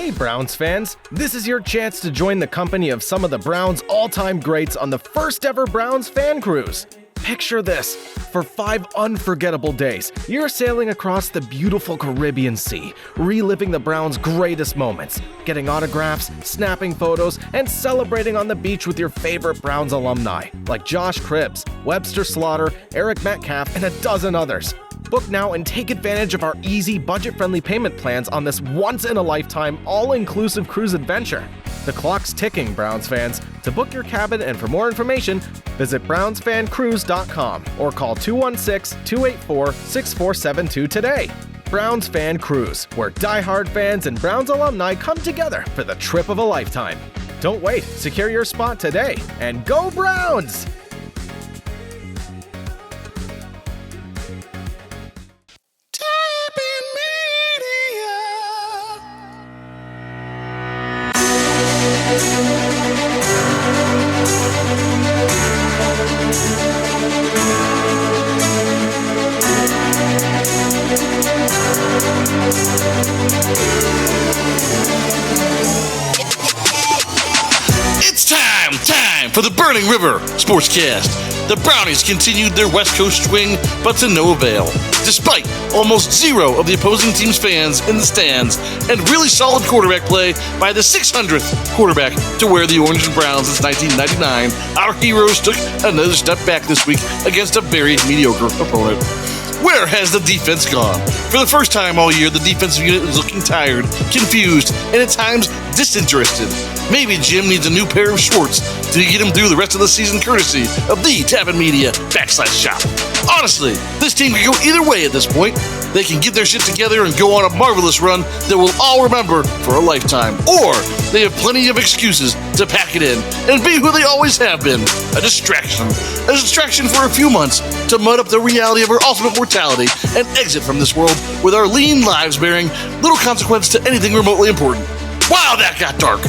Hey Browns fans, this is your chance to join the company of some of the Browns' all-time greats on the first ever Browns fan cruise. Picture this. For 5 unforgettable days, you're sailing across the beautiful Caribbean Sea, reliving the Browns' greatest moments, getting autographs, snapping photos, and celebrating on the beach with your favorite Browns alumni, like Josh Cribbs, Webster Slaughter, Eric Metcalf, and a dozen others. Book now and take advantage of our easy, budget-friendly payment plans on this once-in-a-lifetime, all-inclusive cruise adventure. The clock's ticking, Browns fans. To book your cabin and for more information, visit brownsfancruise.com or call 216-284-6472 today. Browns Fan Cruise, where diehard fans and Browns alumni come together for the trip of a lifetime. Don't wait. Secure your spot today. And go Browns! It's time for the Burning River Sportscast. The Brownies continued their West Coast swing, but to no avail. Despite almost zero of the opposing team's fans in the stands and really solid quarterback play by the 600th quarterback to wear the orange and brown since 1999, our heroes took another step back this week against a very mediocre opponent. Where has the defense gone? For the first time all year, the defensive unit is looking tired, confused, and at times disinterested. Maybe Jim needs a new pair of shorts to get him through the rest of the season courtesy of the Tappan Media /shop. Honestly, this team can go either way at this point. They can get their shit together and go on a marvelous run that we'll all remember for a lifetime. Or they have plenty of excuses to pack it in and be who they always have been, a distraction. A distraction for a few months to mud up the reality of our ultimate mortality and exit from this world with our lean lives bearing little consequence to anything remotely important. Wow, that got dark.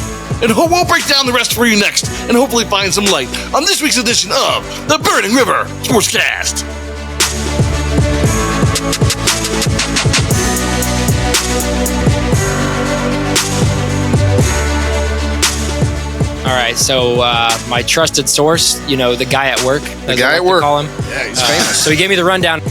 And we'll break down the rest for you next and hopefully find some light on this week's edition of the Burning River Sportscast. All right, so my trusted source, you know, the guy at work. The guy at work. Call him. Yeah, he's famous. So he gave me the rundown.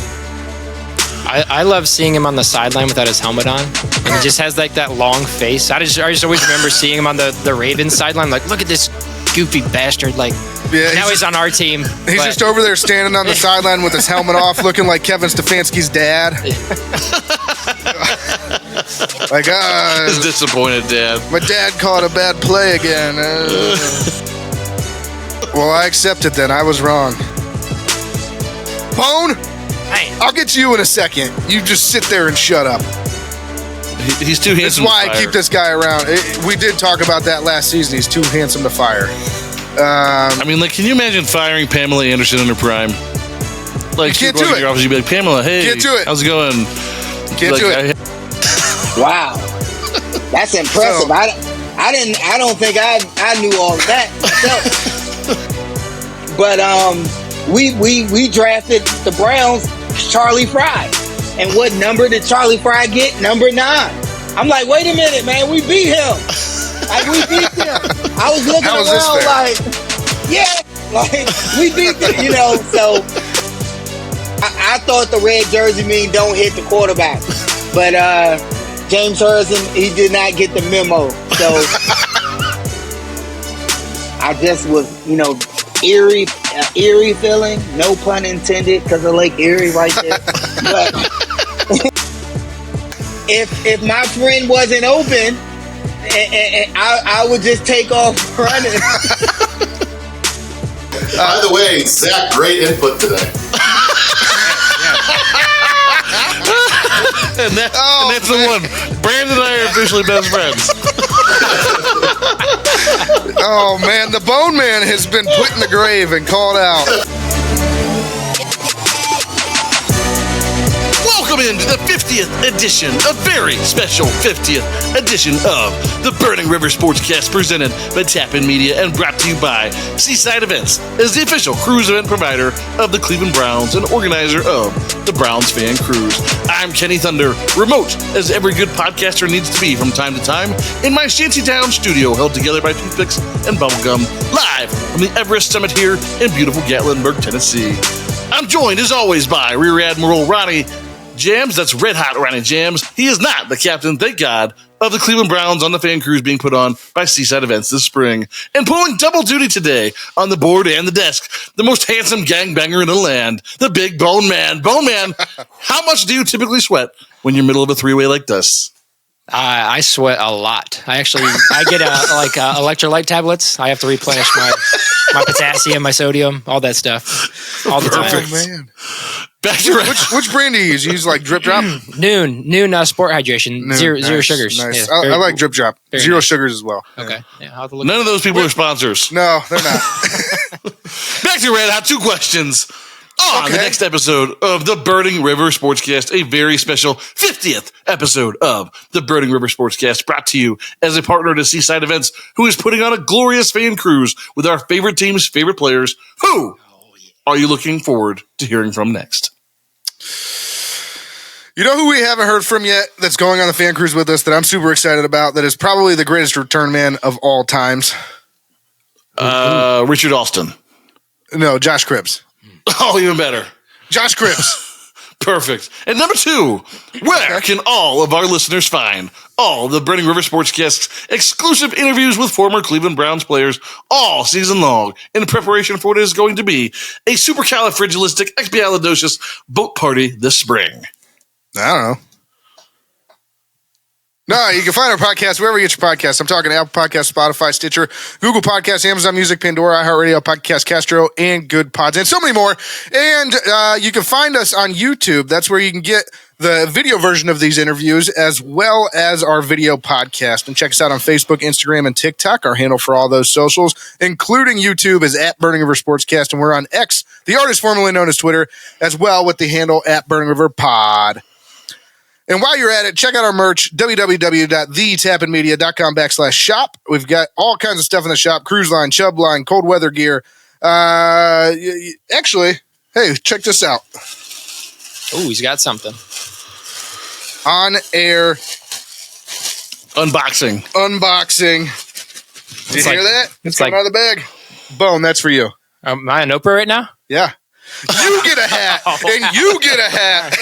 I love seeing him on the sideline without his helmet on. And he just has like that long face. I just always remember seeing him on the Ravens sideline. Like, look at this goofy bastard. Like, yeah, now he's on our team. He's just over there standing on the sideline with his helmet off, looking like Kevin Stefanski's dad. Like, his disappointed dad. My dad caught a bad play again. Well, I accept it then. I was wrong. Pone? I'll get to you in a second. You just sit there and shut up. He's too handsome. That's why I keep this guy around. We did talk about that last season. He's too handsome to fire. I mean, like, can you imagine firing Pamela Anderson in her prime? Like, you can't do it. Your office, you'd be like, Pamela, hey, can't do it. How's it going? Can't do it. Wow, that's impressive. So, I don't think I knew all of that myself. But we drafted the Browns Charlie Fry, and what number did Charlie Fry get? Number 9. I'm like, wait a minute, man, we beat him. Like, we beat him. I was looking around like, yeah, like we beat them, you know. So I thought the red jersey mean don't hit the quarterback, but James Harrison, he did not get the memo. So I just was, you know, eerie feeling, no pun intended, because of Lake Erie right there. But if my friend wasn't open, I would just take off running. By the way, Zach, great input today. and that's the one. Brandon and I are officially best friends. Oh, man. The Bone Man has been put in the grave and called out. Welcome into the 50th edition, a very special 50th edition of the Burning River Sportscast, presented by Tappan Media and brought to you by Seaside Events, as the official cruise event provider of the Cleveland Browns and organizer of the Browns Fan Cruise. I'm Kenny Thunder, remote as every good podcaster needs to be from time to time, in my shantytown studio held together by toothpicks and bubblegum, live from the Everest Summit here in beautiful Gatlinburg, Tennessee. I'm joined, as always, by Rear Admiral Ronnie Jams. That's Red Hot Ronnie Jams. He is not the captain, thank God, of the Cleveland Browns on the fan cruise being put on by Seaside Events this spring. And pulling double duty today on the board and the desk, the most handsome gangbanger in the land, the big Bone Man. Bone Man, how much do you typically sweat when you're middle of a three-way like this? I sweat a lot. I get electrolyte tablets. I have to replenish my potassium, my sodium, all that stuff, all the time. Oh, man. Back to Which brand do you use? You use like Drip Drop? Noon Sport Hydration. Noon, Zero sugars. Nice. Yeah, I like Drip Drop. Zero sugars as well. Okay. Yeah, I'll have to look. None of those people are sponsors. No, they're not. Back to Red Hot. 2 questions. On the next episode of the Burning River Sportscast, a very special 50th episode of the Burning River Sportscast, brought to you as a partner to Seaside Events, who is putting on a glorious fan cruise with our favorite team's favorite players. Who are you looking forward to hearing from next? You know who we haven't heard from yet that's going on the fan cruise with us that I'm super excited about, that is probably the greatest return man of all times? Richard Alston. No, Josh Cribbs. Oh, even better. Josh Cribbs. Perfect. And number 2, where can all of our listeners find all the Burning River Sportscast's exclusive interviews with former Cleveland Browns players all season long in preparation for what is going to be a supercalifragilisticexpialidocious boat party this spring? I don't know. No, you can find our podcast wherever you get your podcasts. I'm talking Apple Podcasts, Spotify, Stitcher, Google Podcasts, Amazon Music, Pandora, iHeartRadio, Podcast Castro, and Good Pods, and so many more. And you can find us on YouTube. That's where you can get the video version of these interviews as well as our video podcast. And check us out on Facebook, Instagram, and TikTok. Our handle for all those socials, including YouTube, is at Burning River Sportscast. And we're on X, the artist formerly known as Twitter, as well, with the handle at Burning River Pod. And while you're at it, check out our merch, www.thetappenmedia.com/shop. We've got all kinds of stuff in the shop: cruise line, chub line, cold weather gear. Actually, hey, check this out. Oh, he's got something. On air Unboxing. Did you hear that? It's coming out of the bag. Bone, that's for you. Am I an Oprah right now? Yeah. You get a hat, and you get a hat.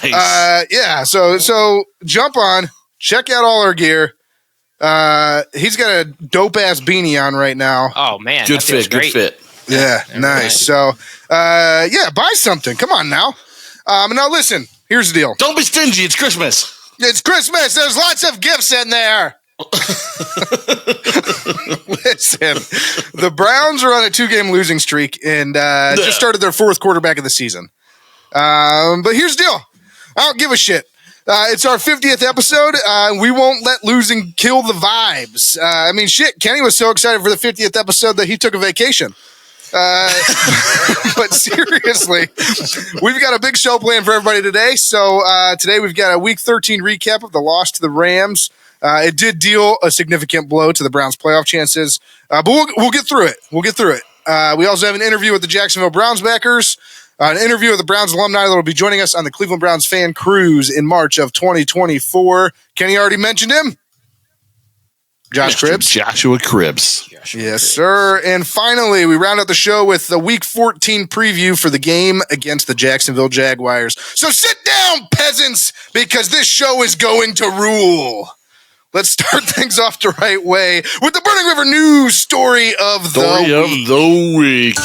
Nice. Yeah. So jump on, check out all our gear. He's got a dope ass beanie on right now. Oh man, Good fit. Yeah, nice. Right. So, yeah, buy something. Come on now. Now listen. Here's the deal. Don't be stingy. It's Christmas. It's Christmas. There's lots of gifts in there. Listen, the Browns are on a 2-game losing streak and just started their 4th quarterback of the season. But here's the deal. I don't give a shit. It's our 50th episode. We won't let losing kill the vibes. I mean, shit, Kenny was so excited for the 50th episode that he took a vacation. But seriously, we've got a big show planned for everybody today. So today we've got a Week 13 recap of the loss to the Rams. It did deal a significant blow to the Browns' playoff chances, but we'll get through it. We also have an interview with the Jacksonville Browns backers, an interview with the Browns alumni that will be joining us on the Cleveland Browns fan cruise in March of 2024. Kenny already mentioned him. Joshua Cribbs. Yes, sir. And finally, we round out the show with the Week 14 preview for the game against the Jacksonville Jaguars. So sit down, peasants, because this show is going to rule. Let's start things off the right way with the Burning River news story of the week.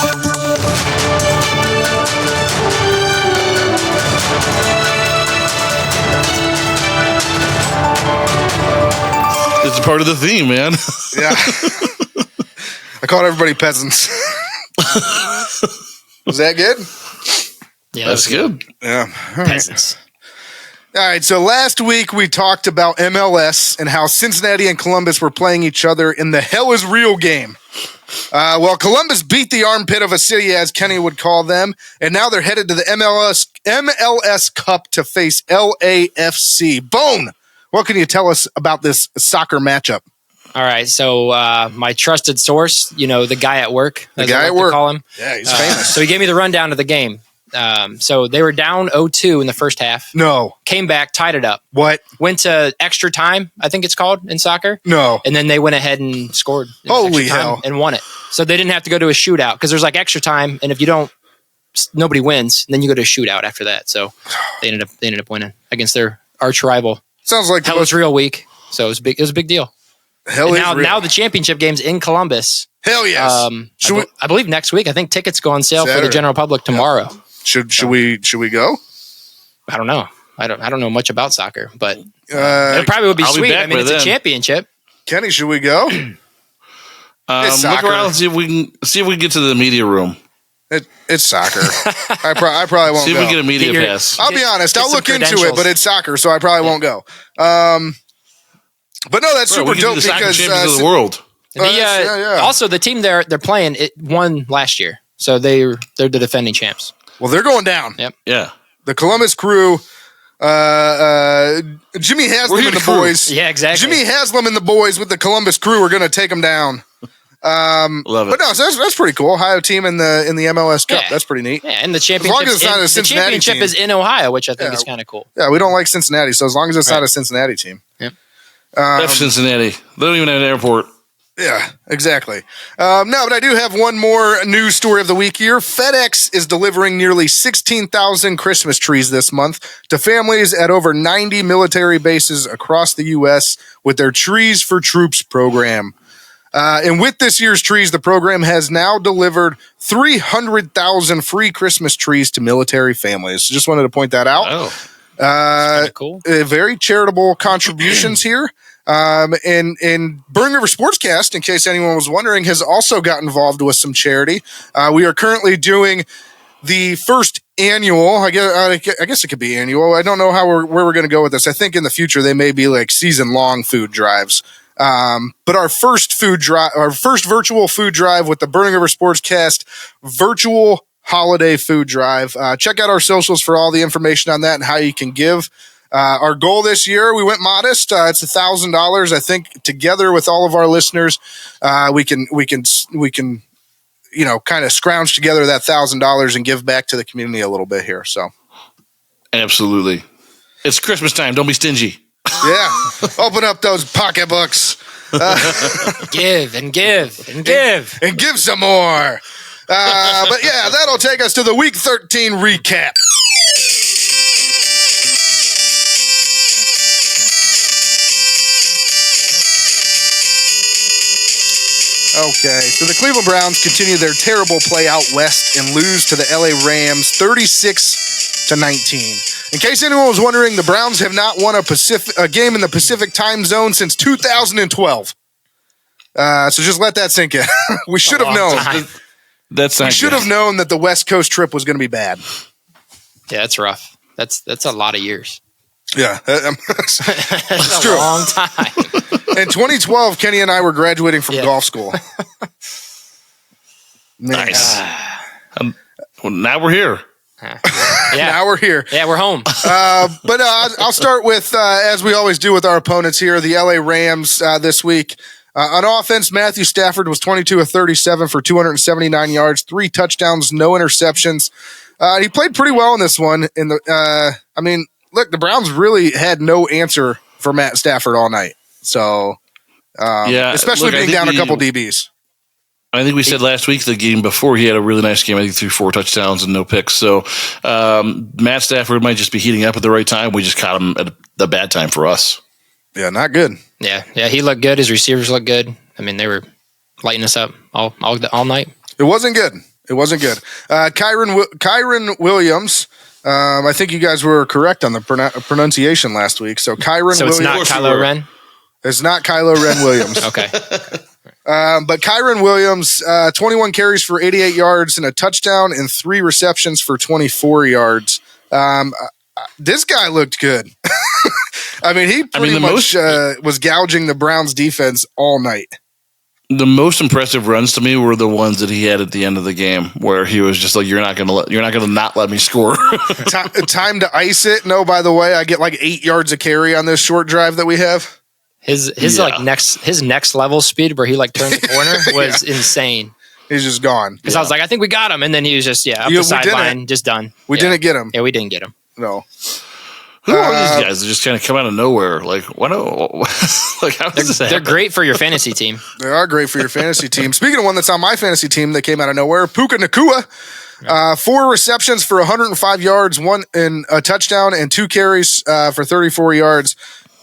It's a part of the theme, man. Yeah. I called everybody peasants. Was that good? Yeah, that's good. Yeah. Peasants. All right, so last week we talked about MLS and how Cincinnati and Columbus were playing each other in the hell is real game. Well, Columbus beat the armpit of a city, as Kenny would call them, and now they're headed to the MLS Cup to face LAFC. Bone, what can you tell us about this soccer matchup? All right, so my trusted source, the guy at work, the guy at work, call him. Yeah, he's famous. So he gave me the rundown of the game. So they were down 0-2 in the first half. No. Came back, tied it up. What? Went to extra time, I think it's called in soccer. No. And then they went ahead and scored. Holy hell. And won it. So they didn't have to go to a shootout because there's like extra time. And if you don't, nobody wins. And then you go to a shootout after that. So they ended up winning against their arch rival. Sounds like Hell was real week. So it was big. It was a big deal. Now the championship game's in Columbus. Hell yes. I believe next week. I think tickets go on sale for the general public tomorrow. Yeah. Should we go? I don't know. I don't know much about soccer, but it probably would be sweet. I mean, it's a championship. Kenny, should we go? Look around and see if we can get to the media room. It's soccer. I probably won't go. See if we get a media pass. I'll be honest. I'll look into it, but it's soccer, so I probably won't go. But no, that's super dope the because champions of the world. Also, the team they're playing it won last year, so they're the defending champs. Well, they're going down. Yep. Yeah. The Columbus Crew, Jimmy Haslam and the boys. Yeah, exactly. Jimmy Haslam and the boys with the Columbus Crew are going to take them down. Love it. But no, so that's pretty cool. Ohio team in the MLS Cup. Yeah. That's pretty neat. Yeah, and the championship is in Ohio, which I think is kind of cool. Yeah, we don't like Cincinnati, so as long as it's not a Cincinnati team. Yep. F Cincinnati. They don't even have an airport. Yeah, exactly. No, but I do have one more news story of the week here. FedEx is delivering nearly 16,000 Christmas trees this month to families at over 90 military bases across the U.S. with their Trees for Troops program. And with this year's trees, the program has now delivered 300,000 free Christmas trees to military families. Just wanted to point that out. Oh, that's cool. Very charitable contributions here. And Burning River Sportscast, in case anyone was wondering, has also got involved with some charity. We are currently doing the first annual, I guess it could be annual. I don't know where we're going to go with this. I think in the future they may be like season-long food drives. But our first virtual food drive with the Burning River Sportscast virtual holiday food drive. Check out our socials for all the information on that and how you can give. Our goal this year, we went modest. It's $1,000. I think together with all of our listeners, we can kind of scrounge together that $1,000 and give back to the community a little bit here. So, absolutely, it's Christmas time. Don't be stingy. Yeah, open up those pocketbooks. Give and give and give and give some more. But yeah, that'll take us to the Week 13 recap. Okay, so the Cleveland Browns continue their terrible play out west and lose to the LA Rams 36-19. In case anyone was wondering, the Browns have not won a game in the Pacific time zone since 2012. So just let that sink in. We should have known. We should have known that the West Coast trip was going to be bad. Yeah, that's rough. That's a lot of years. Yeah, it's true. A long time. In 2012, Kenny and I were graduating from golf school. Nice. Well, now we're here. Now we're here. Yeah, we're home. But I'll start with, as we always do with our opponents here, the LA Rams this week. On offense, Matthew Stafford was 22 of 37 for 279 yards, 3 touchdowns, no interceptions. He played pretty well in this one. Look, the Browns really had no answer for Matt Stafford all night. So, especially being down a couple DBs. I think we said last week, the game before, he had a really nice game. I think threw 4 touchdowns and no picks. So, Matt Stafford might just be heating up at the right time. We just caught him at the bad time for us. Yeah, not good. Yeah, he looked good. His receivers looked good. I mean, they were lighting us up all night. It wasn't good. Kyren Williams. I think you guys were correct on the pronunciation last week. So Kyren Williams. So it's not Kylo Ren? It's not Kylo Ren Williams. Okay. But Kyren Williams, 21 carries for 88 yards and a touchdown and 3 receptions for 24 yards. This guy looked good. He pretty much was gouging the Browns defense all night. The most impressive runs to me were the ones that he had at the end of the game, where he was just like, "You're not gonna not let me score." Time to ice it. No, by the way, I get like 8 yards of carry on this short drive that we have. His next level speed where he like turned the corner was insane. He's just gone. Because I was like, I think we got him, and then he was just up the sideline, just done. We didn't get him. Yeah, we didn't get him. No. Who are these guys that just kind of come out of nowhere? Like, what? Like, how does this happen? They're great for your fantasy team. They are great for your fantasy team. Speaking of one that's on my fantasy team that came out of nowhere, Puka Nacua, 4 receptions for 105 yards, 1 in a touchdown, and 2 carries for 34 yards.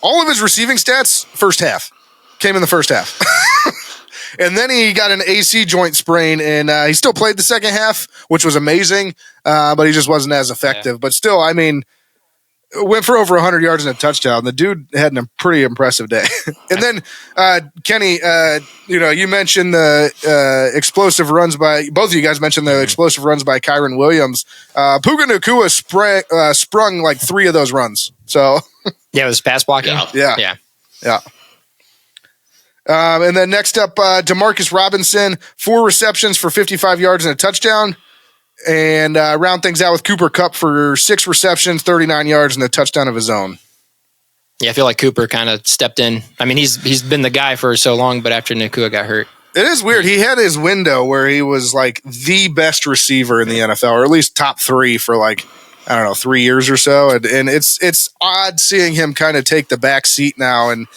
All of his receiving stats, first half, came in the first half. And then he got an AC joint sprain, and he still played the second half, which was amazing, but he just wasn't as effective. Yeah. But still, I mean, went for over 100 yards and a touchdown. The dude had a pretty impressive day. And then, Kenny, you mentioned the explosive runs by – both of you guys mentioned the explosive runs by Kyron Williams. Puka Nacua sprung like 3 of those runs. So yeah, it was pass blocking. Yeah. And then next up, Demarcus Robinson, 4 receptions for 55 yards and a touchdown. And round things out with Cooper Kupp for 6 receptions, 39 yards, and a touchdown of his own. Yeah, I feel like Cooper kind of stepped in. I mean, he's been the guy for so long, but after Nacua got hurt. It is weird. He had his window where he was like the best receiver in the NFL, or at least top 3 for like, I don't know, 3 years or so. And it's odd seeing him kind of take the back seat now. And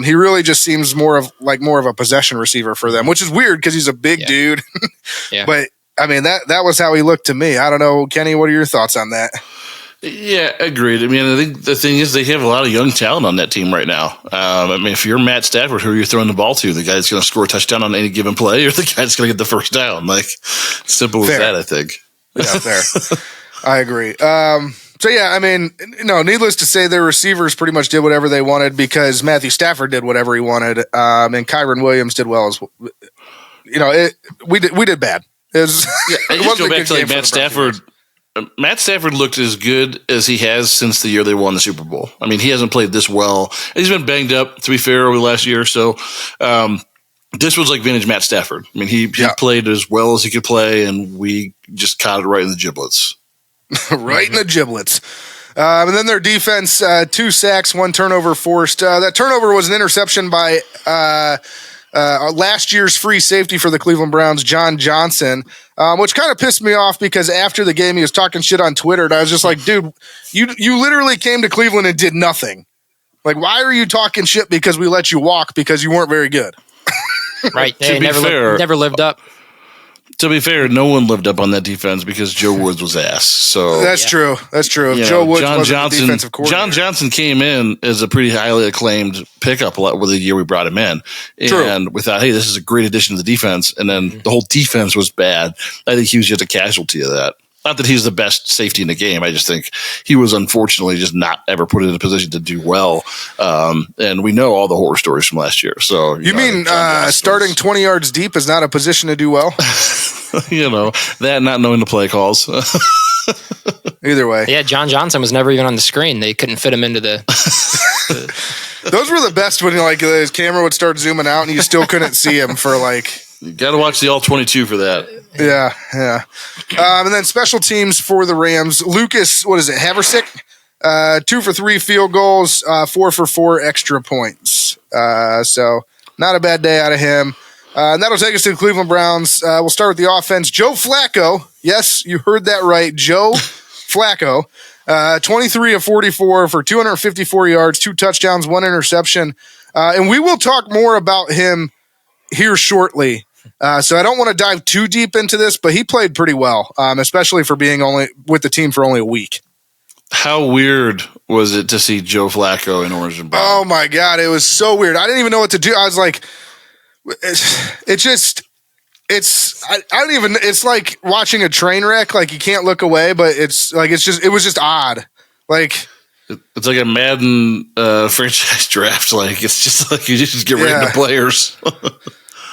he really just seems more of a possession receiver for them, which is weird because he's a big dude. Yeah. But I mean, that was how he looked to me. I don't know, Kenny, what are your thoughts on that? Yeah, agreed. I mean, I think the thing is they have a lot of young talent on that team right now. I mean, if you're Matt Stafford, who you're throwing the ball to, the guy's going to score a touchdown on any given play, or the guy's going to get the first down. Like, simple as that, I think. Yeah, fair. I agree. So, yeah, I mean, needless to say, their receivers pretty much did whatever they wanted because Matthew Stafford did whatever he wanted, and Kyron Williams did well as well. We did bad. It just go back to like Matt Stafford. Matt Stafford looked as good as he has since the year they won the Super Bowl. I mean, he hasn't played this well. He's been banged up, to be fair, over the last year or so. This was like vintage Matt Stafford. I mean, he played as well as he could play, and we just caught it right in the giblets. Right in the giblets. And then their defense, 2 sacks, 1 turnover forced. That turnover was an interception by last year's free safety for the Cleveland Browns, John Johnson, which kind of pissed me off because after the game he was talking shit on Twitter, and I was just like, dude, you literally came to Cleveland and did nothing. Like, why are you talking shit because we let you walk because you weren't very good? Right. They never lived up. To be fair, no one lived up on that defense because Joe Woods was ass. So that's true. If Joe Woods wasn't the defensive coordinator. John Johnson came in as a pretty highly acclaimed pickup with the year we brought him in. And we thought, hey, this is a great addition to the defense. And then the whole defense was bad. I think he was just a casualty of that. Not that he's the best safety in the game. I just think he was unfortunately just not ever put in a position to do well. And we know all the horror stories from last year. So you mean starting 20 yards deep is not a position to do well? That not knowing the play calls. Either way. Yeah, John Johnson was never even on the screen. They couldn't fit him into the Those were the best when his camera would start zooming out and you still couldn't see him for like. You got to watch the all-22 for that. Yeah. And then special teams for the Rams. Lucas, Haversick? 2 for 3 field goals, 4 for 4 extra points. So not a bad day out of him. And that'll take us to the Cleveland Browns. We'll start with the offense. Joe Flacco. Yes, you heard that right. Joe Flacco. 23 of 44 for 254 yards, 2 touchdowns, 1 interception. And we will talk more about him here shortly. So I don't want to dive too deep into this, but he played pretty well, especially for being only with the team for only a week. How weird was it to see Joe Flacco in orange and brown? Oh my God, it was so weird. I didn't even know what to do. I was like, it's like watching a train wreck. Like you can't look away, but it was just odd. Like it's like a Madden franchise draft. Like it's just like you just get random players.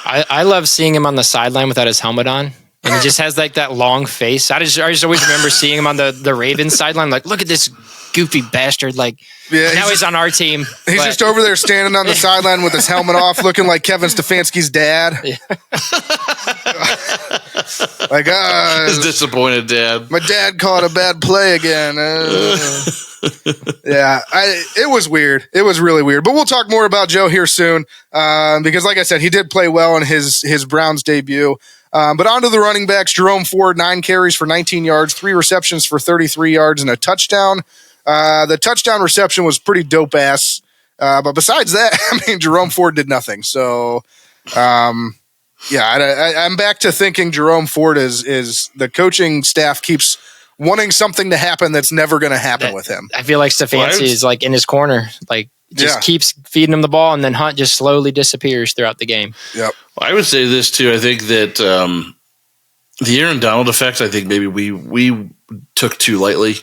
I love seeing him on the sideline without his helmet on. And he just has like that long face. I just always remember seeing him on the Ravens sideline. Like, look at this goofy bastard. Like, now he's on our team. He's just over there standing on the sideline with his helmet off, looking like Kevin Stefanski's dad. Yeah. Like, his disappointed dad. My dad caught a bad play again. Yeah, it was weird. It was really weird. But we'll talk more about Joe here soon because, like I said, he did play well in his Browns debut. But on to the running backs. Jerome Ford, 9 carries for 19 yards, 3 receptions for 33 yards, and a touchdown. The touchdown reception was pretty dope-ass. But besides that, I mean, Jerome Ford did nothing. So, I'm back to thinking Jerome Ford is the coaching staff keeps wanting something to happen that's never going to happen with him. I feel like Stefanski is like in his corner, like just keeps feeding him the ball, and then Hunt just slowly disappears throughout the game. Yep. Well, I would say this too. I think that the Aaron Donald effect, I think maybe we took too lightly.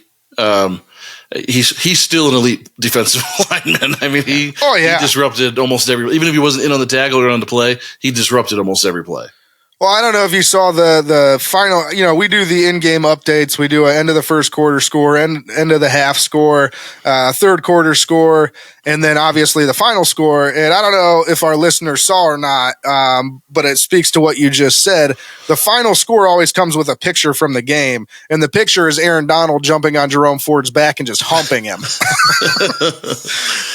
He's still an elite defensive lineman. I mean, he disrupted almost every. Even if he wasn't in on the tackle or on the play, he disrupted almost every play. Well, I don't know if you saw the final, we do the in-game updates. We do an end of the first quarter score, end of the half score, third quarter score, and then obviously the final score. And I don't know if our listeners saw or not, but it speaks to what you just said. The final score always comes with a picture from the game, and the picture is Aaron Donald jumping on Jerome Ford's back and just humping him.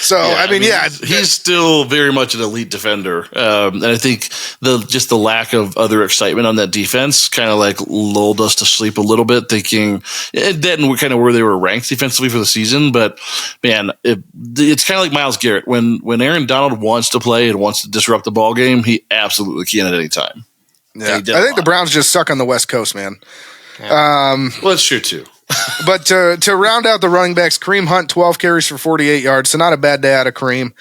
So, I mean, he's still very much an elite defender. And I think the lack of other excitement on that defense kind of like lulled us to sleep a little bit, thinking then we're kind of where they were ranked defensively for the season. But man, it's kind of like Myles Garrett. When Aaron Donald wants to play and wants to disrupt the ball game, he absolutely can at any time. Yeah, I think the Browns just suck on the West Coast, man. Yeah. Well, that's true too. But to round out the running backs, Kareem Hunt, 12 carries for 48 yards. So not a bad day out of Kareem.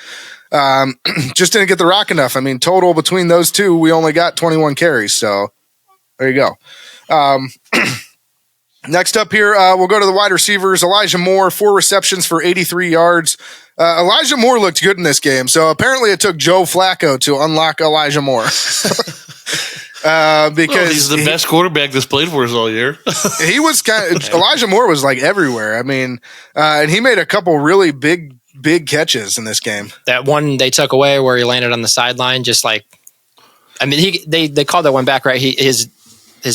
Just didn't get the rock enough. I mean, total between those two, we only got 21 carries. So there you go. Next up here, we'll go to the wide receivers. Elijah Moore, 4 receptions for 83 yards. Elijah Moore looked good in this game. So apparently it took Joe Flacco to unlock Elijah Moore. Because he's the best quarterback that's played for us all year. He was Elijah Moore was like everywhere. I mean, and he made a couple really big catches in this game. That one they took away where he landed on the sideline, just like, I mean, they called that one back, right? His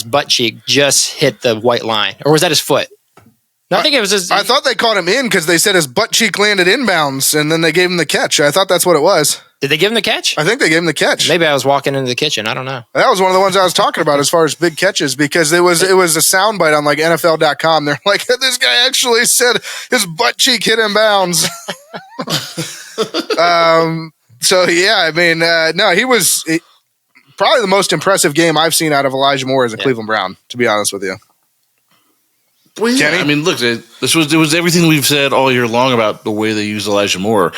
butt cheek just hit the white line, or was that his foot? No, I think it was his. I thought they caught him in because they said his butt cheek landed inbounds, and then they gave him the catch. I thought that's what it was. Did they give him the catch? I think they gave him the catch. Maybe I was walking into the kitchen. I don't know. That was one of the ones I was talking about as far as big catches, because it was a soundbite on like NFL.com. They're like, this guy actually said his butt cheek hit inbounds. So yeah, I mean, no, he was probably the most impressive game I've seen out of Elijah Moore as a Cleveland Brown, to be honest with you. Well, yeah. I mean, look, it was everything we've said all year long about the way they use Elijah Moore.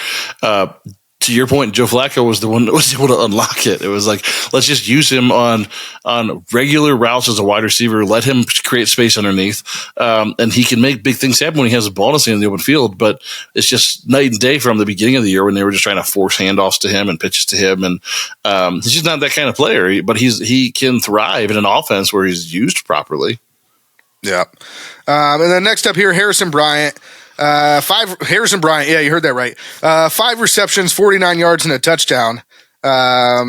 To your point, Joe Flacco was the one that was able to unlock it. It was like, let's just use him on regular routes as a wide receiver. Let him create space underneath, and he can make big things happen when he has a ball to see in the open field. But it's just night and day from the beginning of the year when they were just trying to force handoffs to him and pitches to him. And he's just not that kind of player. But he can thrive in an offense where he's used properly. Yeah. And then next up here, Harrison Bryant. Harrison Bryant. Yeah, you heard that right. 5 receptions, 49 yards, and a touchdown. I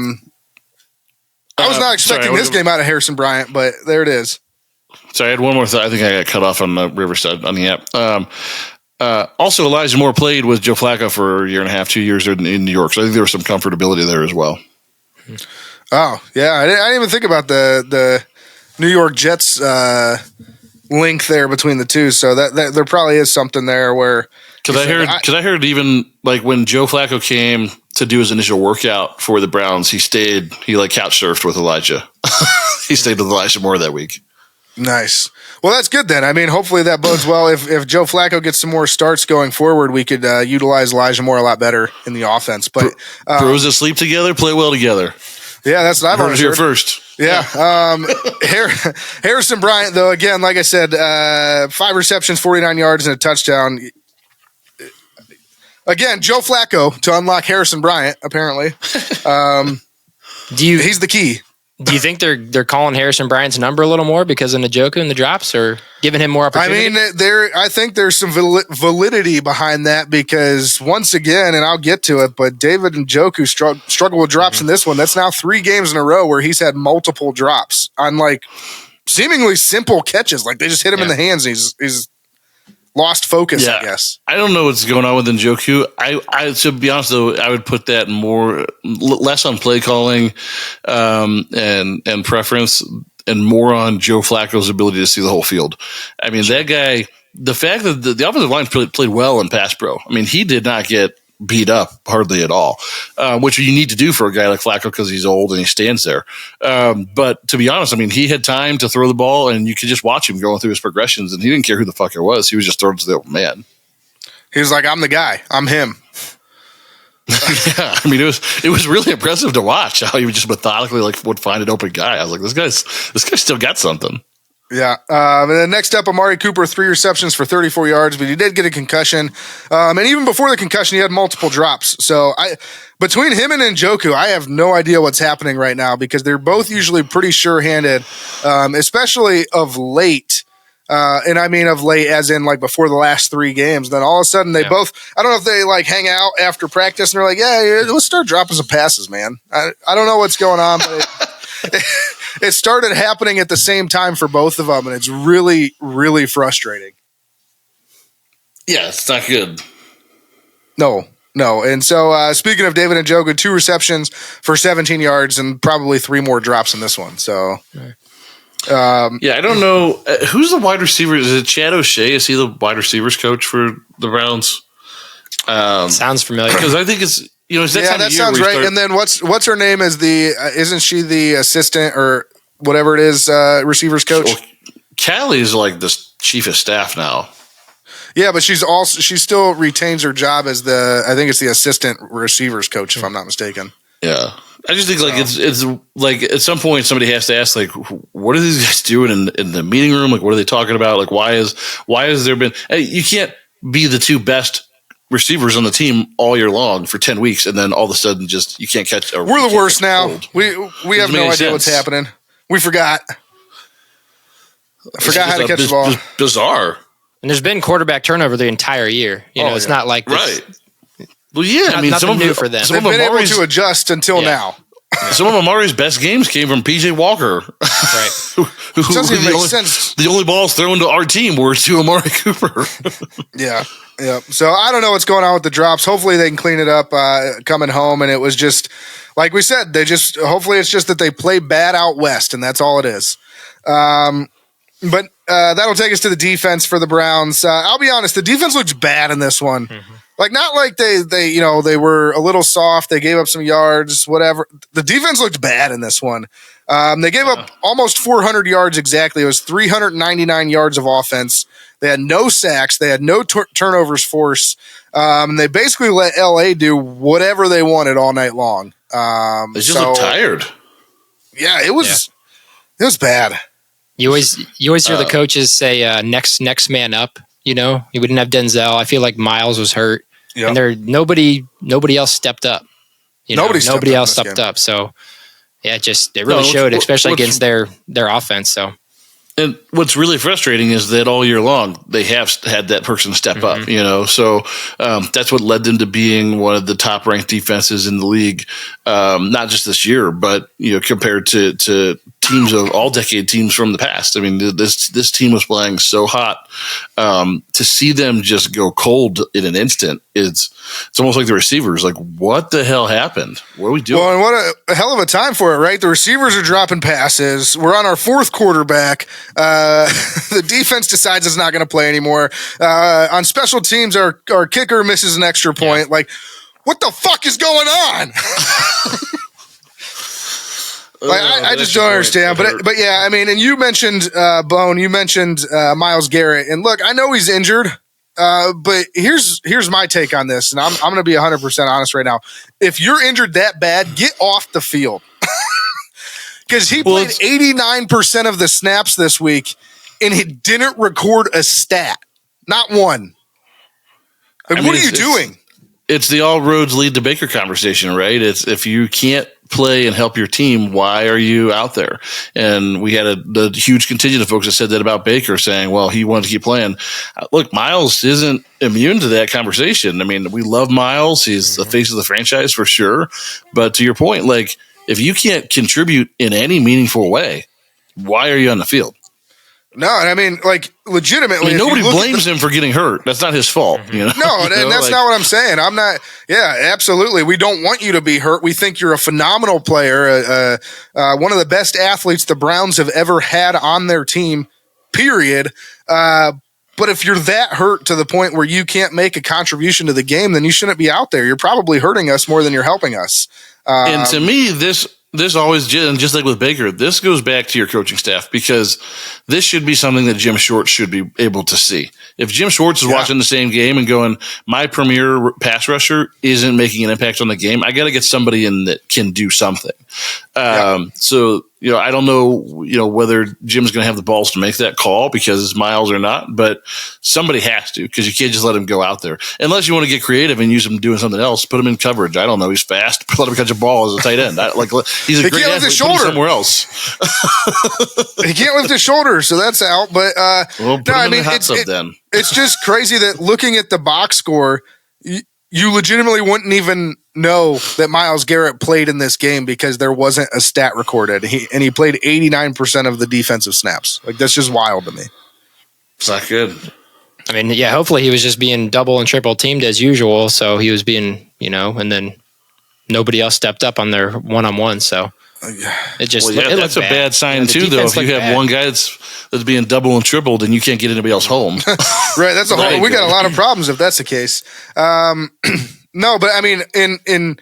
was not expecting this game out of Harrison Bryant, but there it is. Sorry, I had one more thought. I think I got cut off on the Riverside on the app. Also, Elijah Moore played with Joe Flacco for a year and a half, 2 years in New York. So I think there was some comfortability there as well. Oh, yeah. I didn't even think about the New York Jets link there between the two, so that there probably is something there where because I heard even like when Joe Flacco came to do his initial workout for the Browns, he like couch surfed with Elijah. He stayed with Elijah Moore that week. Nice. Well, that's good then. I mean, hopefully that bodes well. If Joe Flacco gets some more starts going forward, we could utilize Elijah Moore a lot better in the offense. But bros that sleep together play well together. Yeah, that's what I've heard here first. Yeah. Harrison Bryant, though, again, like I said, 5 receptions, 49 yards, and a touchdown. Again, Joe Flacco to unlock Harrison Bryant, apparently. He's the key. Do you think they're calling Harrison Bryant's number a little more because of Njoku and the drops, or giving him more opportunity? I mean, I think there's some validity behind that because once again, and I'll get to it, but David Njoku struggled with drops in this one. That's now 3 games in a row where he's had multiple drops on like seemingly simple catches. Like they just hit him in the hands and he's lost focus, I guess. I don't know what's going on with Njoku. I to be honest though, I would put that less on play calling, and preference, and more on Joe Flacco's ability to see the whole field. I mean, that guy. The fact that the offensive line played well in pass pro. I mean, he did not get beat up hardly at all, which you need to do for a guy like Flacco because he's old and he stands there. But to be honest, I mean, he had time to throw the ball and you could just watch him going through his progressions and he didn't care who the fuck it was. He was just throwing to the open man. He was like, I'm the guy. I'm him. Yeah, I mean, it was really impressive to watch how he would just methodically would find an open guy. I was like, this guy's still got something. Yeah. And then next up, Amari Cooper, 3 receptions for 34 yards, but he did get a concussion. And even before the concussion, he had multiple drops. So between him and Njoku, I have no idea what's happening right now because they're both usually pretty sure-handed, especially of late. And I mean of late as in like before the last 3 games. Then all of a sudden they both, I don't know if they like hang out after practice and they're like, yeah, let's start dropping some passes, man. I don't know what's going on, but it started happening at the same time for both of them, and it's really, really frustrating. Yeah, it's not good. No. And so speaking of David Njoku, 2 receptions for 17 yards and probably 3 more drops in this one. So, I don't know. Who's the wide receiver? Is it Chad O'Shea? Is he the wide receivers coach for the Browns? Sounds familiar. Because I think it's, that sounds right. And then what's her name is isn't she the assistant or whatever it is, receivers coach? Well, Callie is like the chief of staff now. Yeah, but she still retains her job as I think it's the assistant receivers coach, if I'm not mistaken. Yeah. I just think it's like at some point somebody has to ask, like, what are these guys doing in the meeting room? Like, what are they talking about? Like, why has there been, you can't be the 2 best receivers on the team all year long for 10 weeks and then all of a sudden just you can't catch. We're the worst now. We have no idea what's happening. We forgot. I forgot how to catch the ball. Bizarre. And there's been quarterback turnover the entire year. It's not like this. Right. Well, yeah. I mean, nothing new for them. They've been able to adjust until now. Some of Amari's best games came from PJ Walker. Right. who doesn't even make sense. The only balls thrown to our team were to Amari Cooper. Yeah. So I don't know what's going on with the drops. Hopefully they can clean it up coming home. And it was just, like we said, hopefully it's just that they play bad out west, and that's all it is. But that'll take us to the defense for the Browns. I'll be honest, the defense looks bad in this one. Mm-hmm. Like, not like they were a little soft. They gave up some yards, whatever. The defense looked bad in this one. They gave up almost 400 yards exactly. It was 399 yards of offense. They had no sacks. They had no turnovers forced. They basically let LA do whatever they wanted all night long. They just look tired. Yeah, it was bad. You always hear the coaches say next man up. You wouldn't have Denzel. I feel like Miles was hurt, and nobody else stepped up. Nobody else stepped up. So yeah, it really showed, especially against their offense. So. And what's really frustrating is that all year long they have had that person step up, So that's what led them to being one of the top ranked defenses in the league, not just this year, but compared to teams of all decade teams from the past. I mean, this team was playing so hot. To see them just go cold in an instant, it's almost like the receivers. Like, what the hell happened? What are we doing? Well, and what a hell of a time for it, right? The receivers are dropping passes. We're on our 4th quarterback. The defense decides it's not going to play anymore. On special teams, our kicker misses an extra point. Yeah. Like, what the fuck is going on? I just don't understand. But yeah, I mean, and you mentioned Bone. You mentioned Myles Garrett. And look, I know he's injured. But here's my take on this, and I'm going to be 100% honest right now. If you're injured that bad, get off the field. Because he played 89% of the snaps this week, and he didn't record a stat. Not one. Like, what are you doing? It's the all roads lead to Baker conversation, right? It's if you can't play and help your team, why are you out there? And we had the huge contingent of folks that said that about Baker, saying, well, he wanted to keep playing. Look, Miles isn't immune to that conversation. I mean, we love Miles. He's the face of the franchise for sure. But to your point, like, if you can't contribute in any meaningful way, why are you on the field? No, and I mean, like, legitimately. I mean, nobody blames him for getting hurt. That's not his fault. You know? No, and that's not what I'm saying. I'm not. Yeah, absolutely. We don't want you to be hurt. We think you're a phenomenal player, one of the best athletes the Browns have ever had on their team, period. But if you're that hurt to the point where you can't make a contribution to the game, then you shouldn't be out there. You're probably hurting us more than you're helping us. And to me, this always, just like with Baker, this goes back to your coaching staff, because this should be something that Jim Schwartz should be able to see. If Jim Schwartz is watching the same game and going, my premier pass rusher isn't making an impact on the game, I got to get somebody in that can do something. So, I don't know, whether Jim's going to have the balls to make that call because it's Miles or not, but somebody has to, because you can't just let him go out there. Unless you want to get creative and use him doing something else, put him in coverage. I don't know. He's fast. Let him catch a ball as a tight end. He's a great athlete. Put him somewhere else. He can't lift his shoulder, so that's out. But it's just crazy that looking at the box score, you legitimately wouldn't even know that Myles Garrett played in this game because there wasn't a stat recorded. He played 89% of the defensive snaps. Like, that's just wild to me. It's not good. I mean, yeah, hopefully he was just being double and triple teamed as usual. So he was being, and then nobody else stepped up on their one-on-one. So it just, that's a bad sign too, though. If you have one guy that's being double and tripled and you can't get anybody else home. Right. That's we got a lot of problems if that's the case. No, but I mean, in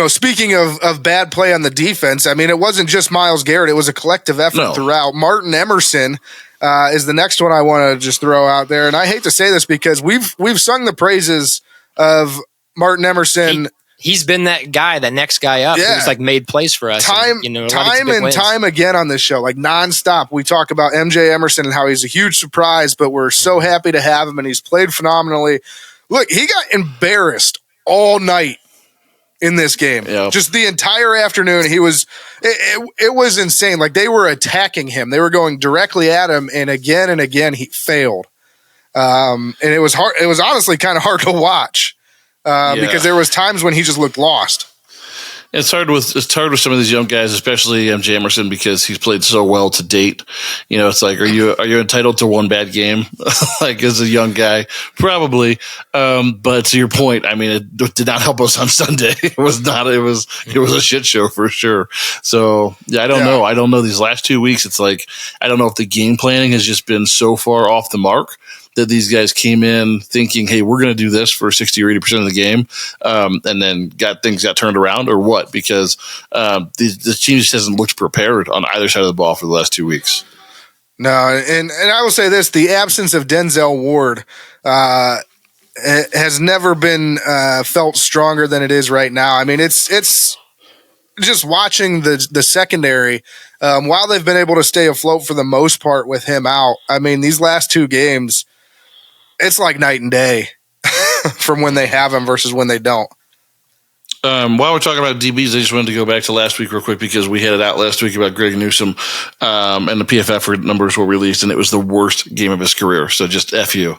speaking of bad play on the defense, I mean, it wasn't just Myles Garrett. It was a collective effort throughout. Martin Emerson is the next one I want to just throw out there. And I hate to say this because we've sung the praises of Martin Emerson. He's been that guy, that next guy up, who's like made plays for us. Time again on this show, like nonstop. We talk about MJ Emerson and how he's a huge surprise, but we're so happy to have him, and he's played phenomenally. Look, he got embarrassed all night in this game. Yep. Just the entire afternoon. It was insane. Like, they were attacking him. They were going directly at him, and again he failed. And it was hard. It was honestly kind of hard to watch because there was times when he just looked lost. It's hard with some of these young guys, especially MJ Emerson, because he's played so well to date. It's like, are you entitled to one bad game? Like, as a young guy, probably. But to your point, I mean, it did not help us on Sunday. It was a shit show for sure. So I don't know. I don't know. These last 2 weeks, it's like, I don't know if the game planning has just been so far off the mark that these guys came in thinking, hey, we're going to do this for 60 or 80% of the game, and then things got turned around, or what? Because the team just hasn't looked prepared on either side of the ball for the last 2 weeks. No, and I will say this, the absence of Denzel Ward has never been felt stronger than it is right now. I mean, it's just watching the secondary, while they've been able to stay afloat for the most part with him out, I mean, these last 2 games, it's like night and day from when they have him versus when they don't. While we're talking about DBs, I just wanted to go back to last week real quick, because we had it out last week about Greg Newsome, and the PFF numbers were released, and it was the worst game of his career. So just F you.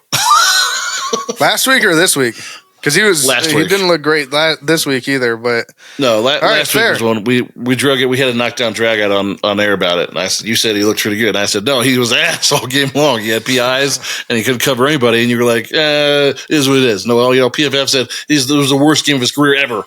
Last week or this week? Because he didn't look great this week either. But no, last week was when we drug it. We had a knockdown drag out on air about it, and I said, you said he looked pretty good, and I said, no, he was ass all game long. He had PIs and he couldn't cover anybody, and you were like, it is what it is. No, PFF said it was the worst game of his career ever.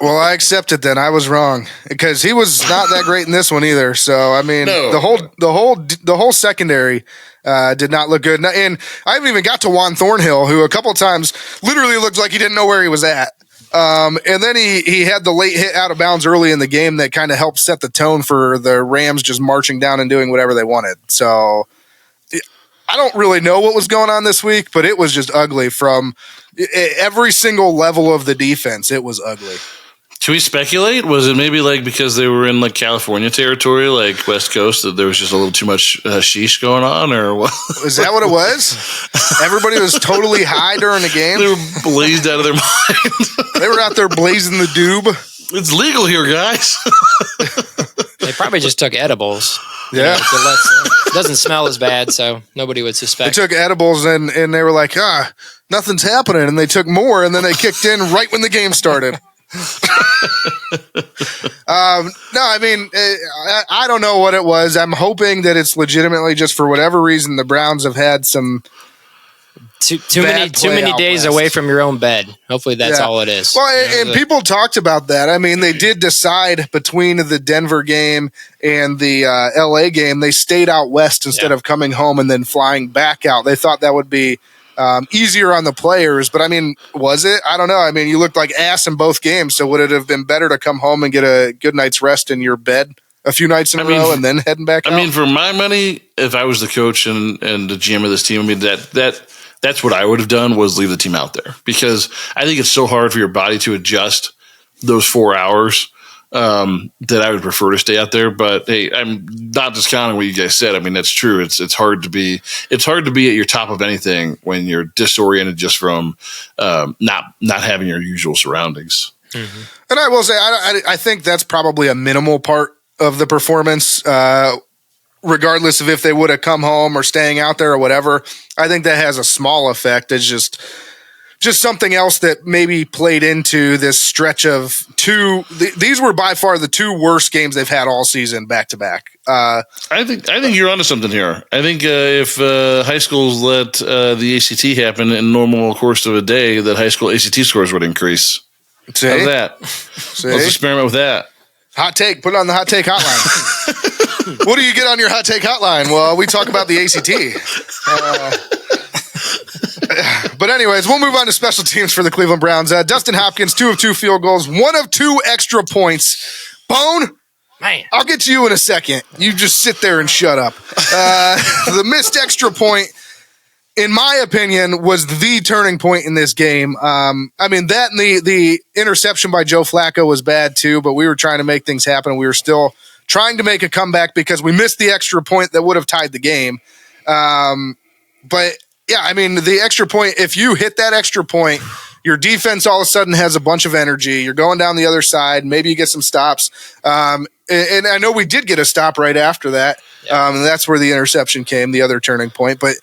Well, I accept it then. I was wrong, because he was not that great in this one either. So I mean, the whole secondary did not look good. And I haven't even got to Juan Thornhill, who a couple of times literally looked like he didn't know where he was at. And then he had the late hit out of bounds early in the game that kind of helped set the tone for the Rams just marching down and doing whatever they wanted. So I don't really know what was going on this week, but it was just ugly from every single level of the defense. It was ugly. Can we speculate? Was it maybe like because they were in like California territory, like West Coast, that there was just a little too much sheesh going on, or what? Is that what it was? Everybody was totally high during the game. They were blazed out of their mind. They were out there blazing the doob. It's legal here, guys. They probably just took edibles. Yeah. It doesn't smell as bad, so nobody would They suspect. took edibles and they were like, nothing's happening. And they took more and then they kicked in right when the game started. No, I mean, I don't know what it was. I'm hoping that it's legitimately just for whatever reason the Browns have had some too many days away from your own bed. Hopefully that's all it is. Well, and people talked about that. I mean, they did decide between the Denver game and the LA game, they stayed out west instead of coming home and then flying back out. They thought that would be easier on the players, but I mean, was it? I don't know. I mean, you looked like ass in both games, so would it have been better to come home and get a good night's rest in your bed a few nights in a row and then heading back out? I mean, for my money, if I was the coach and the GM of this team, I mean, that's what I would have done, was leave the team out there, because I think it's so hard for your body to adjust those 4 hours that I would prefer to stay out there. But hey, I'm not discounting what you guys said. I mean, that's true. It's hard to be at your top of anything when you're disoriented just from not having your usual surroundings. Mm-hmm. And I will say, I think that's probably a minimal part of the performance, regardless of if they would have come home or staying out there or whatever. I think that has a small effect. It's just something else that maybe played into this stretch of two. These were by far the two worst games they've had all season, back to back. I think you're onto something here. I think if high schools let the ACT happen in normal course of a day, that high school ACT scores would increase. See? How's that? See? Let's experiment with that. Hot take. Put it on the hot take hotline. What do you get on your hot take hotline? Well, we talk about the ACT. But anyways, we'll move on to special teams for the Cleveland Browns. Dustin Hopkins, 2 of 2 field goals, 1 of 2 extra points. Bone, Man, I'll get to you in a second. You just sit there and shut up. The missed extra point, in my opinion, was the turning point in this game. I mean, that and the interception by Joe Flacco was bad too, but we were trying to make things happen. We were still trying to make a comeback because we missed the extra point that would have tied the game. But yeah, I mean, the extra point, if you hit that extra point, your defense all of a sudden has a bunch of energy. You're going down the other side. Maybe you get some stops. And I know we did get a stop right after that. And that's where the interception came, the other turning point. But,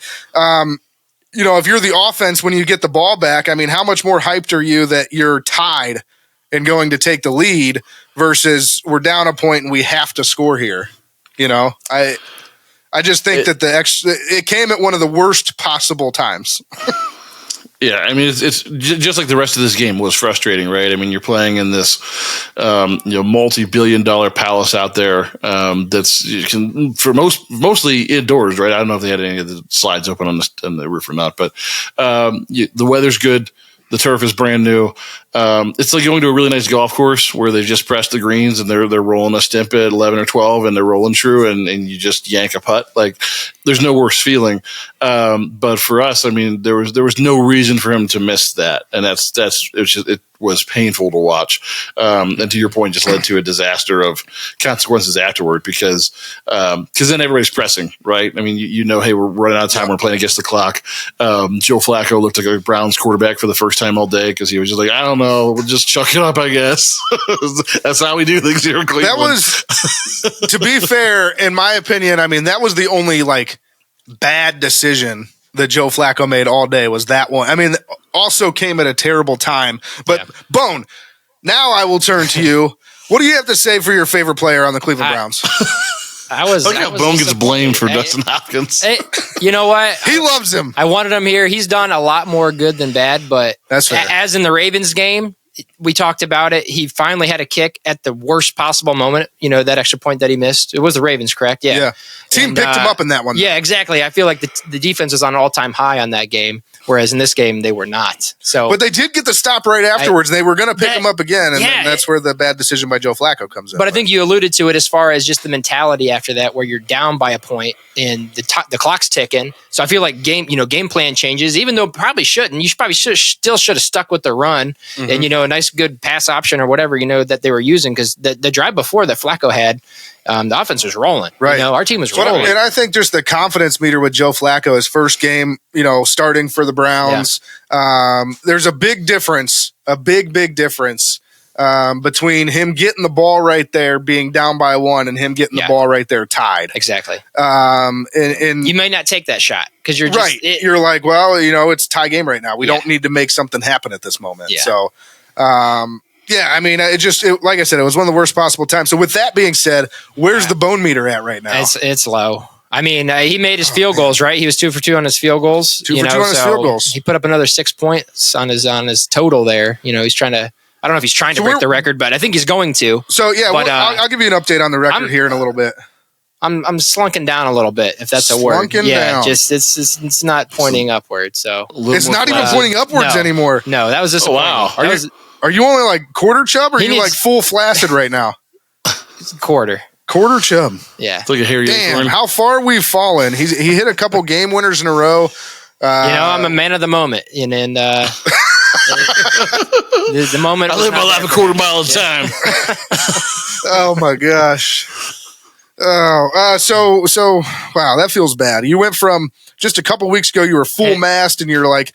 you know, if you're the offense, when you get the ball back, I mean, how much more hyped are you that you're tied and going to take the lead versus we're down a point and we have to score here? You know, I just think that it came at one of the worst possible times. Yeah, I mean, it's just like the rest of this game was frustrating, right? I mean, you're playing in this, multi-billion-dollar palace out there that's mostly indoors, right? I don't know if they had any of the slides open on the roof or not, but the weather's good. The turf is brand new. It's like going to a really nice golf course where they've just pressed the greens and they're rolling a stimp at 11 or 12 and they're rolling true and you just yank a putt. Like, there's no worse feeling. But for us, I mean, there was no reason for him to miss that, and it was painful to watch. And to your point, just led to a disaster of consequences afterward because then everybody's pressing, right? I mean, hey, we're running out of time. We're playing against the clock. Joe Flacco looked like a Browns quarterback for the first time all day because he was just like, I don't know, we'll just chuck it up, I guess. That's how we do things here in Cleveland. That was, to be fair, in my opinion, I mean, that was the only bad decision that Joe Flacco made all day, was that one. I mean, also came at a terrible time. But Bone, now I will turn to you. What do you have to say for your favorite player on the Cleveland Browns? Look how Bone gets blamed for Dustin Hopkins. Hey, you know what? He loves him. I wanted him here. He's done a lot more good than bad, but that's fair. As in the Ravens game, we talked about it. He finally had a kick at the worst possible moment. You know, that extra point that he missed. It was the Ravens, correct? Yeah. Team picked him up in that one. Yeah, exactly. I feel like the defense was on an all-time high on that game, whereas in this game they were not. So, but they did get the stop right afterwards. They were going to pick him up again, and then that's where the bad decision by Joe Flacco comes in. But I think you alluded to it as far as just the mentality after that, where you're down by a point and the clock's ticking. So I feel like game plan changes, even though probably shouldn't. You probably still should have stuck with the run and a nice good pass option or whatever that they were using, because the drive before that Flacco had, the offense was rolling. Right. Our team was rolling. And I think just the confidence meter with Joe Flacco, his first game, starting for the Browns. Yeah. There's a big difference, big difference between him getting the ball right there, being down by 1, and him getting the ball right there tied. Exactly. And you may not take that shot because you're right. You're like, well, it's tie game right now. We don't need to make something happen at this moment. Yeah. So, I mean, like I said, it was one of the worst possible times. So with that being said, where's the bone meter at right now? It's low. I mean, he made his field goals, right? He was 2 for 2 on his field goals. 2 for 2 on his field goals. He put up another 6 points on his total there. He's trying to. I don't know if he's trying to break the record, but I think he's going to. So I'll give you an update on the record here in a little bit. I'm slunking down a little bit, if that's a word. Slunking down. It's not pointing upward. So it's not even pointing upwards anymore. No, that was disappointing. Oh, wow. Are you only like quarter chub, or are you like full flaccid right now? It's a quarter chub. Yeah, it's like a hairy. Damn, how far we've fallen. He hit a couple game winners in a row. I'm a man of the moment, and the moment. I live my life a quarter mile at a time. Oh my gosh. Oh, so wow, that feels bad. You went from just a couple weeks ago, you were full mast, and you're like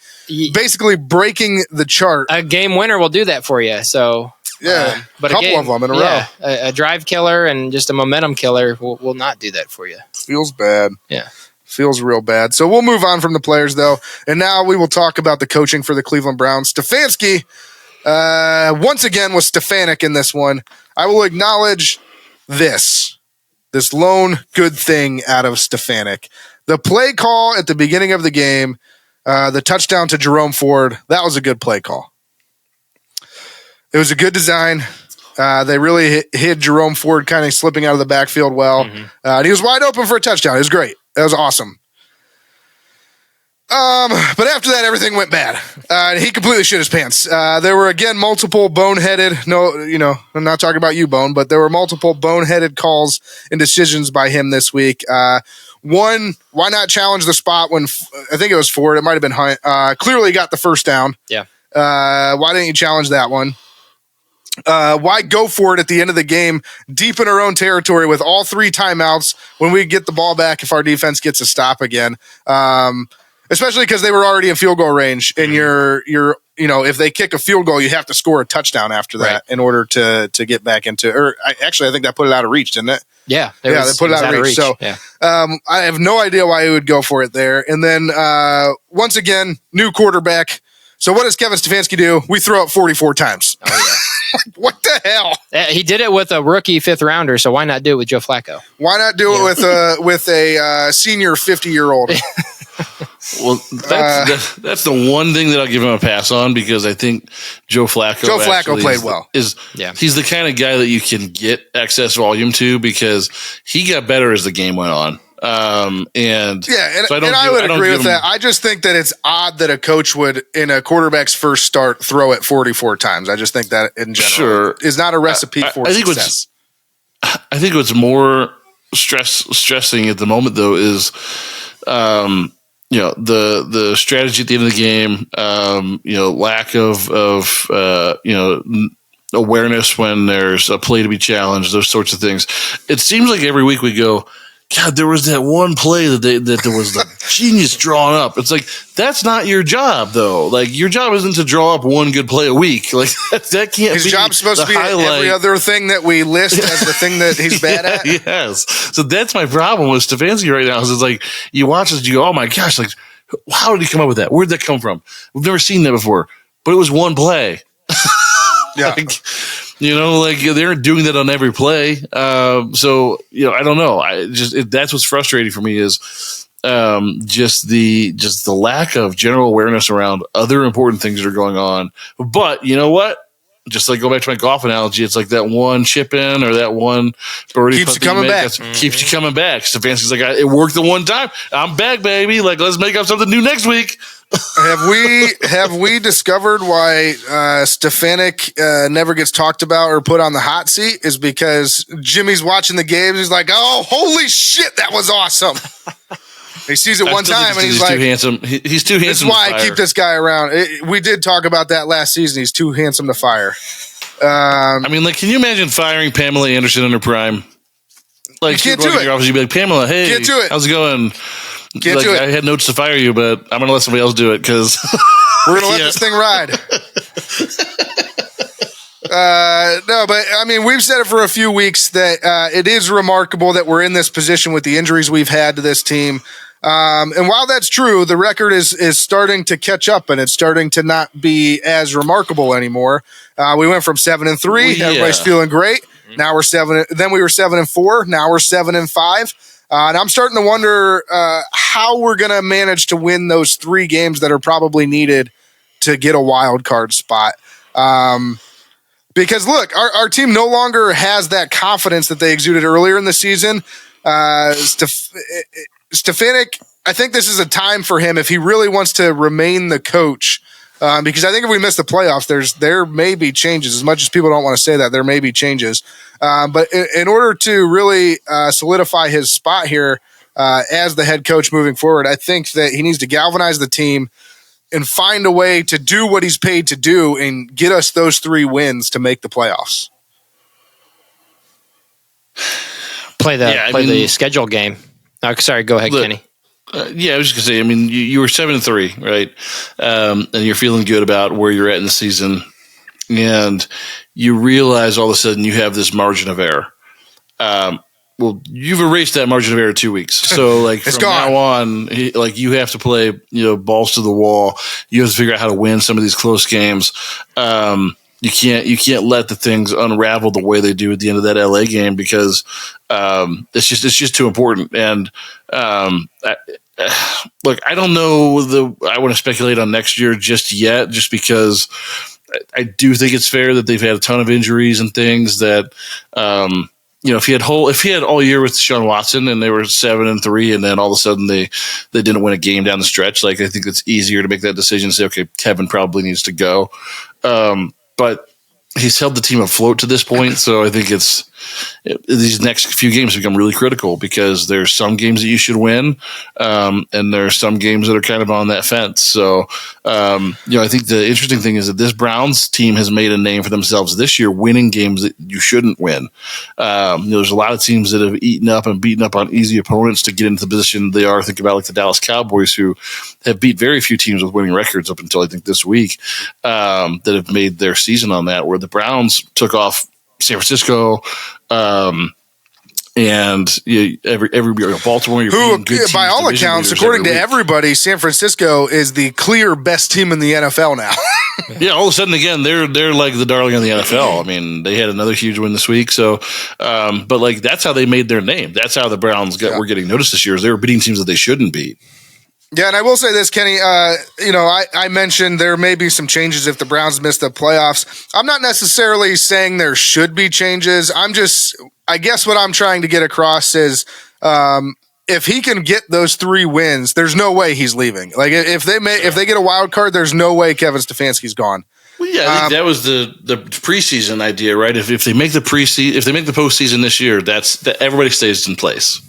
basically breaking the chart. A game winner will do that for you. So yeah, but a couple of them in a row. A drive killer and just a momentum killer will not do that for you. Feels bad. Yeah. Feels real bad. So we'll move on from the players, though. And now we will talk about the coaching for the Cleveland Browns. Stefanski, once again, was Stefanik in this one. I will acknowledge this lone good thing out of Stefanik. The play call at the beginning of the game, the touchdown to Jerome Ford, that was a good play call. It was a good design. They really hid Jerome Ford kind of slipping out of the backfield well. Mm-hmm. And he was wide open for a touchdown. It was great. That was awesome. But after that, everything went bad. He completely shit his pants. There were, again, multiple boneheaded, I'm not talking about you, Bone, but there were multiple boneheaded calls and decisions by him this week. One, why not challenge the spot when, I think it was Ford, it might have been Hunt, clearly got the first down. Yeah. Why didn't you challenge that one? Why go for it at the end of the game, deep in our own territory with all 3 timeouts when we get the ball back if our defense gets a stop again? Especially because they were already in field goal range, and if they kick a field goal, you have to score a touchdown after that in order to get back into. Or I think that put it out of reach, didn't it? Yeah, they put it out of reach. So I have no idea why he would go for it there. And then once again, new quarterback. So what does Kevin Stefanski do? We throw it 44 times. Oh yeah. What the hell? He did it with a rookie 5th rounder, so why not do it with Joe Flacco? Why not do it with a senior 50-year-old? Well, that's the one thing that I'll give him a pass on, because I think Joe Flacco played well. He's the kind of guy that you can get excess volume to, because he got better as the game went on. I would agree with that. I just think that it's odd that a coach would, in a quarterback's first start, throw it 44 times. I just think that in general is not a recipe for success. I think what's more stressing at the moment, though, is the strategy at the end of the game. Lack of awareness when there's a play to be challenged. Those sorts of things. It seems like every week we go, God, there was that one play that there was the genius drawn up. It's like, that's not your job, though. Like, your job isn't to draw up one good play a week. Like, that can't be. His job's supposed to be every other thing that we list as the thing that he's bad at. Yes. So that's my problem with Stefanski right now. Is it's like, you watch this, you go, oh my gosh, like, how did he come up with that? Where'd that come from? We've never seen that before. But it was one play. Yeah. They're doing that on every play. I don't know. That's what's frustrating for me is just the lack of general awareness around other important things that are going on. But you know what? Just like go back to my golf analogy, it's like that one chip in or that one birdie keeps you coming back. Keeps you comstefanski's back. Stefanski's like, it worked the one time. I'm back, baby. Like, let's make up something new next week. Have we discovered why Stefanik never gets talked about or put on the hot seat? Is because Jimmy's watching the games. He's like, "Oh, holy shit, that was awesome!" He sees it one time and he's like, "Too handsome." He's too handsome. That's why I keep this guy around. We did talk about that last season. He's too handsome to fire. Can you imagine firing Pamela Anderson in her prime? Like, you can't do it. Your office, you'd be like, "Pamela, hey, can't do it. How's it going?" Can't do it. I had notes to fire you, but I'm going to let somebody else do it because we're going to let this thing ride. No, but I mean, we've said it for a few weeks that it is remarkable that we're in this position with the injuries we've had to this team. And while that's true, the record is starting to catch up, and it's starting to not be as remarkable anymore. We went from 7-3. Yeah. Everybody's feeling great. Now we're 7. Then we were 7-4. Now we're 7-5. And I'm starting to wonder how we're going to manage to win those 3 games that are probably needed to get a wild card spot. Because look, our team no longer has that confidence that they exuded earlier in the season. Stefanik, I think this is a time for him if he really wants to remain the coach. Because I think if we miss the playoffs, there may be changes. As much as people don't want to say that, there may be changes. But in order to really solidify his spot here as the head coach moving forward, I think that he needs to galvanize the team and find a way to do what he's paid to do and get us those 3 wins to make the playoffs. Play the schedule game. Oh, sorry, go ahead, Kenny. Yeah, I was just going to say, I mean, you were 7-3, right? And you're feeling good about where you're at in the season. And you realize all of a sudden you have this margin of error. Well, you've erased that margin of error 2 weeks. So, like, from now on, like, you have to play, balls to the wall. You have to figure out how to win some of these close games. You can't let the things unravel the way they do at the end of that LA game because it's just too important. And look, I don't know I want to speculate on next year just yet, just because I do think it's fair that they've had a ton of injuries and things that if he had all year with Deshaun Watson and they were 7-3 and then all of a sudden they didn't win a game down the stretch, like I think it's easier to make that decision and say, okay, Kevin probably needs to go. But he's held the team afloat to this point, so I think these next few games become really critical because there's some games that you should win, and there's some games that are kind of on that fence. So, I think the interesting thing is that this Browns team has made a name for themselves this year, winning games that you shouldn't win. There's a lot of teams that have eaten up and beaten up on easy opponents to get into the position they are. Think about like the Dallas Cowboys, who have beat very few teams with winning records up until I think this week, that have made their season on that, where the Browns took off San Francisco, and Baltimore. Who, by all accounts, according to everybody, San Francisco is the clear best team in the NFL now. Yeah, all of a sudden, again, they're like the darling of the NFL. I mean, they had another huge win this week. So, but like that's how they made their name. That's how the Browns were getting noticed this year. Is they were beating teams that they shouldn't beat. Yeah, and I will say this, Kenny. I mentioned there may be some changes if the Browns miss the playoffs. I'm not necessarily saying there should be changes. I guess what I'm trying to get across is if he can get those 3 wins, there's no way he's leaving. Like if they get a wild card, there's no way Kevin Stefanski's gone. Well, yeah, I think that was the preseason idea, right? If they make the postseason this year, that everybody stays in place.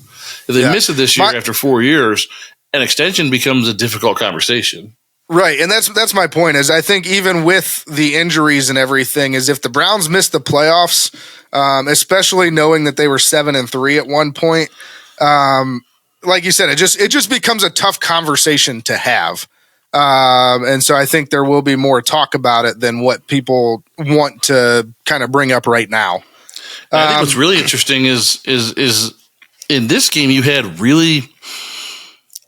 If they miss it this year after 4 years, an extension becomes a difficult conversation. Right, and that's my point. Is I think even with the injuries and everything, is if the Browns miss the playoffs, especially knowing that they were 7-3 at one point, like you said, it just becomes a tough conversation to have. And so I think there will be more talk about it than what people want to kind of bring up right now. I think what's really interesting is in this game you had really,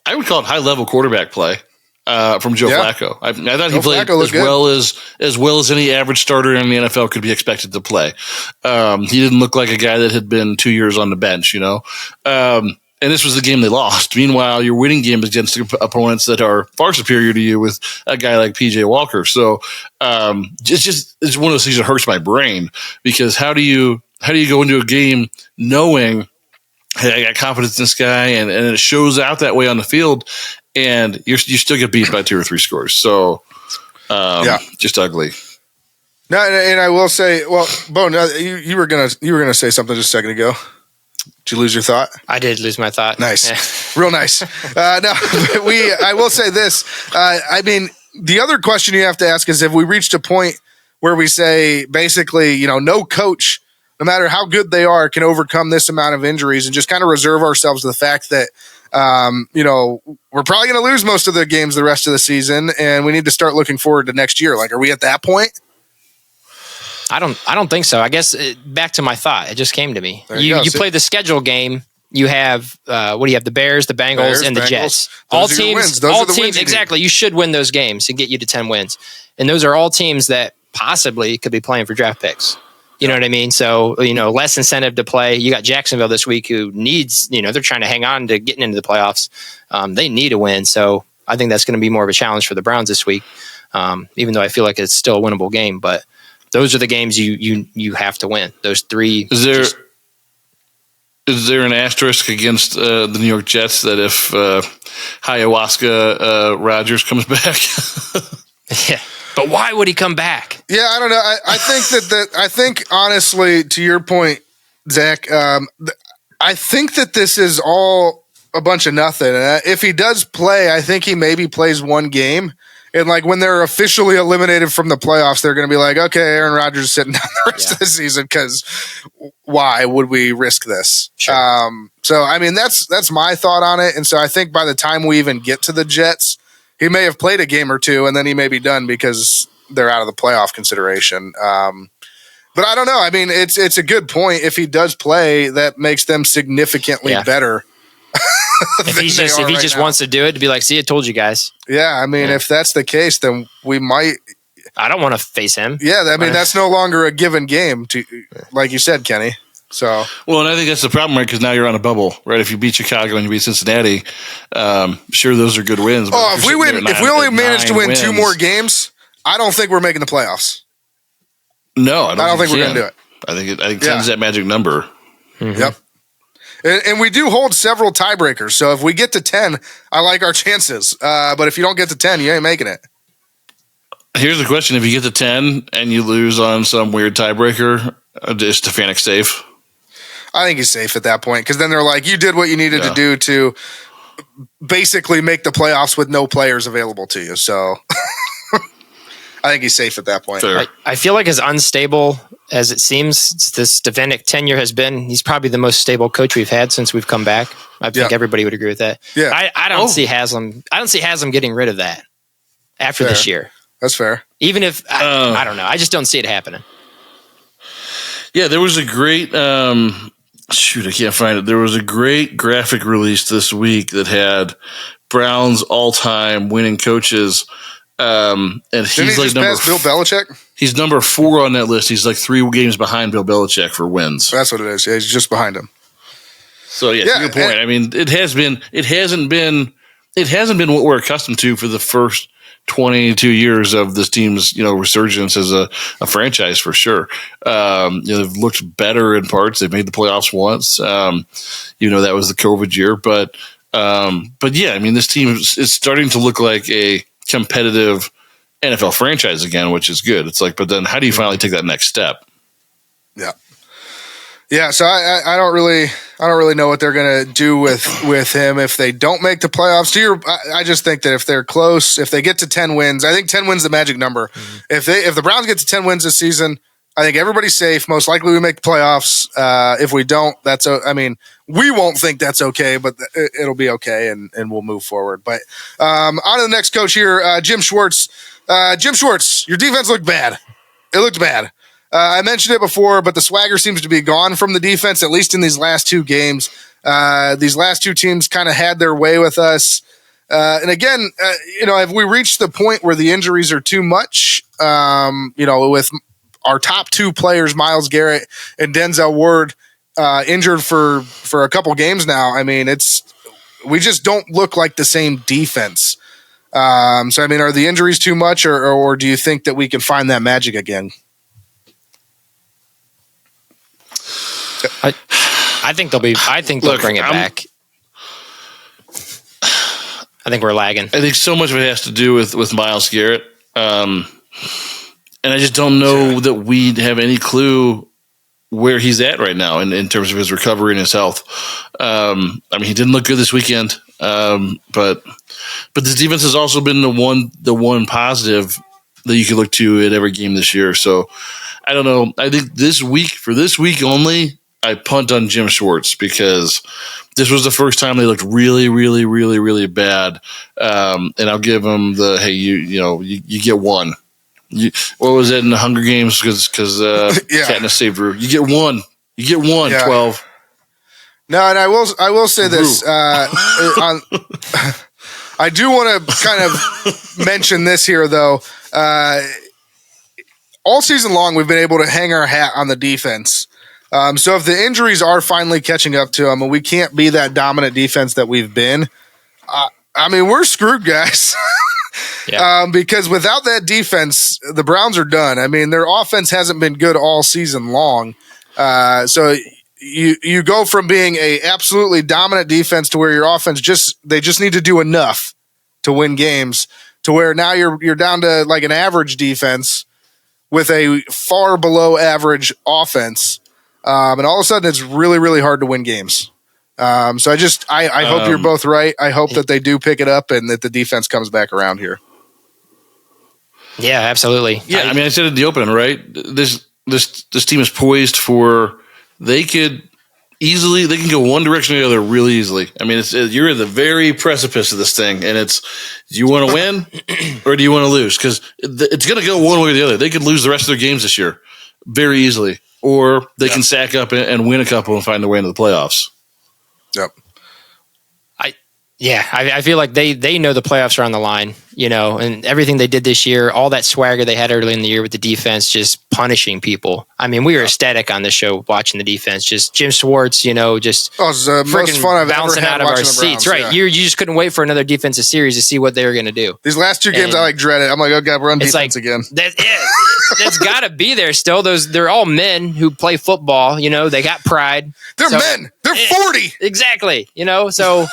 I would call it high level quarterback play from Joe Flacco. I thought he played as well as any average starter in the NFL could be expected to play. He didn't look like a guy that had been 2 years on the bench, and this was the game they lost. Meanwhile, you're winning games against opponents that are far superior to you with a guy like PJ Walker. So it's one of those things that hurts my brain because how do you go into a game knowing, hey, I got confidence in this guy, and it shows out that way on the field, and you still get beat by 2 or 3 scores. So just ugly. No, and I will say, well, Bo, you were gonna say something just a second ago. Did you lose your thought? I did lose my thought. Nice. Yeah. Real nice. I will say this. I mean, the other question you have to ask is, have we reached a point where we say basically, no coach, no matter how good they are, can overcome this amount of injuries, and just kind of reserve ourselves to the fact that, we're probably going to lose most of the games the rest of the season, and we need to start looking forward to next year. Like, are we at that point? I don't think so. I guess back to my thought. It just came to me. You play the schedule game. You have what do you have? The Bears, the Bengals, and the Jets. All teams. Exactly. You should win those games to get you to 10 wins. And those are all teams that possibly could be playing for draft picks. You know what I mean? So, less incentive to play. You got Jacksonville this week who needs, they're trying to hang on to getting into the playoffs. They need a win. So I think that's going to be more of a challenge for the Browns this week, even though I feel like it's still a winnable game. But those are the games you have to win. Those three. Is there an asterisk against the New York Jets that if Ayahuasca Rodgers comes back? Yeah. But why would he come back? Yeah, I don't know. I think I think honestly, to your point, Zach, I think that this is all a bunch of nothing. If he does play, I think he maybe plays one game. And like when they're officially eliminated from the playoffs, they're going to be like, okay, Aaron Rodgers is sitting down the rest of the season because why would we risk this? Sure. So, I mean, that's my thought on it. And so I think by the time we even get to the Jets, he may have played a game or two and then he may be done because they're out of the playoff consideration. But I don't know. I mean, it's a good point. If he does play, that makes them significantly better. If he just wants to do it, to be like, see, I told you guys. Yeah, I mean, if that's the case, then we might. I don't want to face him. Yeah, I mean, that's no longer a given game, like you said, Kenny. So well, and I think that's the problem, right? Because now you're on a bubble, right? If you beat Chicago and you beat Cincinnati, sure, those are good wins. Oh, if we only manage to win 2 more games, I don't think we're making the playoffs. No, I don't think we're going to do it. I think 10 is that magic number. Mm-hmm. Yep. And we do hold several tiebreakers. So if we get to 10, I like our chances. But if you don't get to 10, you ain't making it. Here's the question. If you get to 10 and you lose on some weird tiebreaker, is Stefanik safe? I think he's safe at that point because then they're like, you did what you needed to do to basically make the playoffs with no players available to you. So I think he's safe at that point. I feel like as unstable as it seems the Stefanik tenure has been, he's probably the most stable coach we've had since we've come back. I think everybody would agree with that. Yeah. I don't see Haslam. I don't see Haslam getting rid of that after this year. That's fair. Even if I don't know, I just don't see it happening. Yeah, there was a great I can't find it. There was a great graphic release this week that had Brown's all-time winning coaches. And he's like number Bill Belichick. He's number 4 on that list. He's like 3 games behind Bill Belichick for wins. That's what it is. Yeah, he's just behind him. So to your point, I mean, it hasn't been what we're accustomed to for the first 22 years of this team's, resurgence as a franchise for sure. They've looked better in parts. They've made the playoffs once. That was the COVID year, but yeah, I mean, this team is starting to look like a competitive NFL franchise again, which is good. It's like, but then how do you finally take that next step? Yeah. Yeah. So I don't really know what they're going to do with him if they don't make the playoffs. I just think that if they're close, if they get to 10 wins, I think 10 wins is the magic number. Mm-hmm. If the Browns get to 10 wins this season, I think everybody's safe. Most likely we make the playoffs. If we don't, we won't think that's okay, but it'll be okay, and we'll move forward. But on to the next coach here, Jim Schwartz. Jim Schwartz, your defense looked bad. It looked bad. I mentioned it before, but the swagger seems to be gone from the defense, at least in these last 2 games. These last 2 teams kind of had their way with us. And again, have we reached the point where the injuries are too much? With our top 2 players, Myles Garrett and Denzel Ward, injured for a couple games now. I mean, we just don't look like the same defense. So, I mean, are the injuries too much, or do you think that we can find that magic again? I think they'll bring it back. I think we're lagging. I think so much of it has to do with Myles Garrett. And I just don't know that we have any clue where he's at right now in terms of his recovery and his health. I mean, he didn't look good this weekend, but this defense has also been the one positive that you can look to at every game this year. So I don't know. I think this week only, I punt on Jim Schwartz because this was the first time they looked really, really, really, really bad. And I'll give them the, hey, you get one. What was it in the Hunger Games? Because Katniss saved Rue. You get one. You get one. 12. No, and I will say this. I do want to kind of mention this here, though. All season long, we've been able to hang our hat on the defense. So if the injuries are finally catching up to them, and we can't be that dominant defense that we've been, I mean, we're screwed, guys. Because without that defense, the Browns are done. I mean, their offense hasn't been good all season long. So you go from being a absolutely dominant defense to where your offense they just need to do enough to win games, to where now you're down to like an average defense with a far below average offense. And all of a sudden it's really, really hard to win games. So I hope you're both right. I hope that they do pick it up and that the defense comes back around here. Yeah, absolutely. Yeah, I mean, I said in the opening, right? This team is poised for they can go one direction or the other really easily. I mean, you're at the very precipice of this thing, and it's do you want to win or do you want to lose? Because it's going to go one way or the other. They could lose the rest of their games this year very easily, or they can sack up and win a couple and find their way into the playoffs. Yep. I feel like they know the playoffs are on the line, and everything they did this year, all that swagger they had early in the year with the defense, just punishing people. I mean, we were ecstatic on the show watching the defense. Just Jim Schwartz, just it was the most fun I've bouncing ever had out of our watching the Browns, seats. Right, yeah. you just couldn't wait for another defensive series to see what they were going to do. These last two games, I dread it. I'm like, oh god, we're on defense again. That's got to be there still. They're all men who play football. They got pride. They're men. They're 40. Exactly. So.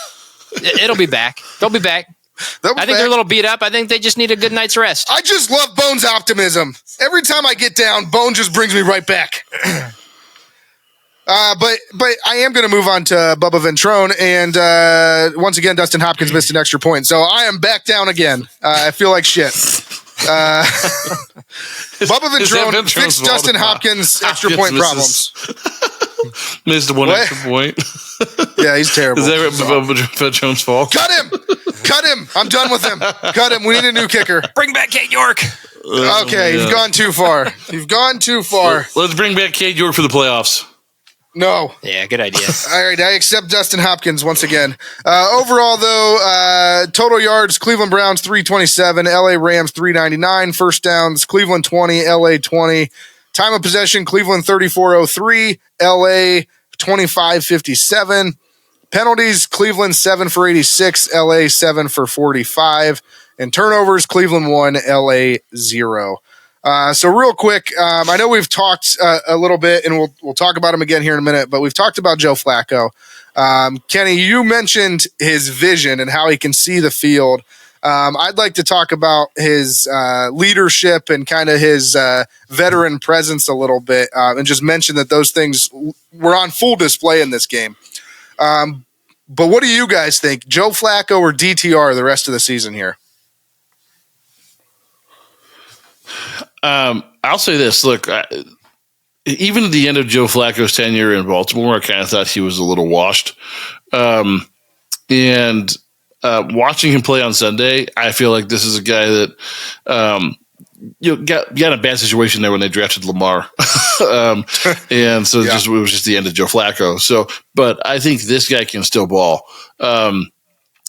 It'll be back. They'll be back. I think they're a little beat up. I think they just need a good night's rest. I just love Bone's optimism. Every time I get down, Bone just brings me right back. But I am going to move on to Bubba Ventrone, and once again, Dustin Hopkins missed an extra point, so I am back down again. I feel like shit. Bubba Ventrone fixed Dustin Hopkins' extra point problems. Missed one extra point. Yeah, he's terrible. Is that Ventrone's fault? Cut him. I'm done with him. Cut him. We need a new kicker. Bring back Kate York. Okay, you've gone too far. Let's bring back Kate York for the playoffs. No. Yeah, good idea. All right, I accept Dustin Hopkins once again. Overall, though, total yards, Cleveland Browns 327, LA Rams 399, first downs, Cleveland 20, LA 20. Time of possession, Cleveland 34-03, LA 25-57. Penalties, Cleveland 7 for 86, LA 7 for 45. And turnovers, Cleveland 1, LA 0. So real quick, I know we've talked a little bit, and we'll talk about him again here in a minute, but we've talked about Joe Flacco. Kenny, you mentioned his vision and how he can see the field. I'd like to talk about his leadership and kind of his veteran presence a little bit, and just mention that those things were on full display in this game. But what do you guys think, Joe Flacco or DTR the rest of the season here? I'll say this. Look, even at the end of Joe Flacco's tenure in Baltimore, I kind of thought he was a little washed. And watching him play on Sunday, I feel like this is a guy that got in a bad situation there when they drafted Lamar. And so it was just the end of Joe Flacco. So, but I think this guy can still ball.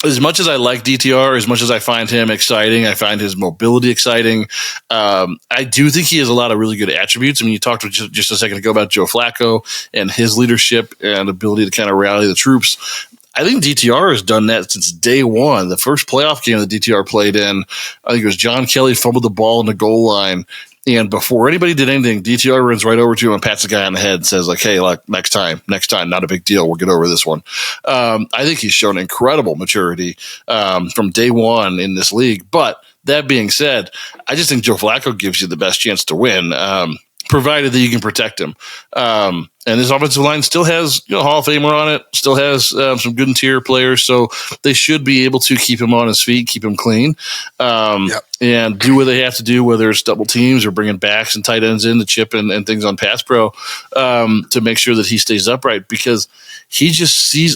As much as I like DTR, as much as I find him exciting, I find his mobility exciting. I do think he has a lot of really good attributes. I mean, you talked just a second ago about Joe Flacco and his leadership and ability to kind of rally the troops. I think DTR has done that since day one. The first playoff game that DTR played in, I think it was John Kelly fumbled the ball in the goal line. And before anybody did anything, DTR runs right over to him and pats the guy on the head and says, like, hey, like next time, not a big deal. We'll get over this one. I think he's shown incredible maturity from day one in this league. But that being said, I just think Joe Flacco gives you the best chance to win, provided that you can protect him. And this offensive line still has Hall of Famer on it, still has some good interior players, so they should be able to keep him on his feet, keep him clean, and do what they have to do, whether it's double teams or bringing backs and tight ends in to chip and things on pass pro to make sure that he stays upright, because he just sees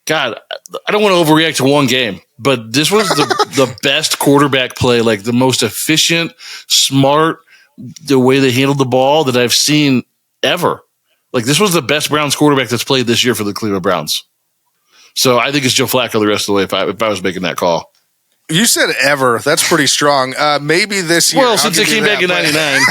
God, I don't want to overreact to one game, but this was the best quarterback play, like the most efficient, smart, the way they handled the ball that I've seen ever. Like, this was the best Browns quarterback that's played this year for the Cleveland Browns. So I think it's Joe Flacco the rest of the way if I was making that call. You said ever. That's pretty strong. Maybe this year. Well, since he came back in 99.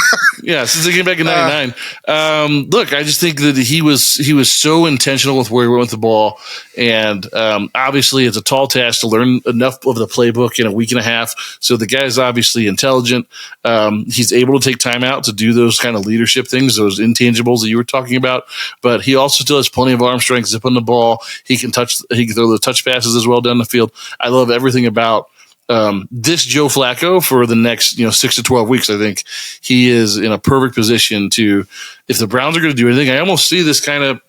Yeah, since he came back in 99. Look, I just think that he was so intentional with where he went with the ball. And obviously, it's a tall task to learn enough of the playbook in a week and a half. So the guy's obviously intelligent. He's able to take time out to do those kind of leadership things, those intangibles that you were talking about. But he also still has plenty of arm strength, zip on the ball. He can throw the touch passes as well down the field. I love everything about this Joe Flacco for the next 6 to 12 weeks. I think he is in a perfect position to, if the Browns are going to do anything, I almost see this kind of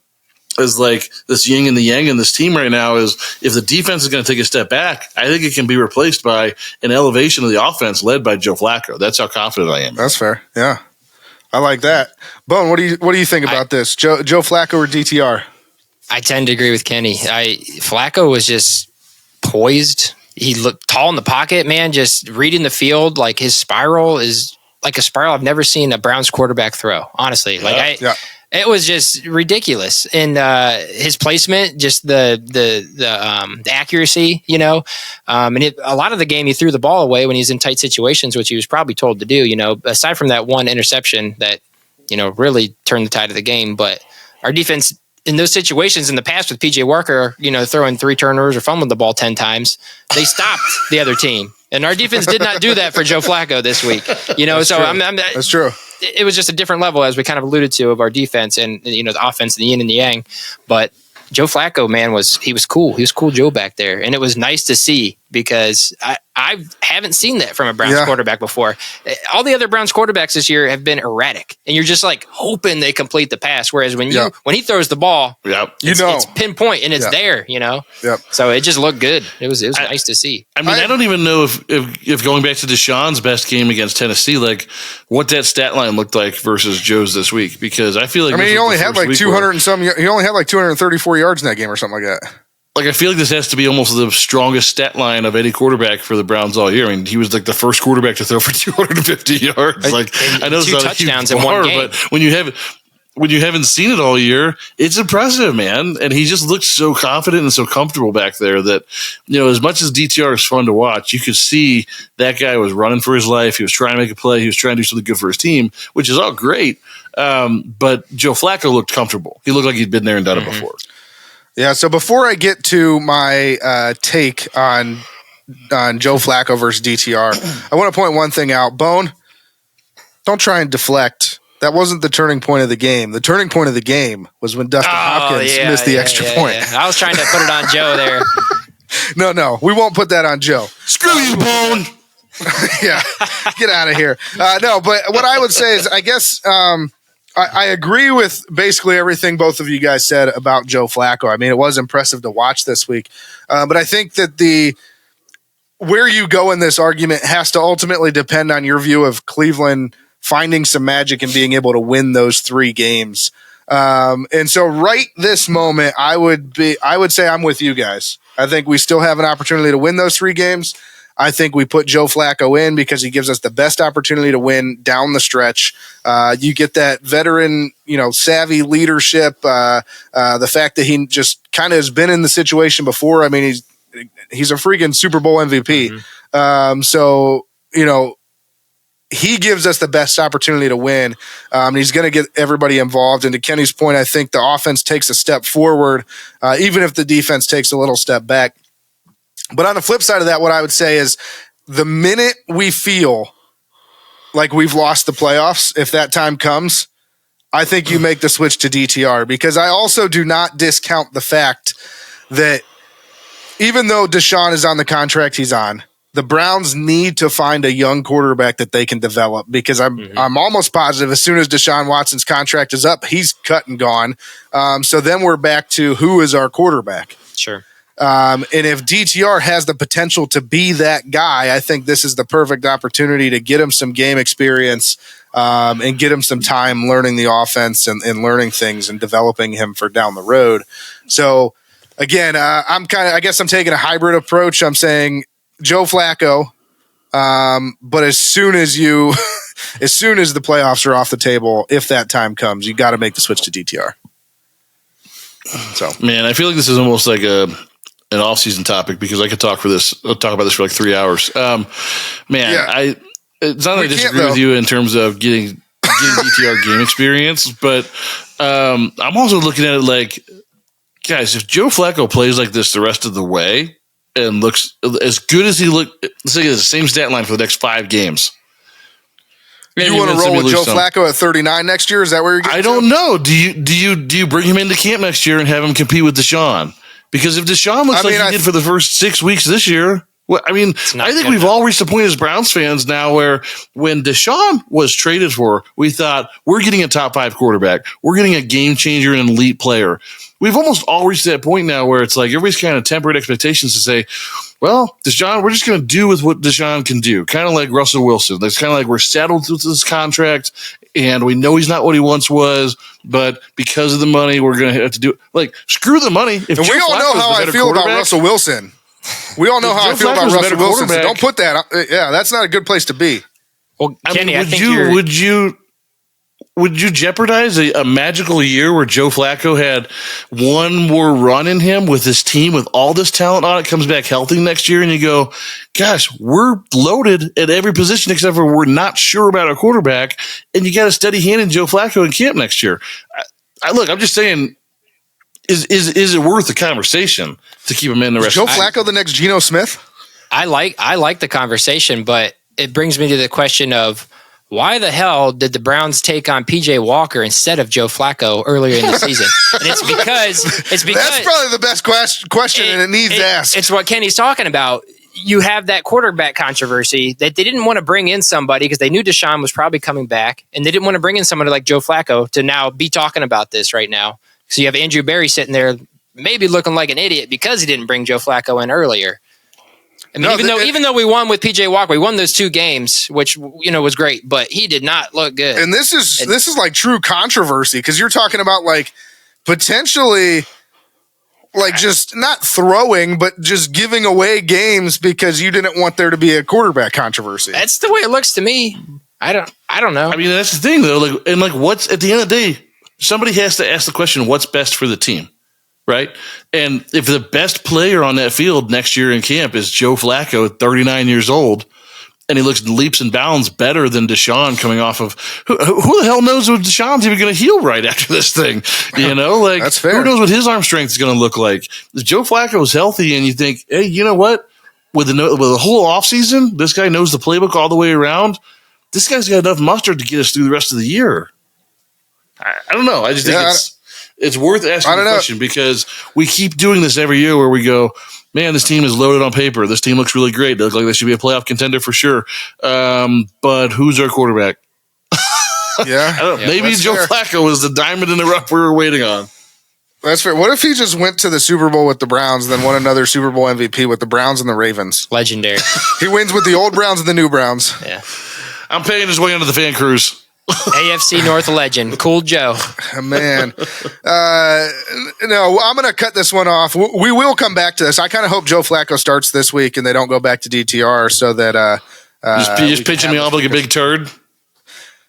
as like this yin and the yang in this team right now is if the defense is going to take a step back, I think it can be replaced by an elevation of the offense led by Joe Flacco. That's how confident I am. That's fair. Yeah. I like that. Bone, what do you think about this? Joe Flacco or DTR? I tend to agree with Kenny. Flacco was just poised. He looked tall in the pocket, man, just reading the field. Like, his spiral is like a spiral I've never seen a Browns quarterback throw, honestly. It was just ridiculous. And his placement, just the accuracy, and a lot of the game he threw the ball away when he's in tight situations, which he was probably told to do, aside from that one interception that, really turned the tide of the game. But our defense in those situations in the past with PJ Walker, throwing 3 turnovers or fumbling the ball 10 times, they stopped the other team. And our defense did not do that for Joe Flacco this week. That's true. It was just a different level, as we kind of alluded to, of our defense and, the offense, the yin and the yang. But Joe Flacco, man, he was cool. He was cool Joe back there. And it was nice to see because I haven't seen that from a Browns quarterback before. All the other Browns quarterbacks this year have been erratic. And you're just like hoping they complete the pass. Whereas when he throws the ball, it's pinpoint and it's there, Yep. So it just looked good. It was nice to see. I mean, I don't even know if going back to Deshaun's best game against Tennessee, like what that stat line looked like versus Joe's this week, because I feel like he only had like 200 and some. He only had like 234 yards in that game or something like that. Like, I feel like this has to be almost the strongest stat line of any quarterback for the Browns all year. I mean, he was like the first quarterback to throw for 250 yards. Like, I know it's not touchdowns a huge bar, in one game, but when you haven't seen it all year, it's impressive, man. And he just looked so confident and so comfortable back there that, as much as DTR is fun to watch, you could see that guy was running for his life. He was trying to make a play. He was trying to do something good for his team, which is all great. But Joe Flacco looked comfortable. He looked like he'd been there and done it before. Yeah, so before I get to my take on Joe Flacco versus DTR, I want to point one thing out. Bone, don't try and deflect. That wasn't the turning point of the game. The turning point of the game was when Dustin Hopkins missed the extra point. Yeah. I was trying to put it on Joe there. No, we won't put that on Joe. Screw you, Bone. Yeah, get out of here. No, but what I would say is, I guess I agree with basically everything both of you guys said about Joe Flacco. I mean, it was impressive to watch this week. But I think that where you go in this argument has to ultimately depend on your view of Cleveland finding some magic and being able to win those 3 games. And so right this moment, I would say I'm with you guys. I think we still have an opportunity to win those 3 games. I think we put Joe Flacco in because he gives us the best opportunity to win down the stretch. You get that veteran, savvy leadership. The fact that he just kind of has been in the situation before. I mean, he's a freaking Super Bowl MVP. So, he gives us the best opportunity to win. He's going to get everybody involved. And to Kenny's point, I think the offense takes a step forward, even if the defense takes a little step back. But on the flip side of that, what I would say is the minute we feel like we've lost the playoffs, if that time comes, I think you make the switch to DTR, because I also do not discount the fact that even though Deshaun is on the contract he's on, the Browns need to find a young quarterback that they can develop, because I'm almost positive as soon as Deshaun Watson's contract is up, he's cut and gone. So then we're back to who is our quarterback. Sure. And if DTR has the potential to be that guy, I think this is the perfect opportunity to get him some game experience and get him some time learning the offense and learning things and developing him for down the road. So again, I guess I'm taking a hybrid approach. I'm saying Joe Flacco. But as soon as the playoffs are off the table, if that time comes, you got to make the switch to DTR. So, man, I feel like this is almost like an off-season topic because I could talk about this for like 3 hours. It's not that I disagree with you in terms of getting DTR game experience, but I'm also looking at it like, guys, if Joe Flacco plays like this the rest of the way and looks as good as he looked, let's say he has the same stat line for the next 5 games. You want to roll with Joe Flacco at 39 next year? Is that where you're getting I don't know. Do you bring him into camp next year and have him compete with Deshaun? Because if Deshaun looks like he did for the first 6 weeks this year, well, I mean, I think we've all reached a point as Browns fans now where when Deshaun was traded for, we thought we're getting a top 5 quarterback. We're getting a game changer and an elite player. We've almost all reached that point now where it's like everybody's kind of tempered expectations to say, well, Deshaun, we're just going to do with what Deshaun can do. Kind of like Russell Wilson. It's kind of like we're saddled with this contract and we know he's not what he once was, but because of the money, we're going to have to do it. Like, screw the money. If we all know how I feel about Russell Wilson. We all know how I feel about Russell Wilson. So don't put that. Yeah, that's not a good place to be. Well, Kenny, would you jeopardize a magical year where Joe Flacco had one more run in him with this team with all this talent on it, comes back healthy next year, and you go, gosh, we're loaded at every position except for we're not sure about our quarterback, and you got a steady hand in Joe Flacco in camp next year. Look, I'm just saying, is it worth the conversation to keep him in the rest? Joe Flacco the next Geno Smith? I like the conversation, but it brings me to the question of why the hell did the Browns take on PJ Walker instead of Joe Flacco earlier in the season? And it's because that's probably the best question, and it needs asked. It's what Kenny's talking about. You have that quarterback controversy that they didn't want to bring in somebody because they knew Deshaun was probably coming back, and they didn't want to bring in somebody like Joe Flacco to now be talking about this right now. So you have Andrew Berry sitting there maybe looking like an idiot because he didn't bring Joe Flacco in earlier. I mean, even though we won with PJ Walker, we won those 2 games, which was great, but he did not look good. And this is like true controversy because you're talking about like potentially like just not throwing, but just giving away games because you didn't want there to be a quarterback controversy. That's the way it looks to me. I don't know. I mean, that's the thing though. What's at the end of the day, somebody has to ask the question, what's best for the team? Right. And if the best player on that field next year in camp is Joe Flacco at 39 years old, and he looks leaps and bounds better than Deshaun coming off of who the hell knows what Deshaun's even going to heal right after this thing? That's fair. Who knows what his arm strength is going to look like? If Joe Flacco is healthy and you think, hey, you know what? With the whole offseason, this guy knows the playbook all the way around. This guy's got enough mustard to get us through the rest of the year. I don't know. I just think it's worth asking the question because we keep doing this every year where we go, man, this team is loaded on paper. This team looks really great. They look like they should be a playoff contender for sure. But who's our quarterback? Maybe Joe Flacco is the diamond in the rough we were waiting on. That's fair. What if he just went to the Super Bowl with the Browns, then won another Super Bowl MVP with the Browns and the Ravens? Legendary. He wins with the old Browns and the new Browns. Yeah. I'm paying his way onto the fan cruise. AFC North legend, Cool Joe. Man, no, I'm going to cut this one off. We will come back to this. I kind of hope Joe Flacco starts this week and they don't go back to DTR so that just pitching me off like a big turd.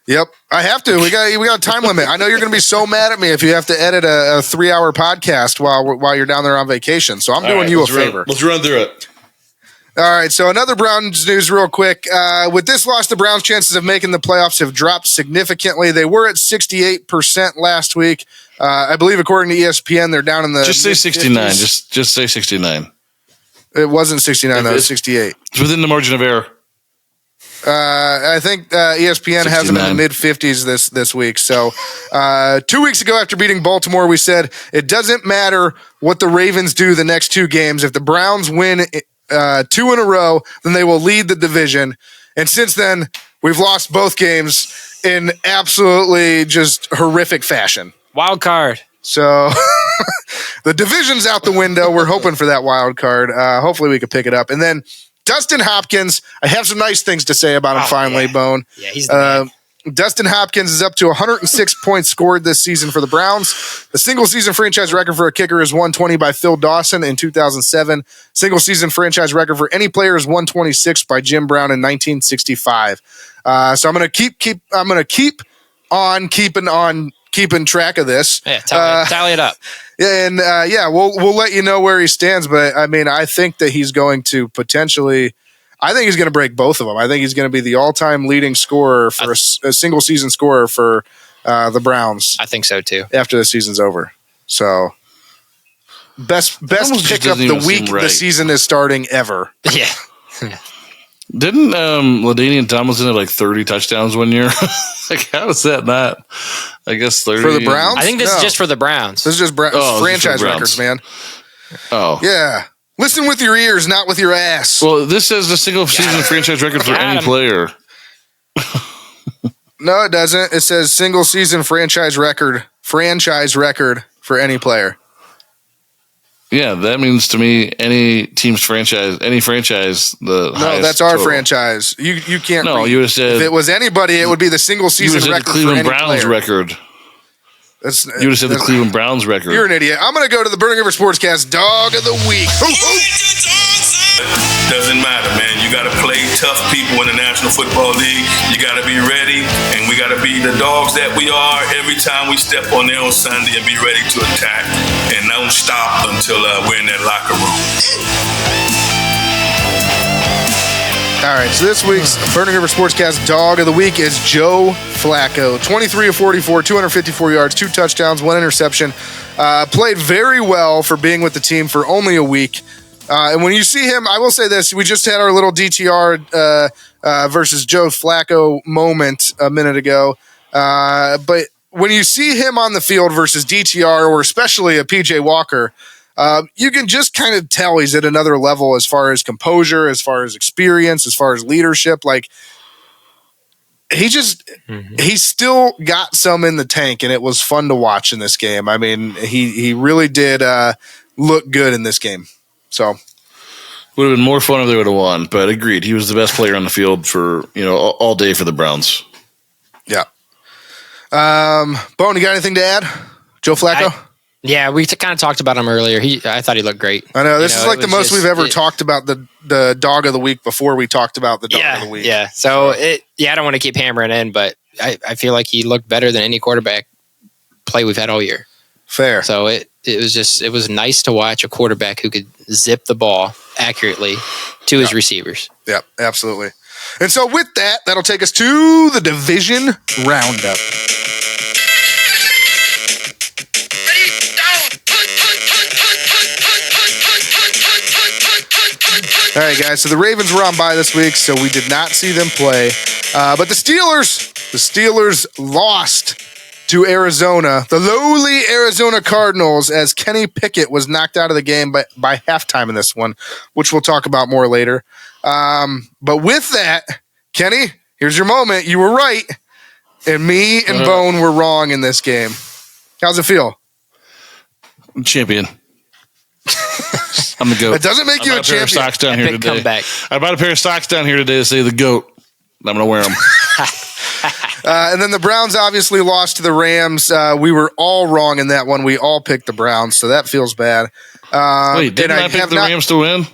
Yep, I have to. We got a time limit. I know you're going to be so mad at me if you have to edit a 3-hour podcast while you're down there on vacation. So I'm doing you a favor. Let's run through it. All right, so another Browns news real quick. With this loss, the Browns' chances of making the playoffs have dropped significantly. They were at 68% last week. I believe, according to ESPN, they're down in the Just say 69. Just say 69. It wasn't 69, though. It was 68. It's within the margin of error. I think ESPN 69. Has them in the mid-50s this week. So 2 weeks ago after beating Baltimore, we said it doesn't matter what the Ravens do the next 2 games. If the Browns win 2 in a row, then they will lead the division. And since then, we've lost both games in absolutely just horrific fashion. Wild card. So the division's out the window. We're hoping for that wild card. Hopefully we can pick it up. And then Dustin Hopkins, I have some nice things to say about him finally, Bone. Yeah, he's the man. Dustin Hopkins is up to 106 points scored this season for the Browns. The single-season franchise record for a kicker is 120 by Phil Dawson in 2007. Single-season franchise record for any player is 126 by Jim Brown in 1965. So I'm going to keep on keeping track of this. Yeah, tally it up. Yeah, and we'll let you know where he stands. But I mean, I think that he's going to potentially. I think he's going to break both of them. I think he's going to be the all-time leading scorer for a single-season scorer for the Browns. I think so too. After the season's over, so best pickup the week the season is starting ever. Yeah. Didn't LaDainian Tomlinson have like 30 touchdowns one year? Like, how is that not? I guess 30 for the Browns. I think this is just for the Browns. This is just franchise records, man. Oh, yeah. Listen with your ears, not with your ass. Well, this says the single season franchise record for any player. No, it doesn't. It says single season franchise record for any player. Yeah, that means to me any team's franchise, any franchise. No, that's our franchise. You can't. No, you would have said if it was anybody, it would be the single season record. The Cleveland for any Browns player. record. You would have said the Cleveland Browns record. You're an idiot. I'm going to go to the Burning River Sportscast Dog of the Week. Doesn't matter, man. You got to play tough people in the National Football League. You got to be ready, and we got to be the dogs that we are every time we step on there on Sunday and be ready to attack and don't stop until we're in that locker room. All right, so this week's Burning River Sportscast Dog of the Week is Joe Flacco. 23 of 44, 254 yards, 2 touchdowns, 1 interception. Played very well for being with the team for only a week. And when you see him, I will say this. We just had our little DTR versus Joe Flacco moment a minute ago. But when you see him on the field versus DTR or especially a PJ Walker, you can just kind of tell he's at another level as far as composure, as far as experience, as far as leadership. Like he's still got some in the tank, and it was fun to watch in this game. I mean, he really did look good in this game. So would have been more fun if they would have won, but agreed. He was the best player on the field for all day for the Browns. Yeah. Bone, you got anything to add? Joe Flacco? Yeah, we kind of talked about him earlier. I thought he looked great. I know. This is like the most we've ever talked about the dog of the week before we talked about the dog of the week. Yeah. So, I don't want to keep hammering in, but I feel like he looked better than any quarterback play we've had all year. Fair. So it was nice to watch a quarterback who could zip the ball accurately to his receivers. Yeah, absolutely. And so with that, that'll take us to the division roundup. All right, guys. So the Ravens were on bye this week, so we did not see them play. But the Steelers lost to Arizona, the lowly Arizona Cardinals, as Kenny Pickett was knocked out of the game by halftime in this one, which we'll talk about more later. But with that, Kenny, here's your moment. You were right, and me and Bone were wrong in this game. How's it feel? Champion. I'm the GOAT. It doesn't make you a champion. Socks down here today. Comeback. I bought a pair of socks down here today to say the GOAT. I'm going to wear them. And then the Browns obviously lost to the Rams. We were all wrong in that one. We all picked the Browns, so that feels bad. Wait, didn't I pick the Rams to win?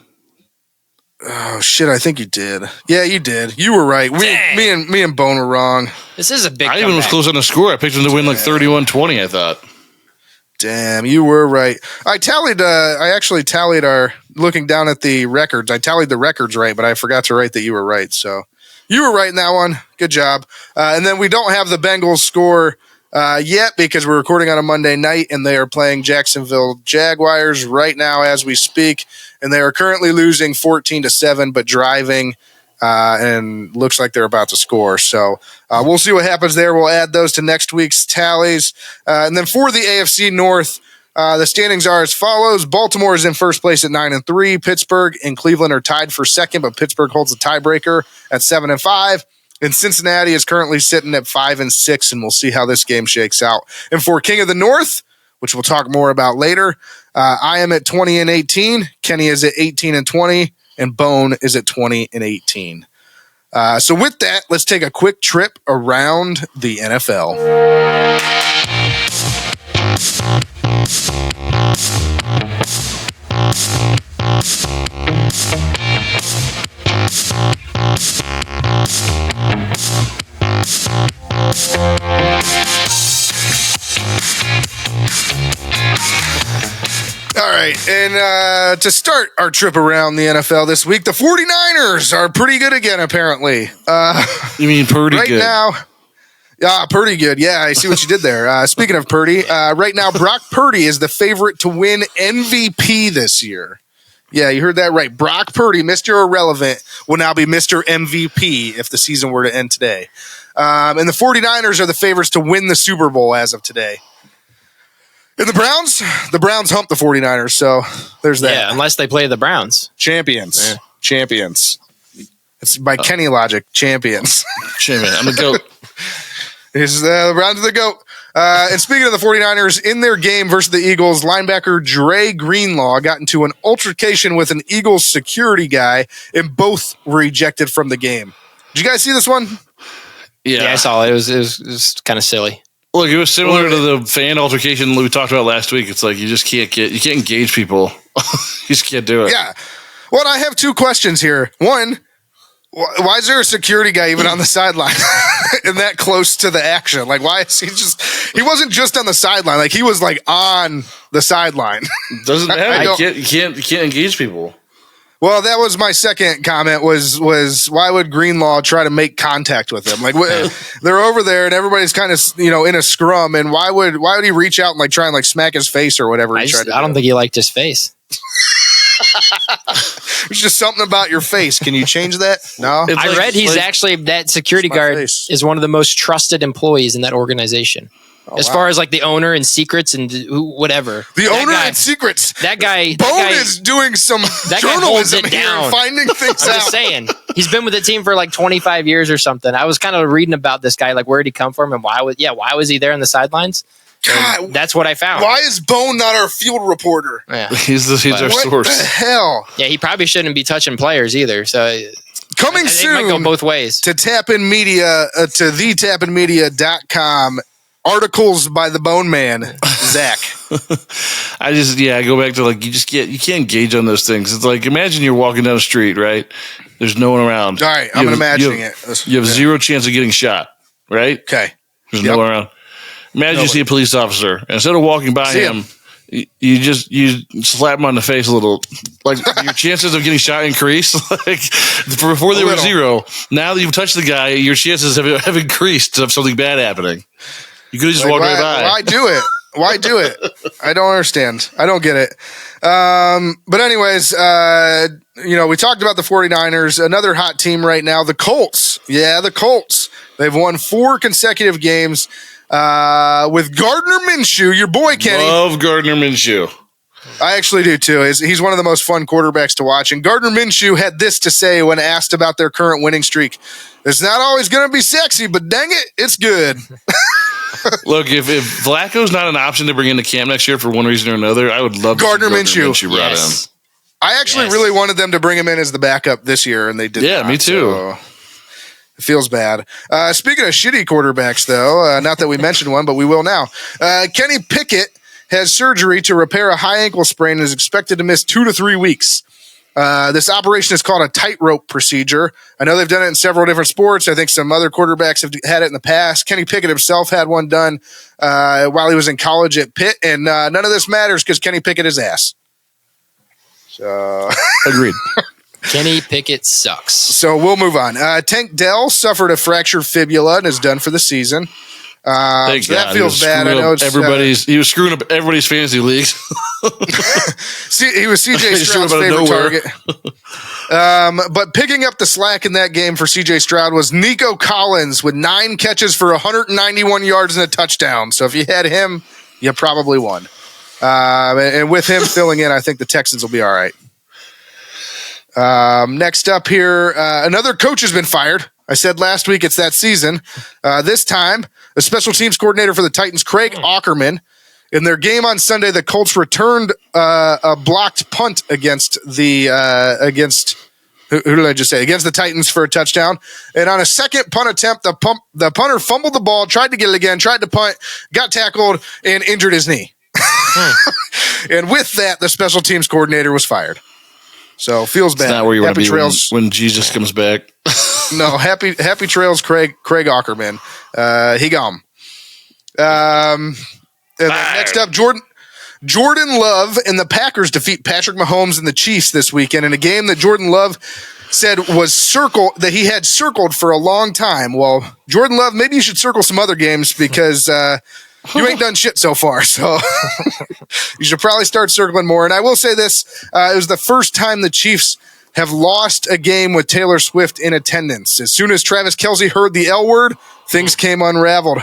Oh, shit, I think you did. Yeah, you did. You were right. Me and Bone were wrong. This is a big I even was close on the score. I picked them to win like 31-20, I thought. Damn, you were right. I actually tallied looking down at the records. I tallied the records right, but I forgot to write that you were right. So you were right in that one. Good job. And then we don't have the Bengals score yet because we're recording on a Monday night and they are playing Jacksonville Jaguars right now as we speak. And they are currently losing 14-7, but driving and looks like they're about to score. So we'll see what happens there. We'll add those to next week's tallies. And then for the AFC North, the standings are as follows. Baltimore is in first place at 9-3. Pittsburgh and Cleveland are tied for second, but Pittsburgh holds the tiebreaker at 7-5. And Cincinnati is currently sitting at 5-6, and we'll see how this game shakes out. And for King of the North, which we'll talk more about later, I am at 20-18. Kenny is at 18-20. And Bone is at 20-18. So with that, let's take a quick trip around the NFL. All right, and to start our trip around the NFL this week, the 49ers are pretty good again, apparently. You mean pretty right good? Now, yeah, pretty good. Yeah, I see what you did there. Speaking of Purdy, right now, Brock Purdy is the favorite to win MVP this year. Yeah, you heard that right. Brock Purdy, Mr. Irrelevant, will now be Mr. MVP if the season were to end today. And the 49ers are the favorites to win the Super Bowl as of today. And the Browns humped the 49ers, so there's that. Yeah, unless they play the Browns. Champions. Yeah. Champions. It's by Kenny logic. Champions. Champion. I'm the GOAT. Here's the Browns of the GOAT. And speaking of the 49ers, in their game versus the Eagles, linebacker Dre Greenlaw got into an altercation with an Eagles security guy, and both were ejected from the game. Did you guys see this one? Yeah, I saw it. It was kind of silly. Look, it was similar to the fan altercation we talked about last week. It's like you can't engage people. You just can't do it. Yeah. Well, I have two questions here. One, why is there a security guy even on the sideline and that close to the action? Like, why is he wasn't just on the sideline. Like, he was like on the sideline. Doesn't matter. You can't engage people. Well, that was my second comment was why would Greenlaw try to make contact with him? Like, they're over there and everybody's kind of, in a scrum. And why would he reach out and like try and like smack his face or whatever? I don't think he liked his face. It's just something about your face. Can you change that? No. I read that security guard is one of the most trusted employees in that organization. As far as like the owner and secrets and whatever. The owner and secrets. That guy. Bone is doing some journalism here and finding things out. I'm just saying. He's been with the team for like 25 years or something. I was kind of reading about this guy, like where did he come from and why was he there on the sidelines? God, that's what I found. Why is Bone not our field reporter? Yeah. He's our source. What the hell? Yeah, he probably shouldn't be touching players either. So coming soon. It might go both ways. To Tapin Media, to thetapinmedia.com. Articles by the Bone Man, Zach. I go back to like you can't engage on those things. It's like imagine you're walking down the street, right? There's no one around. All right, I'm imagining it. You have zero chance of getting shot, right? Okay. There's no one around. Imagine you see a police officer. Instead of walking by him, you slap him on the face a little. Like your chances of getting shot increase. Like before they were zero. Now that you've touched the guy, your chances have increased of something bad happening. You could have just walked right by. Why do it? Why do it? I don't understand. I don't get it. But anyways, we talked about the 49ers. Another hot team right now, the Colts. Yeah, the Colts. They've won 4 consecutive games with Gardner Minshew, your boy, Kenny. Love Gardner Minshew. I actually do, too. He's one of the most fun quarterbacks to watch. And Gardner Minshew had this to say when asked about their current winning streak. It's not always going to be sexy, but dang it, it's good. Look, if Flacco's not an option to bring into camp next year for one reason or another, I would love Gardner Minshew brought in. I actually really wanted them to bring him in as the backup this year, and they did. Yeah, me too. So it feels bad. Speaking of shitty quarterbacks, though, not that we mentioned one, but we will now. Kenny Pickett has surgery to repair a high ankle sprain and is expected to miss 2 to 3 weeks. This operation is called a tightrope procedure. I know they've done it in several different sports. I think some other quarterbacks have had it in the past. Kenny Pickett himself had one done while he was in college at Pitt, and none of this matters because Kenny Pickett is ass. So agreed. Kenny Pickett sucks. So we'll move on. Tank Dell suffered a fractured fibula and is done for the season. So that feels bad. I know he was screwing up everybody's fantasy leagues. He was CJ Stroud's favorite target. But picking up the slack in that game for CJ Stroud was Nico Collins with 9 catches for 191 yards and a touchdown. So if you had him, you probably won. And with him filling in, I think the Texans will be all right. Next up here, another coach has been fired. I said last week it's that season. This time, a special teams coordinator for the Titans, Craig Aukerman. In their game on Sunday, the Colts returned a blocked punt against Who did I just say? Against the Titans for a touchdown. And on a second punt attempt, the punter fumbled the ball, tried to get it again, tried to punt, got tackled, and injured his knee. And with that, the special teams coordinator was fired. So feels bad. It's not where you want to be trails. when Jesus comes back. No, happy trails, Craig Ackerman. He gone. And then next up, Jordan Love and the Packers defeat Patrick Mahomes and the Chiefs this weekend in a game that Jordan Love said that he had circled for a long time. Well, Jordan Love, maybe you should circle some other games because you ain't done shit so far. So you should probably start circling more. And I will say this, it was the first time the Chiefs have lost a game with Taylor Swift in attendance. As soon as Travis Kelce heard the L word, things came unraveled.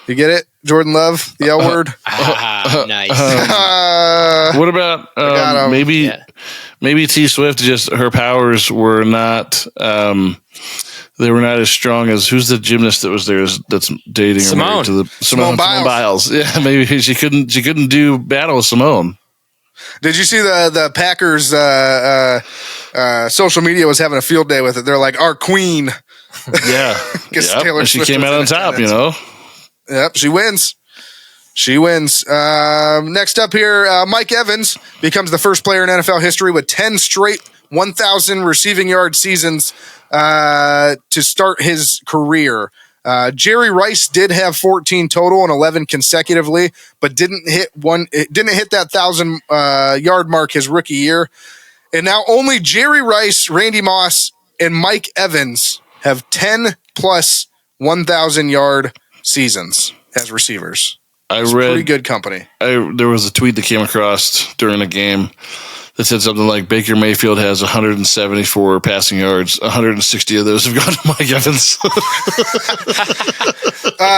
You get it? Jordan Love, the L word. Nice. What about maybe T Swift? Just her powers were not. They were not as strong as who's the gymnast that was there that's dating Simone. Simone Biles. Yeah, maybe she couldn't do battle with Simone. Did you see the Packers social media was having a field day with it? They're like, our queen. Yeah. Taylor she Swift came out on top, you know. Yep, she wins. Next up here, Mike Evans becomes the first player in NFL history with 10 straight 1,000 receiving yard seasons to start his career. Jerry Rice did have 14 total and 11 consecutively, but didn't hit that 1,000 yard mark his rookie year. And now only Jerry Rice, Randy Moss, and Mike Evans have 10 plus 1,000 yard seasons as receivers. Pretty good company. There was a tweet that came across during a game that said something like Baker Mayfield has 174 passing yards. 160 of those have gone to Mike Evans.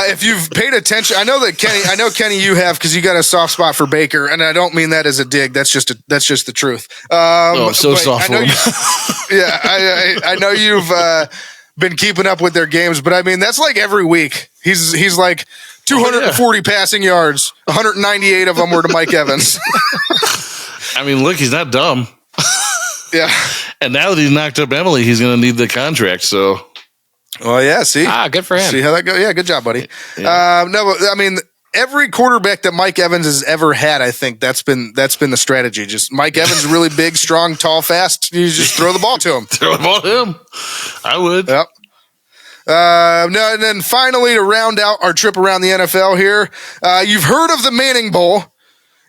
If you've paid attention, I know Kenny, you have, because you got a soft spot for Baker, and I don't mean that as a dig. That's just the truth. Soft for him. I know you've been keeping up with their games, but I mean that's like every week. He's like 240 passing yards. 198 of them were to Mike Evans. I mean, look, he's not dumb. Yeah. And now that he's knocked up Emily, he's going to need the contract. So, well, yeah. See, good for him. See how that goes. Yeah, good job, buddy. Yeah. No, I mean, every quarterback that Mike Evans has ever had, I think that's been the strategy. Just Mike Evans, really big, strong, tall, fast. You just throw the ball to him. Throw the ball to him. I would. Yep. No, and then finally, to round out our trip around the NFL here, you've heard of the Manning Bowl.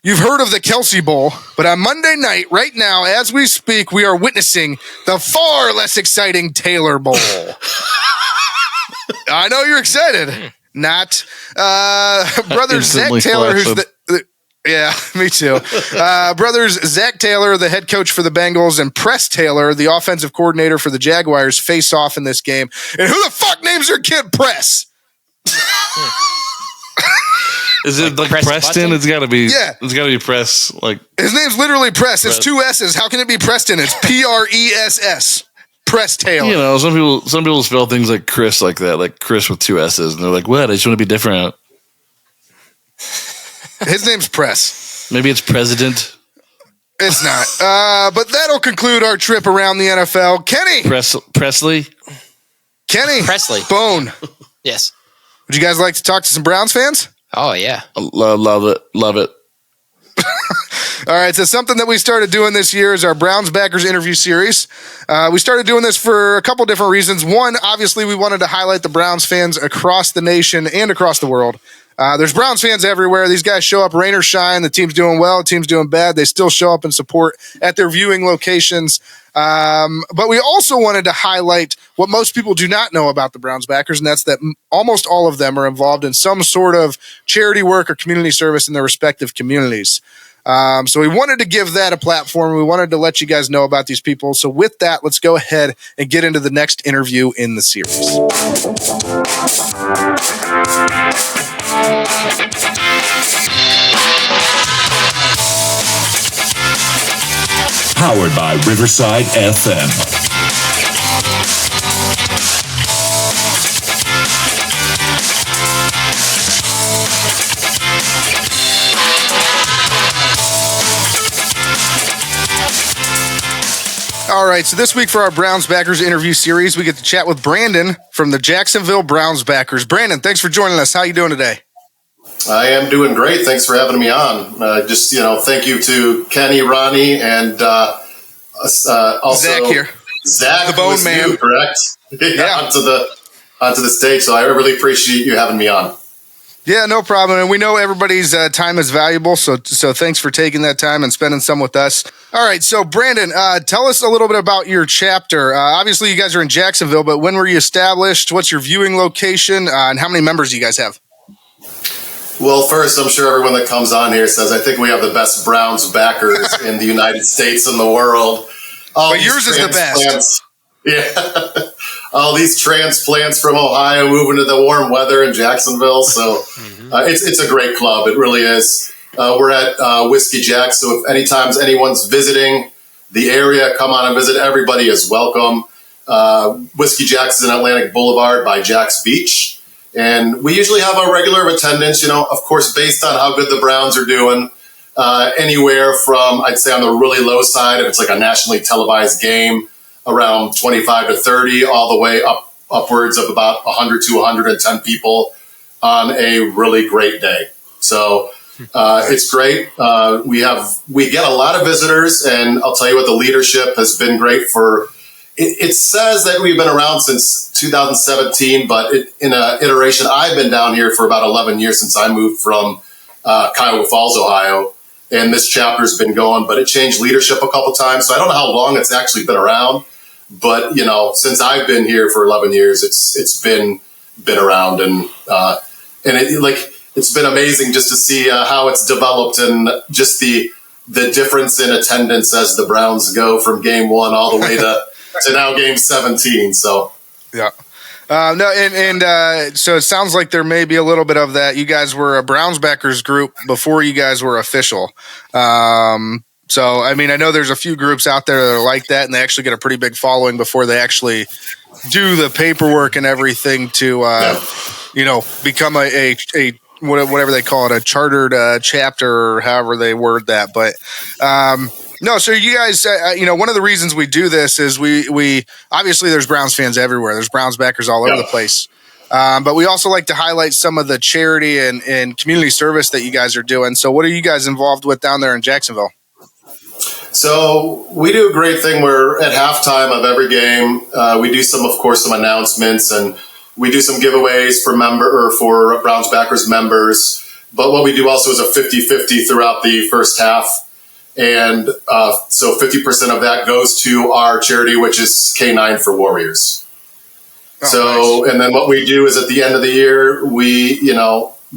You've heard of the Kelsey Bowl, but on Monday night, right now, as we speak, we are witnessing the far less exciting Taylor Bowl. I know you're excited. Not. Brothers Zach Taylor, who's yeah, me too. Brothers Zach Taylor, the head coach for the Bengals, and Press Taylor, the offensive coordinator for the Jaguars, face off in this game. And who the fuck names their kid Press? Is it like Preston? It's got to be. Yeah. It's got to be Press. Like his name's literally Press. It's 2 S's. How can it be Preston? It's Press. Press Taylor. You know, some people spell things like Chris like that, like Chris with 2 S's, and they're like, "What? I just want to be different." His name's Press. Maybe it's President. It's not. But that'll conclude our trip around the NFL. Kenny. Presley. Kenny. Presley. Bone. Yes. Would you guys like to talk to some Browns fans? Oh, yeah. Love it. All right, so something that we started doing this year is our Browns Backers interview series. We started doing this for a couple different reasons. One, obviously, we wanted to highlight the Browns fans across the nation and across the world. There's Browns fans everywhere. These guys show up, rain or shine. The team's doing well, the team's doing bad. They still show up and support at their viewing locations. But we also wanted to highlight what most people do not know about the Browns backers, and that's that almost all of them are involved in some sort of charity work or community service in their respective communities. So we wanted to give that a platform. We wanted to let you guys know about these people. So with that, let's go ahead and get into the next interview in the series. Powered by Riverside FM. All All right, so this week for our Browns Backers interview series, we get to chat with Brandon from the Jacksonville Browns Backers. Brandon, thanks for joining us. How you doing today? I am doing great. Thanks for having me on. Thank you to Kenny, Ronnie, and also Zach here. Zach, the Bone Man, new, correct? Yeah. onto the stage. So I really appreciate you having me on. Yeah, no problem. And we know everybody's time is valuable, so thanks for taking that time and spending some with us. All right, so Brandon, tell us a little bit about your chapter. Obviously, you guys are in Jacksonville, but when were you established? What's your viewing location? And how many members do you guys have? Well, first, I'm sure everyone that comes on here says, I think we have the best Browns backers in the United States and the world. But yours is the best. Yeah. All these transplants from Ohio moving to the warm weather in Jacksonville. So it's a great club. It really is. We're at Whiskey Jack. So if anytime anyone's visiting the area, come on and visit. Everybody is welcome. Whiskey Jack's is in Atlantic Boulevard by Jack's Beach. And we usually have a regular attendance, of course, based on how good the Browns are doing. Anywhere from, I'd say on the really low side, if it's like a nationally televised game, around 25 to 30, all the way upwards of about 100 to 110 people on a really great day. So it's great. We get a lot of visitors, and I'll tell you what, the leadership has been great for. It says that we've been around since 2017, but in an iteration, I've been down here for about 11 years since I moved from Cuyahoga Falls, Ohio. And this chapter's been going, but it changed leadership a couple times. So I don't know how long it's actually been around, but since I've been here for 11 years, it's been around, and it's been amazing just to see how it's developed and just the difference in attendance as the Browns go from game 1 all the way to now game 17. So yeah. So it sounds like there may be a little bit of that. You guys were a Browns backers group before you guys were official. So, I mean, I know there's a few groups out there that are like that, and they actually get a pretty big following before they actually do the paperwork and everything to, become a whatever they call it, a chartered chapter, or however they word that. But, no, so you guys, one of the reasons we do this is we obviously there's Browns fans everywhere. There's Browns backers all over the place. But we also like to highlight some of the charity and community service that you guys are doing. So what are you guys involved with down there in Jacksonville? So we do a great thing where at halftime of every game, we do some announcements, and we do some giveaways for Browns backers members. But what we do also is a 50-50 throughout the first half. And so 50% of that goes to our charity, which is K9 for Warriors. Nice. And then what we do is at the end of the year, we,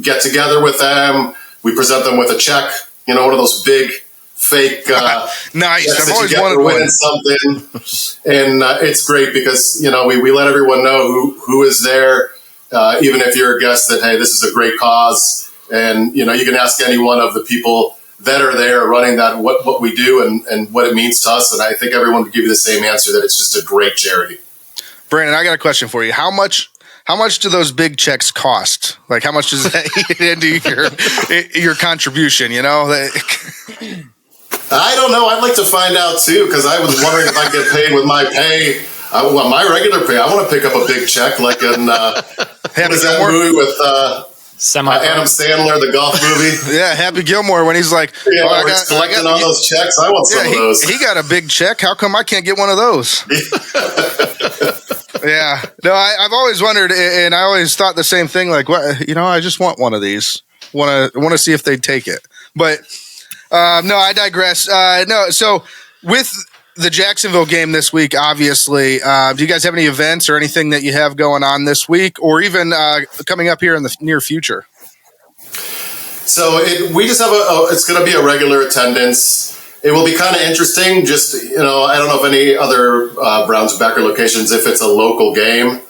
get together with them. We present them with a check, one of those big fake nice. I've always wanted to win something. And it's great because, we let everyone know who is there, even if you're a guest, that, hey, this is a great cause. And, you can ask any one of the people that are there running that, what we do and what it means to us. And I think everyone would give you the same answer, that it's just a great charity. Brandon, I got a question for you. How much do those big checks cost? Like, how much does that eat into your contribution, I don't know. I'd like to find out too, because I was wondering if I get paid with my pay. My regular pay, I want to pick up a big check, like in what is that movie with Adam Sandler, the golf movie? Yeah, Happy Gilmore, when he's like, he's collecting all those checks. I want some of those. He got a big check. How come I can't get one of those? Yeah. No, I've always wondered, and I always thought the same thing. Like, I just want one of these. Want to see if they'd take it. But no, I digress. So with the Jacksonville game this week, obviously, do you guys have any events or anything that you have going on this week, or even coming up here in the near future? So we just have it's going to be a regular attendance. It will be kind of interesting. Just, I don't know if any other Browns backer locations, if it's a local game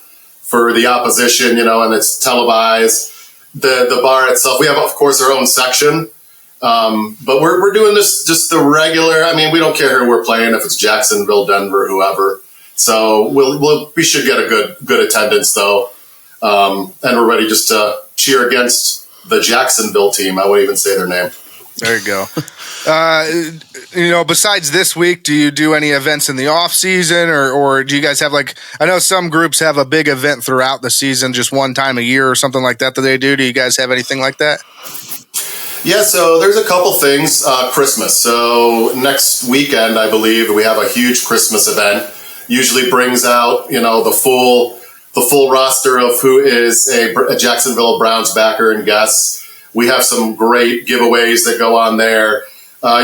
for the opposition, and it's televised. The bar itself, we have, of course, our own section. But we're doing this just the regular. I mean, we don't care who we're playing, if it's Jacksonville, Denver, whoever. So we should get a good attendance though, and we're ready just to cheer against the Jacksonville team. I won't even say their name. There you go. Besides this week, do you do any events in the off season, or do you guys have I know some groups have a big event throughout the season, just one time a year or something like that they do. Do you guys have anything like that? Yeah, so there's a couple things. Christmas. So next weekend, I believe, we have a huge Christmas event. Usually brings out, the full roster of who is a Jacksonville Browns backer and guests. We have some great giveaways that go on there.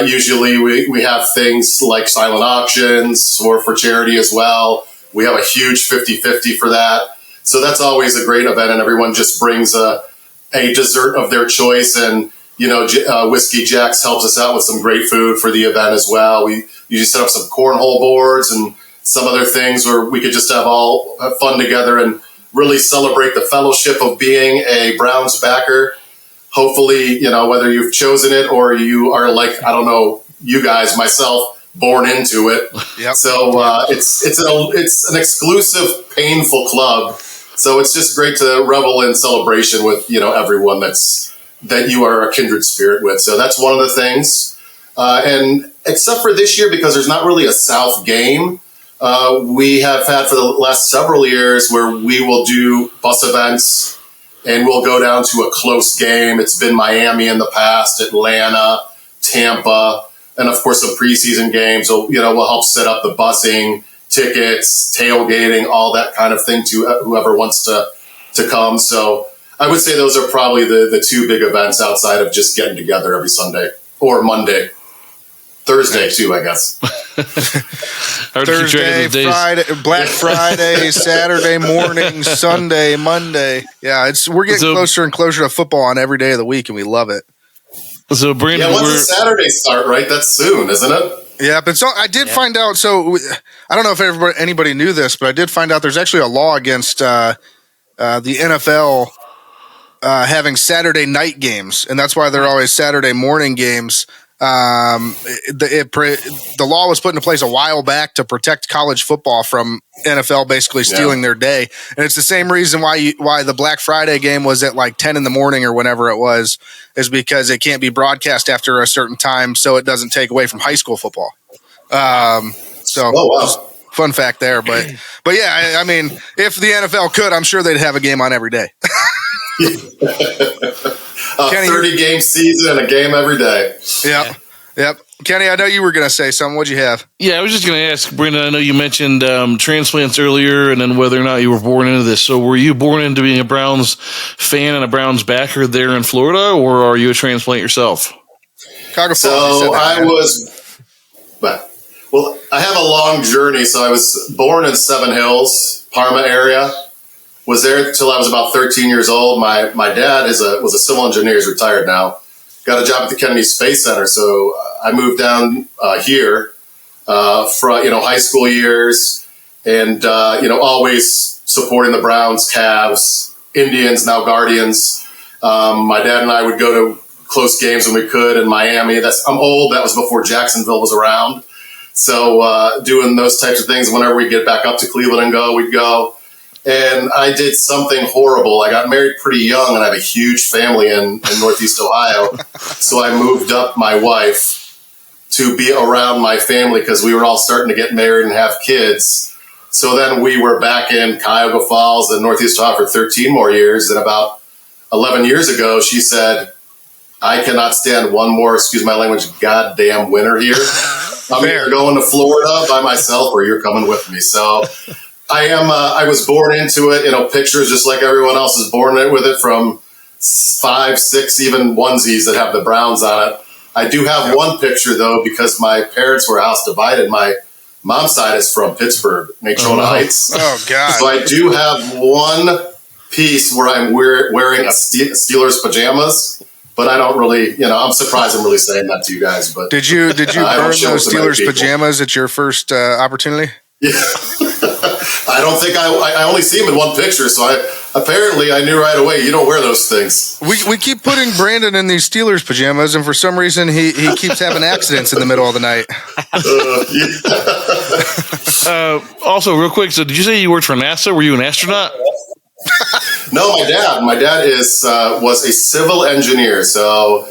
Usually we have things like silent auctions or for charity as well. We have a huge 50-50 for that. So that's always a great event, and everyone just brings a dessert of their choice. And, Whiskey Jack's helps us out with some great food for the event as well. We usually set up some cornhole boards and some other things where we could just have fun together and really celebrate the fellowship of being a Browns backer. Hopefully, whether you've chosen it or you are you guys, myself, born into it. Yep. So it's an exclusive, painful club. So it's just great to revel in celebration with, everyone that you are a kindred spirit with. So that's one of the things. And except for this year, because there's not really a South game, we have had for the last several years where we will do bus events and we'll go down to a close game. It's been Miami in the past, Atlanta, Tampa, and of course some preseason games. So, we'll help set up the busing, tickets, tailgating, all that kind of thing to whoever wants to come. So I would say those are probably the two big events outside of just getting together every Sunday or Monday. Thursday too, I guess. Thursday, Friday, Black Friday, Saturday morning, Sunday, Monday. Yeah, we're getting closer and closer to football on every day of the week, and we love it. So, Brandon, when's the Saturday start? Right, that's soon, isn't it? Yeah, but I did find out. So I don't know if anybody knew this, but I did find out there's actually a law against the NFL having Saturday night games, and that's why they're always Saturday morning games. The law was put into place a while back to protect college football from NFL basically stealing their day, and it's the same reason why the Black Friday game was at 10 in the morning or whenever it was, is because it can't be broadcast after a certain time, so it doesn't take away from high school football. Just fun fact there, but yeah, I mean, if the NFL could, I'm sure they'd have a game on every day. A 30-game season, a game every day. Yep. Kenny, I know you were going to say something. What'd you have? Yeah, I was just going to ask, Brendan, I know you mentioned transplants earlier and then whether or not you were born into this. So were you born into being a Browns fan and a Browns backer there in Florida, or are you a transplant yourself? I have a long journey. So I was born in Seven Hills, Parma area. Was there till I was about 13 years old. My dad was a civil engineer. He's retired now. Got a job at the Kennedy Space Center, so I moved down here from high school years, and always supporting the Browns, Cavs, Indians, now Guardians. My dad and I would go to close games when we could in Miami. I'm old. That was before Jacksonville was around. So doing those types of things whenever we get back up to Cleveland and we'd go. And I did something horrible. I got married pretty young, and I have a huge family in Northeast Ohio. So I moved up my wife to be around my family because we were all starting to get married and have kids. So then we were back in Cuyahoga Falls and Northeast Ohio for 13 more years. And about 11 years ago, she said, I cannot stand one more, excuse my language, goddamn winter here. I'm either going to Florida by myself or you're coming with me. So I was born into it, pictures just like everyone else is born with it, from 5, 6, even onesies that have the Browns on it. I do have one picture though, because my parents were house divided. My mom's side is from Pittsburgh, Natrona Heights. Oh God. So I do have one piece where I'm wearing a Steelers pajamas, but I don't really, I'm surprised I'm really saying that to you guys. But did you burn those Steelers pajamas at your first opportunity? Yeah. I don't think I only see him in one picture, so I knew right away you don't wear those things. We keep putting Brandon in these Steelers pajamas, and for some reason he keeps having accidents in the middle of the night. Also, real quick, so did you say you worked for NASA? Were you an astronaut? No, my dad was a civil engineer, so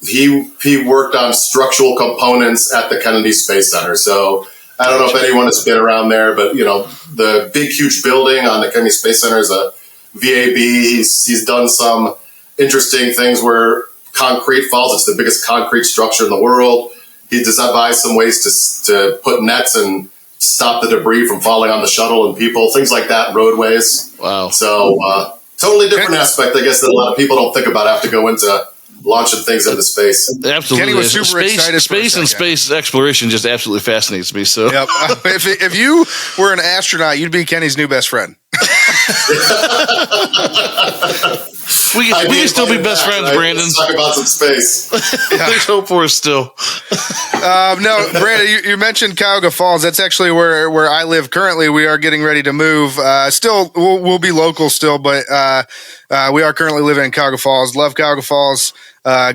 he worked on structural components at the Kennedy Space Center. So I don't know if anyone has been around there, but the big, huge building on the Kennedy Space Center is a VAB. He's done some interesting things where concrete falls. It's the biggest concrete structure in the world. He devised some ways to put nets and stop the debris from falling on the shuttle and people, things like that, roadways. Wow. So totally different aspect, I guess, that a lot of people don't think about after go into launching things into space. Absolutely. Kenny was super excited. Space and space exploration just absolutely fascinates me. So, yep. If you were an astronaut, you'd be Kenny's new best friend. we can still be best friends, right? Brandon. Let's talk about some space. There's hope for us still. No, Brandon, you mentioned Cuyahoga Falls. That's actually where I live currently. We are getting ready to move. Still, we'll be local still, but we are currently living in Cuyahoga Falls. Love Cuyahoga Falls.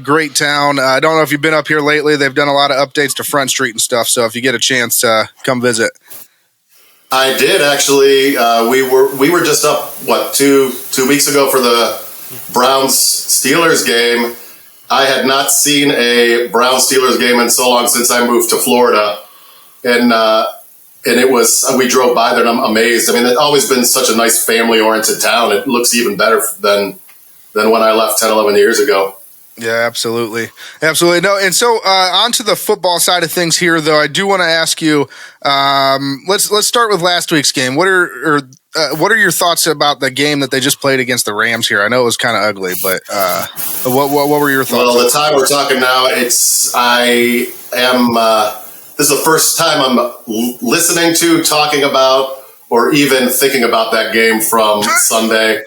Great town. I don't know if you've been up here lately. They've done a lot of updates to Front Street and stuff. So if you get a chance, come visit. I did actually. We were just up 2 weeks ago for the Browns Steelers game. I had not seen a Browns Steelers game in so long since I moved to Florida, and it was, we drove by there and I'm amazed. I mean, it's always been such a nice family oriented town. It looks even better than when I left 10, 11 years ago. Yeah, absolutely. Absolutely. No, and so on to the football side of things here, though, I do want to ask you, let's start with last week's game. What are your thoughts about the game that they just played against the Rams here? I know it was kind of ugly, but what were your thoughts? Well, the time we're talking now, this is the first time I'm listening to, talking about, or even thinking about that game from Sunday.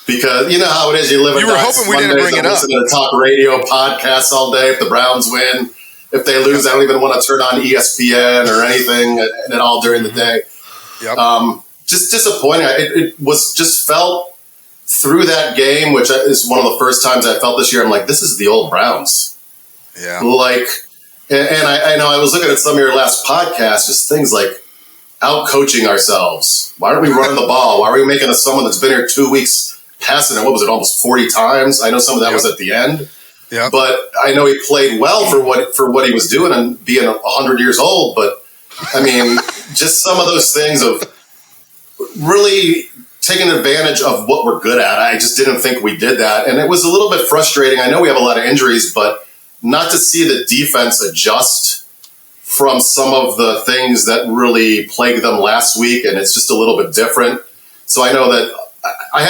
Because you know how it is. You live in. You were hoping we didn't bring it up. Listening to talk radio podcasts all day. If the Browns win, if they lose, I don't even want to turn on ESPN or anything at all during the day. Yep. Just disappointing. It was just felt through that game, which is one of the first times I felt this year. I'm like, this is the old Browns. Yeah. Like, and I know I was looking at some of your last podcasts, just things like out coaching ourselves. Why aren't we running the ball? Why are we making someone that's been here 2 weeks? Passing it, what was it, almost 40 times? I know some of that was at the end, but I know he played well for what he was doing and being 100 years old. But I mean, just some of those things of really taking advantage of what we're good at. I just didn't think we did that, and it was a little bit frustrating. I know we have a lot of injuries, but not to see the defense adjust from some of the things that really plagued them last week, and it's just a little bit different. So I know that I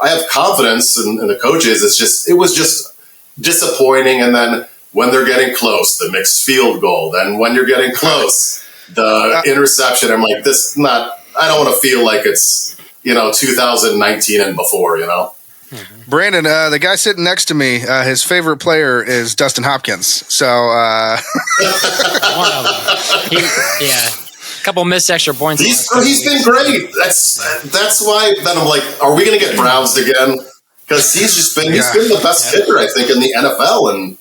have confidence in the coaches. It was just disappointing. And then when they're getting close, the mixed field goal. Then when you're getting close, the interception. I'm like, I don't want to feel like it's 2019 and before. Brandon, the guy sitting next to me, his favorite player is Dustin Hopkins. So one of them. Yeah. Couple missed extra points. He's been great. That's why then I'm like, are we going to get Browns again? Because he's been the best kicker, I think, in the NFL, and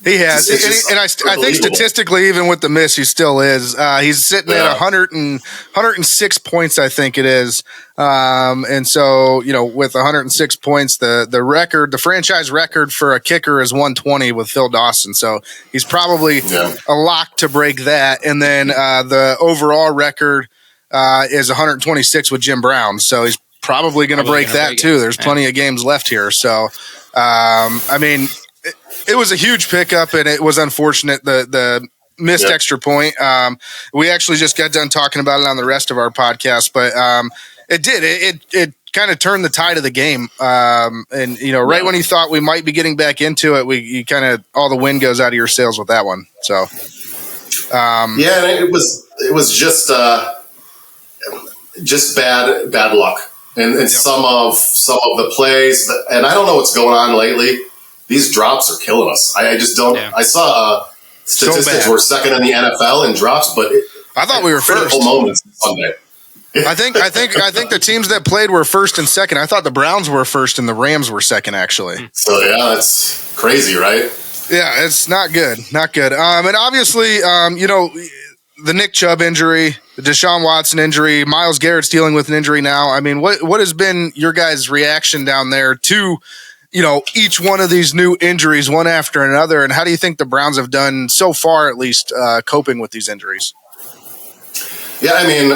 he has. I think statistically, even with the miss, he still is. He's sitting at 106 points, I think it is. And so, with 106 points, the franchise record for a kicker is 120 with Phil Dawson. So he's probably a lock to break that. And then the overall record is 126 with Jim Brown. So he's probably going to break that too. There's plenty of games left here. So, I mean, it was a huge pickup, and it was unfortunate the missed extra point. We actually just got done talking about it on the rest of our podcast, but it did. It kind of turned the tide of the game. And right when you thought we might be getting back into it, you kind of all the wind goes out of your sails with that one. So and it was just bad luck, and some of the plays, and I don't know what's going on lately. These drops are killing us. I just don't. I saw statistics we're second in the NFL in drops, but I thought we were first. Moments Sunday. I think the teams that played were first and second. I thought the Browns were first and the Rams were second, actually. So that's crazy, right? Yeah, it's not good, not good. And obviously, the Nick Chubb injury, the Deshaun Watson injury, Myles Garrett's dealing with an injury now. I mean, what has been your guys' reaction down there to each one of these new injuries, one after another? And how do you think the Browns have done so far, at least, coping with these injuries? Yeah, I mean,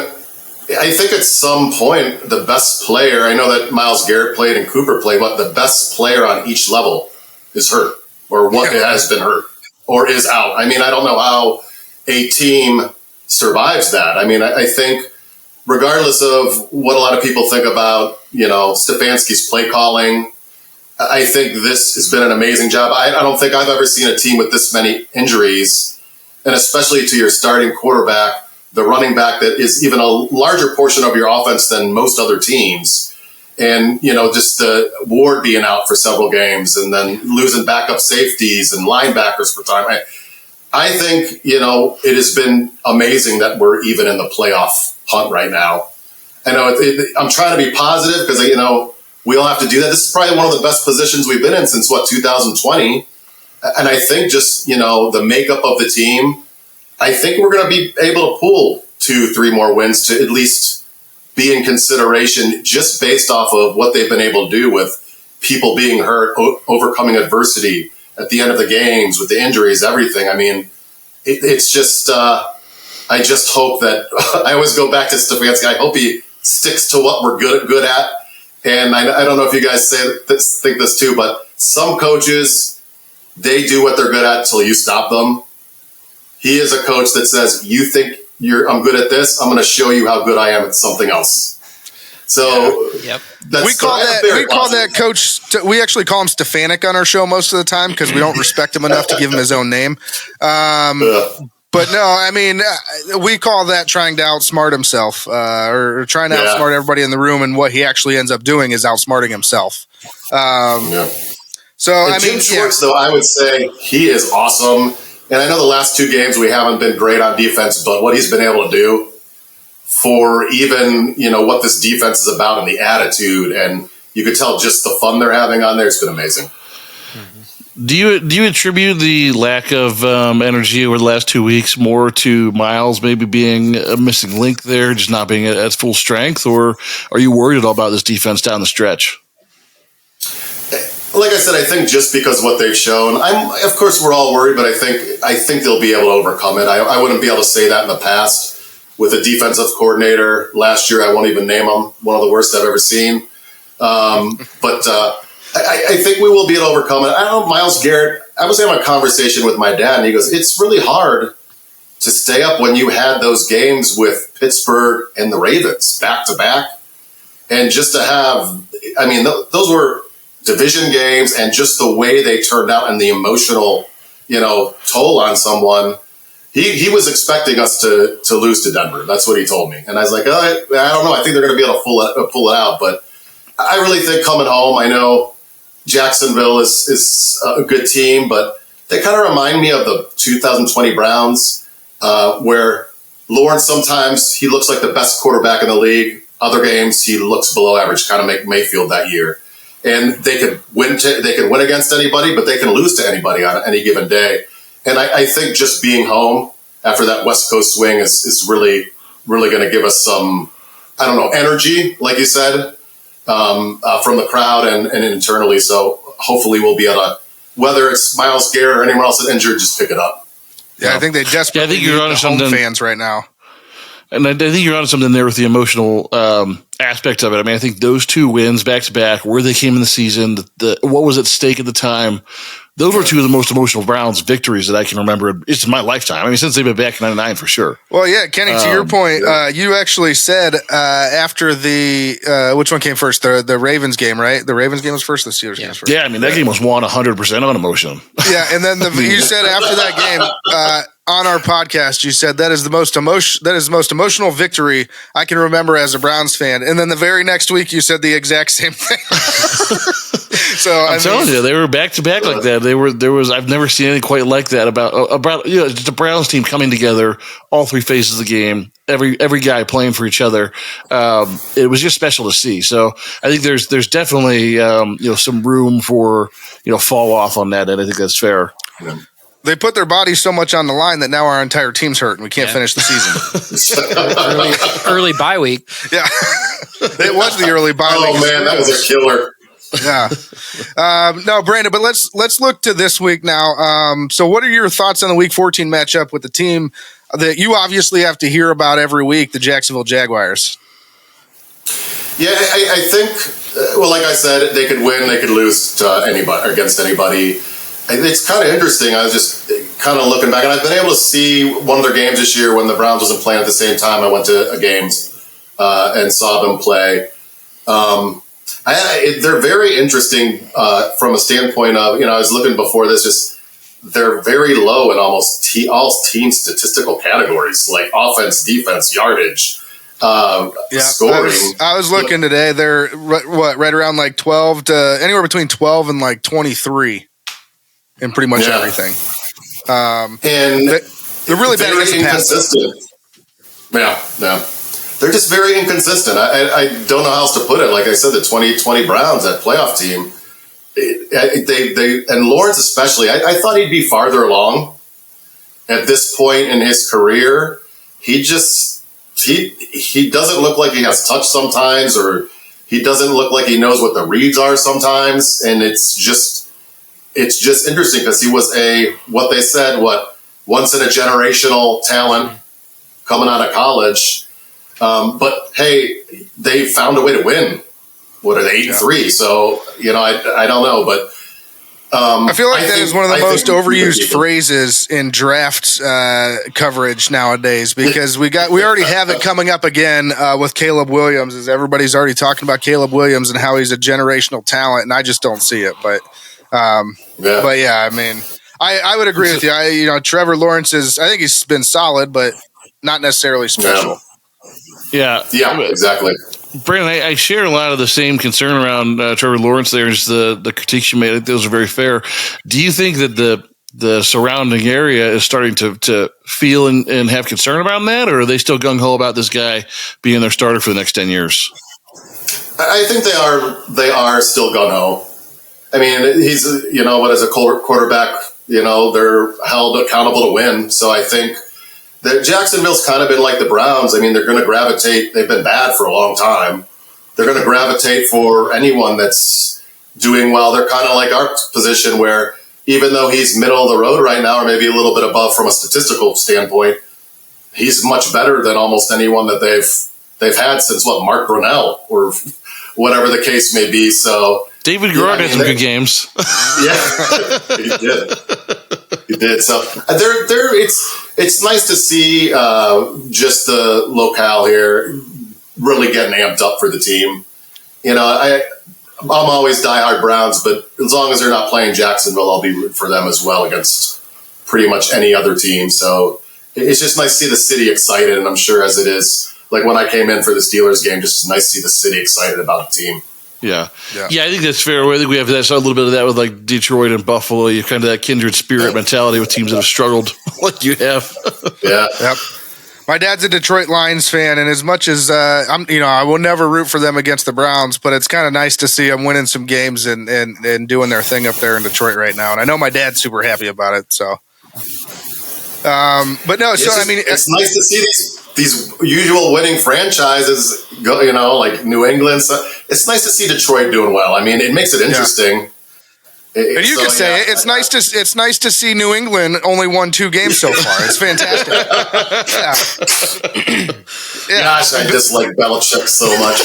I think at some point, the best player, I know that Myles Garrett played and Cooper played, but the best player on each level is hurt or has been hurt or is out. I mean, I don't know how a team survives that. I mean, I think regardless of what a lot of people think about, Stefanski's play calling, I think this has been an amazing job. I don't think I've ever seen a team with this many injuries, and especially to your starting quarterback, the running back that is even a larger portion of your offense than most other teams. And, just the Ward being out for several games and then losing backup safeties and linebackers for time. I think, it has been amazing that we're even in the playoff hunt right now. I know I'm trying to be positive because, we all have to do that. This is probably one of the best positions we've been in since, 2020. And I think just, the makeup of the team, I think we're going to be able to pull 2-3 more wins to at least be in consideration just based off of what they've been able to do with people being hurt, overcoming adversity at the end of the games with the injuries, everything. I mean, it's just, I just hope that I always go back to Stefanski. I hope he sticks to what we're good at. And I don't know if you guys think this too, but some coaches, they do what they're good at till you stop them. He is a coach that says, you think I'm good at this, I'm going to show you how good I am at something else. So we call that coach. We actually call him Stefanik on our show most of the time because we don't respect him enough to give him his own name. But no, I mean, we call that trying to outsmart himself or trying to outsmart everybody in the room. And what he actually ends up doing is outsmarting himself. So, and Jim Schwartz, though, I would say he is awesome. And I know the last 2 games we haven't been great on defense, but what he's been able to do for even, what this defense is about and the attitude, and you could tell just the fun they're having on there, it's been amazing. Do you attribute the lack of energy over the last 2 weeks more to Myles maybe being a missing link there, just not being at full strength, or are you worried at all about this defense down the stretch? Like I said, I think just because of what they've shown, of course we're all worried, but I think they'll be able to overcome it. I wouldn't be able to say that in the past with a defensive coordinator last year. I won't even name him, one of the worst I've ever seen. But I think we will be able to overcome it. I don't know, Myles Garrett, I was having a conversation with my dad, and he goes, it's really hard to stay up when you had those games with Pittsburgh and the Ravens back to back. And just to have, those were division games, and just the way they turned out and the emotional, toll on someone. He was expecting us to lose to Denver. That's what he told me. And I was like, I don't know. I think they're going to be able to pull it out. But I really think coming home, I know Jacksonville is a good team, but they kind of remind me of the 2020 Browns, where Lawrence, sometimes he looks like the best quarterback in the league. Other games, he looks below average, kind of like Mayfield that year. And they could win against anybody, but they can lose to anybody on any given day. And I think just being home after that West Coast swing is really, really going to give us some, energy, like you said, from the crowd and internally. So hopefully we'll be able to, whether it's Myles Garrett or anyone else that's injured, just pick it up. Yeah, I think they desperately need the home fans right now. And I think you're on something there with the emotional aspect of it. I think those 2 wins back to back, where they came in the season, what was at stake at the time, those were 2 of the most emotional Browns victories that I can remember. It's in my lifetime. Since they've been back in '99 for sure. Well, yeah, Kenny, to your point, you actually said after the which one came first? The Ravens game, right? The Ravens game was first. The Steelers game was first. Yeah, that game was won 100% on emotion. Yeah, and then you said after that game. On our podcast, you said that is the most emotional victory I can remember as a Browns fan. And then the very next week, you said the exact same thing. So I'm telling you, they were back to back like that. I've never seen anything quite like that about just the Browns team coming together, all 3 phases of the game, every guy playing for each other. It was just special to see. So I think there's definitely some room for fall off on that, and I think that's fair. Yeah. They put their bodies so much on the line that now our entire team's hurt and we can't finish the season. early bye week. Yeah. It was the early bye week. Oh, man, that was a killer. Yeah. No, Brandon, but let's look to this week now. So what are your thoughts on the Week 14 matchup with the team that you obviously have to hear about every week, the Jacksonville Jaguars? Yeah, I think, well, like I said, they could win, they could lose to anybody, against anybody. It's kind of interesting. I was just kind of looking back, and I've been able to see one of their games this year when the Browns wasn't playing at the same time. I went to a games and saw them play. They're very interesting from a standpoint of, I was looking before this, just they're very low in almost all team statistical categories, like offense, defense, yardage, scoring. I was looking today. They're right around like 12 to anywhere between 12 and like 23 in pretty much everything. And they're really bad against the pass. Yeah. They're just very inconsistent. I don't know how else to put it. Like I said, the 2020 Browns, that playoff team, they and Lawrence especially, I thought he'd be farther along at this point in his career. He doesn't look like he has touch sometimes, or he doesn't look like he knows what the reads are sometimes. And it's just interesting because he was what they said, once in a generational talent coming out of college. But hey, they found a way to win. What are they, 8-3? So, I don't know, but I feel like that is one of the most overused phrases in draft coverage nowadays, because we already have it coming up again with Caleb Williams, as everybody's already talking about Caleb Williams and how he's a generational talent, and I just don't see it. But I mean, I would agree with you. Trevor Lawrence I think he's been solid, but not necessarily special. Yeah, exactly. Brandon, I share a lot of the same concern around Trevor Lawrence there, just the critiques you made. I think those are very fair. Do you think that the surrounding area is starting to feel and have concern about that, or are they still gung-ho about this guy being their starter for the next 10 years? I think they are still gung-ho. I mean, he's, as a quarterback, they're held accountable to win. So I think that Jacksonville's kind of been like the Browns. I mean, they're going to gravitate. They've been bad for a long time. They're going to gravitate for anyone that's doing well. They're kind of like our position, where even though he's middle of the road right now, or maybe a little bit above from a statistical standpoint, he's much better than almost anyone that they've had since Mark Brunell or whatever the case may be. So David Garrett had some good games. Yeah, he did. He did. So it's nice to see just the locale here really getting amped up for the team. I'm always diehard Browns, but as long as they're not playing Jacksonville, I'll be rooting for them as well against pretty much any other team. So it's just nice to see the city excited, and I'm sure as it is, like when I came in for the Steelers game, just nice to see the city excited about the team. Yeah, I think that's fair. I think we have a little bit of that with like Detroit and Buffalo. You kind of that kindred spirit mentality with teams that have struggled like you have. Yeah. Yep. My dad's a Detroit Lions fan, and as much as I will never root for them against the Browns, but it's kind of nice to see them winning some games and doing their thing up there in Detroit right now. And I know my dad's super happy about it. So, but no, it's nice to see these usual winning franchises go, like New England. So it's nice to see Detroit doing well. I mean, it makes it interesting. Yeah. And you could say it's nice to see New England only won 2 games so far. It's fantastic. Gosh, I dislike Belichick so much.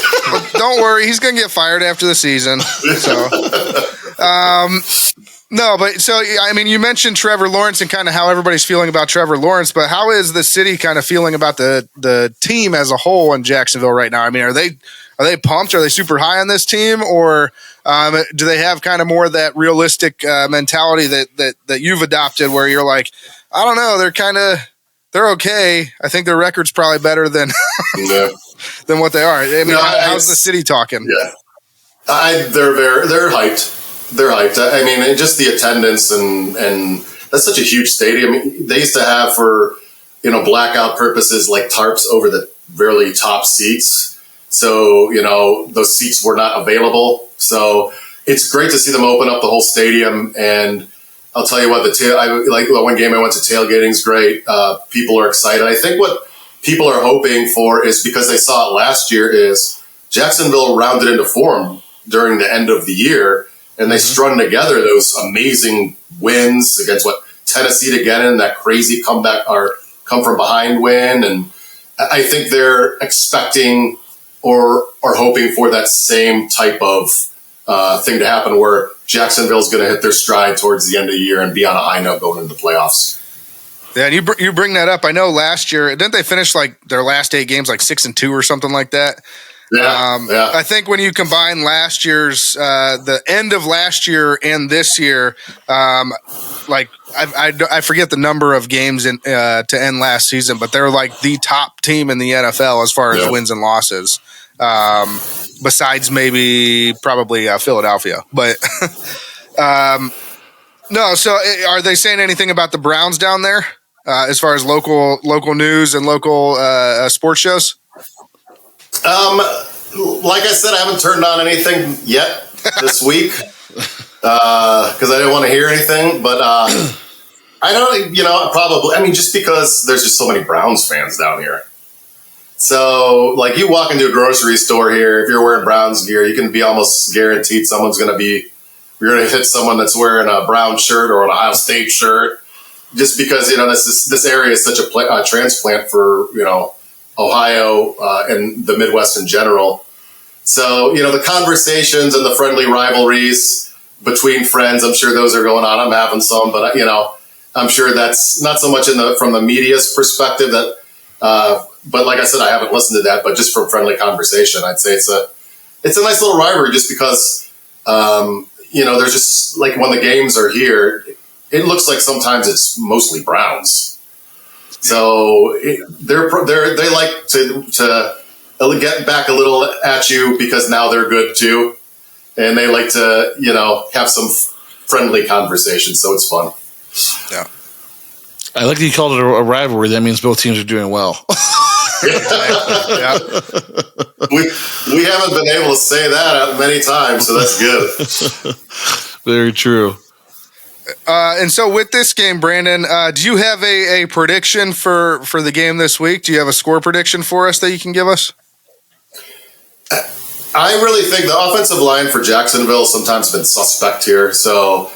Don't worry, he's going to get fired after the season. So, no, but so I mean, you mentioned Trevor Lawrence and kind of how everybody's feeling about Trevor Lawrence, but how is the city kind of feeling about the team as a whole in Jacksonville right now? I mean, are they pumped? Are they super high on this team, or do they have kind of more of that realistic mentality that you've adopted, where you're like, I don't know, they're okay. I think their record's probably better than than what they are. I mean, how's the city talking? Yeah, they're hyped. They're hyped. I mean, just the attendance and that's such a huge stadium. They used to have for blackout purposes like tarps over the really top seats. So, those seats were not available. So it's great to see them open up the whole stadium. And I'll tell you what, one game I went to tailgating is great. People are excited. I think what people are hoping for is, because they saw it last year, is Jacksonville rounded into form during the end of the year, and they strung together those amazing wins against Tennessee to get in that crazy comeback or come from behind win. And I think they're expecting or hoping for that same type of thing to happen where Jacksonville's going to hit their stride towards the end of the year and be on a high note going into the playoffs. Yeah, and you bring that up. I know last year, didn't they finish like their last 8 games like 6-2 or something like that? Yeah. I think when you combine last year's, the end of last year and this year, like I forget the number of games to end last season, but they're like the top team in the NFL as far as wins and losses. Besides probably Philadelphia, but no. So are they saying anything about the Browns down there as far as local news and local sports shows? Like I said, I haven't turned on anything yet this week because I didn't want to hear anything. But I don't, probably. I mean, just because there's just so many Browns fans down here. So, like, you walk into a grocery store here, if you're wearing Browns gear, you can be almost guaranteed you're going to hit someone that's wearing a Brown shirt or an Ohio State shirt, just because, this area is such a transplant for, Ohio and the Midwest in general. So, the conversations and the friendly rivalries between friends, I'm sure those are going on. I'm having some, but, I'm sure that's not so much from the media's perspective that, but like I said, I haven't listened to that, but just from friendly conversation, I'd say it's a nice little rivalry just because, there's just like when the games are here, it looks like sometimes it's mostly Browns. So they like to get back a little at you because now they're good too. And they like to, have some friendly conversations. So it's fun. Yeah. I like that you called it a rivalry. That means both teams are doing well. Yeah. We haven't been able to say that many times, so that's good. Very true. And so with this game, Brandon, do you have a prediction for the game this week? Do you have a score prediction for us that you can give us? I really think the offensive line for Jacksonville sometimes been suspect here. So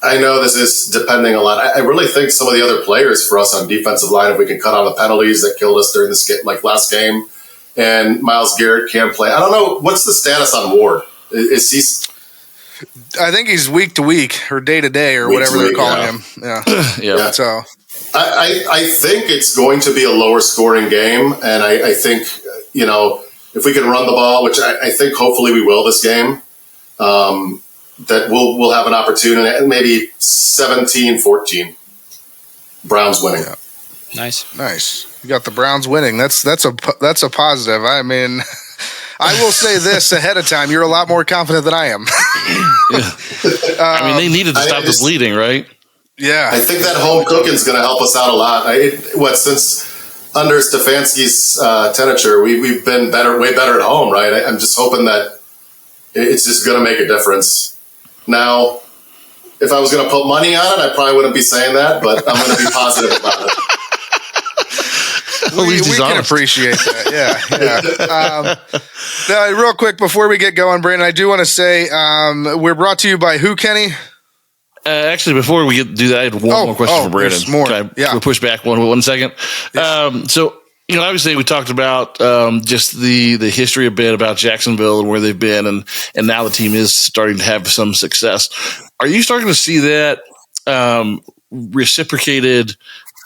I know this is depending a lot. I really think some of the other players for us on defensive line, if we can cut on the penalties that killed us during this game, like last game, and Myles Garrett can play. I don't know. What's the status on Ward? Is he... I think he's week to week or day to day or whatever they're calling him. Yeah. Yeah. So I think it's going to be a lower scoring game. And I think, if we can run the ball, which I think hopefully we will this game, that we'll have an opportunity, and maybe 17-14 Browns winning. Yeah. Nice. You got the Browns winning. That's a positive. I mean, I will say this ahead of time. You're a lot more confident than I am. I mean, they needed to stop the bleeding, right? Yeah. I think that home cooking is going to help us out a lot. Since under Stefanski's tenure, we've been way better at home, right? I'm just hoping that it's just going to make a difference. Now, if I was going to put money on it, I probably wouldn't be saying that, but I'm going to be positive about it. We can appreciate that. Yeah. Now, real quick before we get going, Brandon, I do want to say we're brought to you by who, Kenny? Actually, before we do that, I had one more question for Brandon. More. Can I push back one second? Yes. So, obviously we talked about just the history a bit about Jacksonville and where they've been, and now the team is starting to have some success. Are you starting to see that reciprocated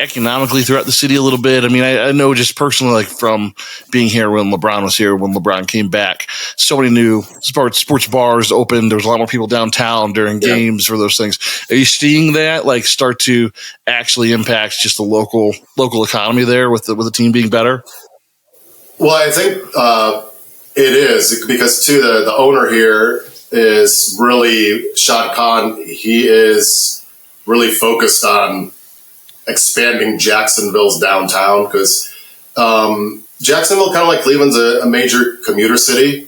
economically throughout the city a little bit? I mean, I know just personally, like from being here when LeBron was here, when LeBron came back, so many new sports bars opened. There was a lot more people downtown during games for those things. Are you seeing that like start to actually impact just the local economy there with the team being better? Well, I think it is because too the owner here is really Shad Khan. He is really focused on expanding Jacksonville's downtown because Jacksonville, kind of like Cleveland's a major commuter city,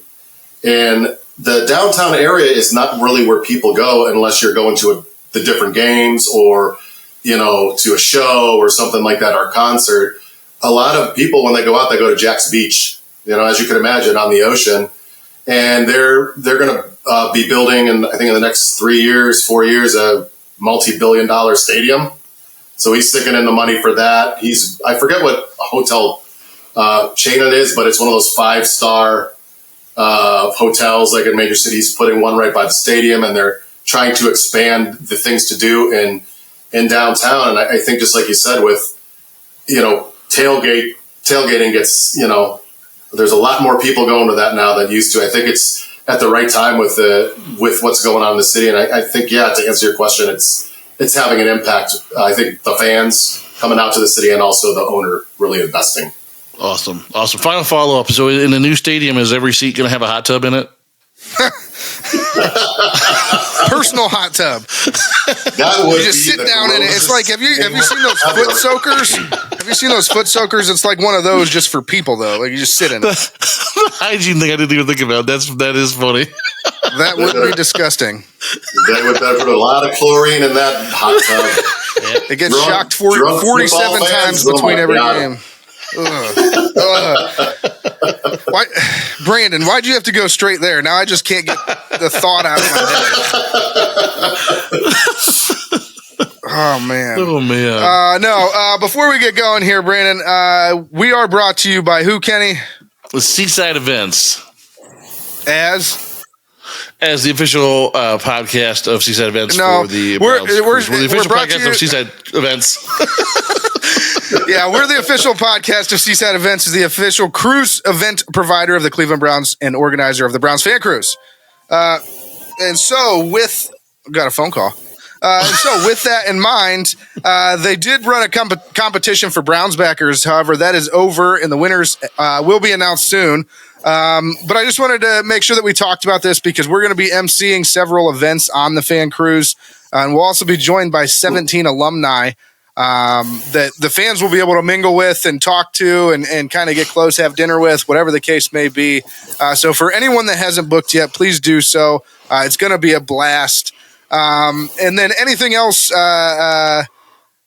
and the downtown area is not really where people go unless you're going to the different games or to a show or something like that or a concert. A lot of people when they go out, they go to Jack's Beach, as you can imagine, on the ocean, and they're going to be building, and I think in the next 4 years, a multi-billion-dollar stadium. So he's sticking in the money for that. I forget what hotel chain it is, but it's one of those 5-star hotels like in major cities, putting one right by the stadium, and they're trying to expand the things to do in downtown. And I think, just like you said, with, tailgating gets, there's a lot more people going to that now than used to. I think it's at the right time with what's going on in the city. And I think, to answer your question, it's having an impact. I think the fans coming out to the city and also the owner really investing. Awesome. Final follow-up. So in the new stadium, is every seat going to have a hot tub in it? Personal hot tub. You just sit down in it. It's like, have you seen those foot soakers? Have you seen those foot soakers? It's like one of those just for people, though. Like, you just sit in it. The hygiene thing I didn't even think about. That is funny. That would be disgusting. They would put a lot of chlorine in that hot tub. It gets shocked 47 times between every game. Why, Brandon, why'd you have to go straight there? Now I just can't get the thought out of my head. Oh, man. No, before we get going here, Brandon, we are brought to you by who, Kenny? With Seaside Events. As the official podcast of Seaside Events no, for the Browns. We're the official podcast of Seaside Events. Yeah, we're the official podcast of Seaside Events, is the official cruise event provider of the Cleveland Browns and organizer of the Browns Fan Cruise. And so got a phone call. So with that in mind, they did run a competition for Browns backers. However, that is over, and the winners will be announced soon. But I just wanted to make sure that we talked about this because we're going to be emceeing several events on the Fan Cruise, and we'll also be joined by 17 alumni that the fans will be able to mingle with and talk to and kind of get close, have dinner with, whatever the case may be. So for anyone that hasn't booked yet, please do so. It's going to be a blast. And then anything else,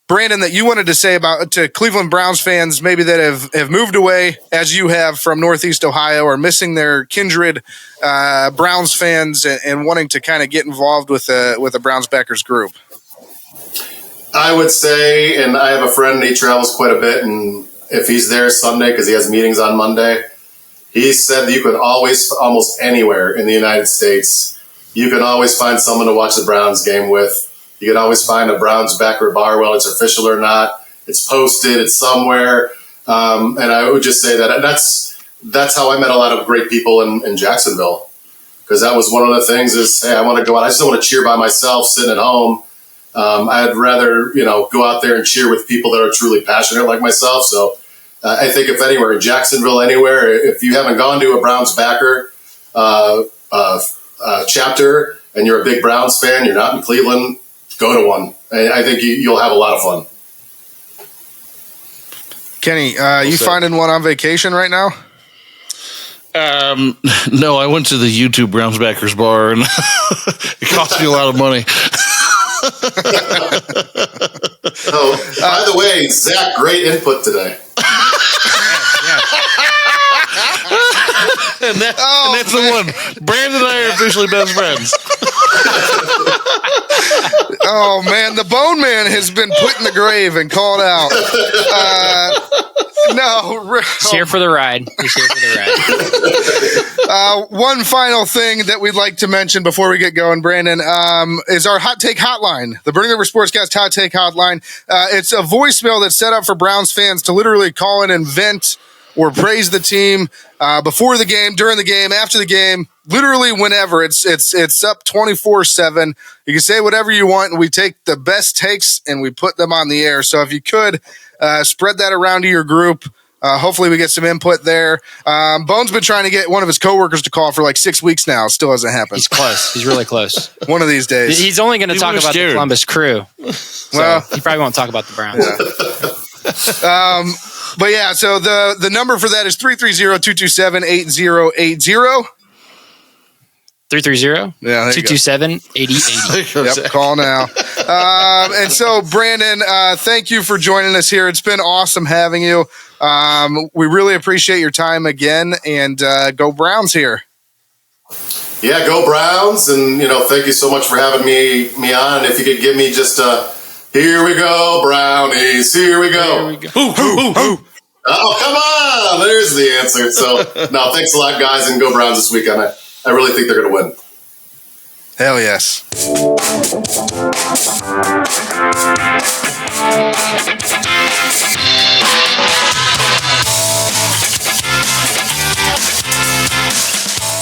Brandon, that you wanted to say to Cleveland Browns fans, maybe that have moved away as you have from Northeast Ohio, or missing their kindred Browns fans and wanting to kind of get involved with a Browns backers group? I would say, and I have a friend, he travels quite a bit, and if he's there Sunday because he has meetings on Monday, he said that you could always, almost anywhere in the United States, you can always find someone to watch the Browns game with. You can always find a Browns backer bar, whether it's official or not. It's posted, it's somewhere. And I would just say that that's how I met a lot of great people in Jacksonville, because that was one of the things is, hey, I want to go out. I just don't want to cheer by myself sitting at home. I'd rather, go out there and cheer with people that are truly passionate like myself. So I think if anywhere, in Jacksonville, anywhere, if you haven't gone to a Browns backer chapter and you're a big Browns fan, you're not in Cleveland, go to one. I think you'll have a lot of fun. Kenny, you finding one on vacation right now? No, I went to the YouTube Browns backers bar, and it cost me a lot of money. By the way, Zach, great input today. And that's the one. Brandon and I are officially best friends. Oh, man. The Bone Man has been put in the grave and called out. He's here for the ride. One final thing that we'd like to mention before we get going, Brandon, is our Hot Take Hotline, the Burning River Sportscast Hot Take Hotline. It's a voicemail that's set up for Browns fans to literally call in and vent or praise the team before the game, during the game, after the game, literally whenever. It's up 24/7. You can say whatever you want, and we take the best takes and we put them on the air. So if you could spread that around to your group, hopefully we get some input there. Bone's been trying to get one of his coworkers to call for like 6 weeks now. Still hasn't happened. He's close. He's really close. One of these days. He's only going to talk about the Columbus Crew. So well, he probably won't talk about the Browns. Yeah. But yeah, so the number for that is 330-227-8080. 330? Yeah, 227-8080. Yep, call now. And so, Brandon, thank you for joining us here. It's been awesome having you. We really appreciate your time again, and go Browns here. Yeah, go Browns, and thank you so much for having me on. If you could give me just here we go, Brownies, here we go. Hoo. Oh, come on, there's the answer. So, no, thanks a lot, guys, and go Browns this weekend. I really think they're going to win. Hell yes.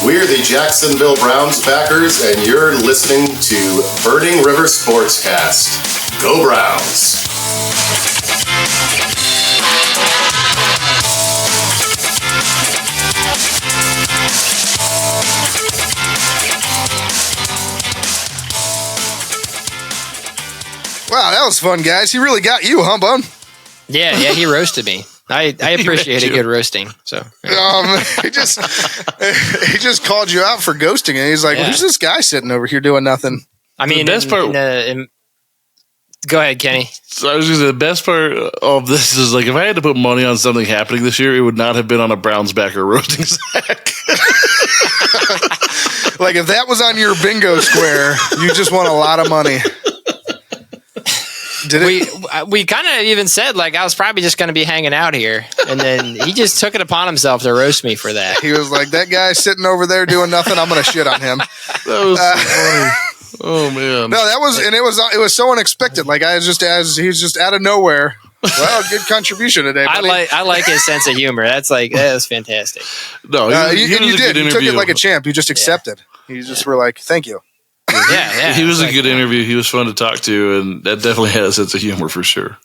We're the Jacksonville Browns backers, and you're listening to Burning River Sportscast. Go Browns! Wow, that was fun, guys. He really got you, huh, Bun? Yeah, he roasted me. I appreciate a good roasting. So he just called you out for ghosting, and he's like, "Who's this guy sitting over here doing nothing?" I mean, the best part. Go ahead, Kenny. So I was going to say, the best part of this is like if I had to put money on something happening this year, it would not have been on a Browns backer roasting Zach. Like if that was on your bingo square, you just won a lot of money. We kind of even said like I was probably just going to be hanging out here, and then he just took it upon himself to roast me for that. He was like, "That guy sitting over there doing nothing. I'm going to shit on him." That was funny. Oh man! No, that was, and it was so unexpected. Like he's just out of nowhere. Well, good contribution today, buddy. I like his sense of humor. That was fantastic. No, you did. You took it like a champ. You just accepted. You just were like, "Thank you." Yeah. He was a good interview. He was fun to talk to, and that definitely had a sense of humor for sure.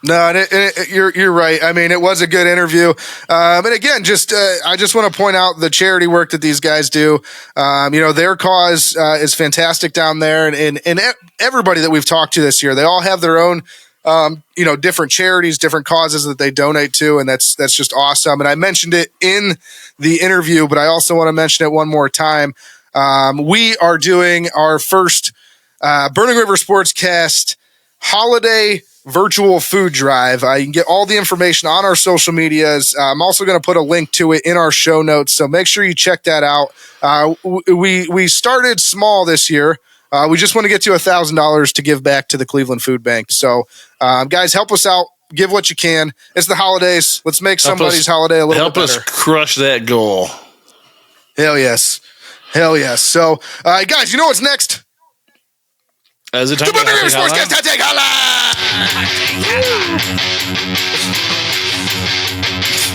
No, you're right. I mean, it was a good interview. But again, I just want to point out the charity work that these guys do. Their cause is fantastic down there, and everybody that we've talked to this year, they all have their own, different charities, different causes that they donate to, and that's just awesome. And I mentioned it in the interview, but I also want to mention it one more time. We are doing our first Burning River Sportscast holiday virtual food drive. You can get all the information on our social medias. I'm also going to put a link to it in our show notes, so make sure you check that out. We started small this year. We just want to get to $1,000 to give back to the Cleveland Food Bank. So, guys, help us out. Give what you can. It's the holidays. Let's make somebody's holiday a little bit better. Help us crush that goal. Hell yes. So, guys, you know what's next? Is it time the Burning River Sportscast Hot Take Hotline!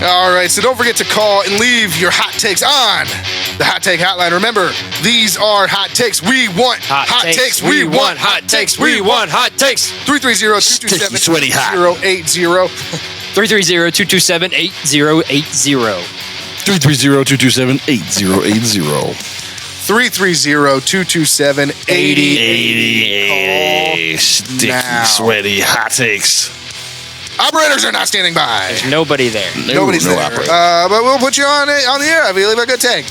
All right, so don't forget to call and leave your hot takes on the Hot Take Hotline. Remember, these are hot takes. We want hot takes. We want hot takes. We want hot takes. 330-227-8080. 330-227-8080. 330-227-8080. 330-227-8080. Sticky, sweaty hot takes. Operators are not standing by. There's nobody there. Nobody's there. But we'll put you on the air if you leave a good take.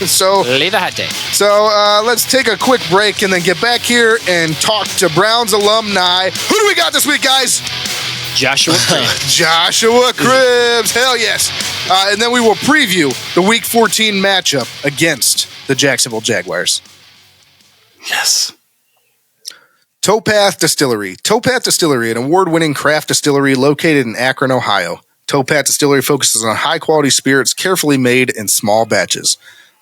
So leave a hot take. So let's take a quick break and then get back here and talk to Browns alumni. Who do we got this week, guys? Joshua Cribbs. Joshua Cribbs. Hell yes. And then we will preview the Week 14 matchup against the Jacksonville Jaguars. Yes. Towpath Distillery. Towpath Distillery, an award-winning craft distillery located in Akron, Ohio. Towpath Distillery focuses on high-quality spirits carefully made in small batches.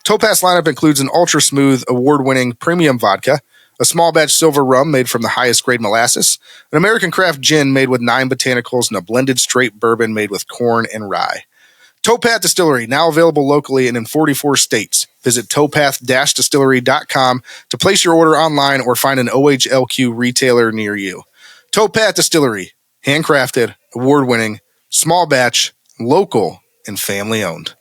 Towpath's lineup includes an ultra-smooth, award-winning premium vodka, a small batch silver rum made from the highest grade molasses, an American craft gin made with 9 botanicals, and a blended straight bourbon made with corn and rye. Towpath Distillery, now available locally and in 44 states. Visit towpath-distillery.com to place your order online or find an OHLQ retailer near you. Towpath Distillery, handcrafted, award-winning, small batch, local, and family-owned.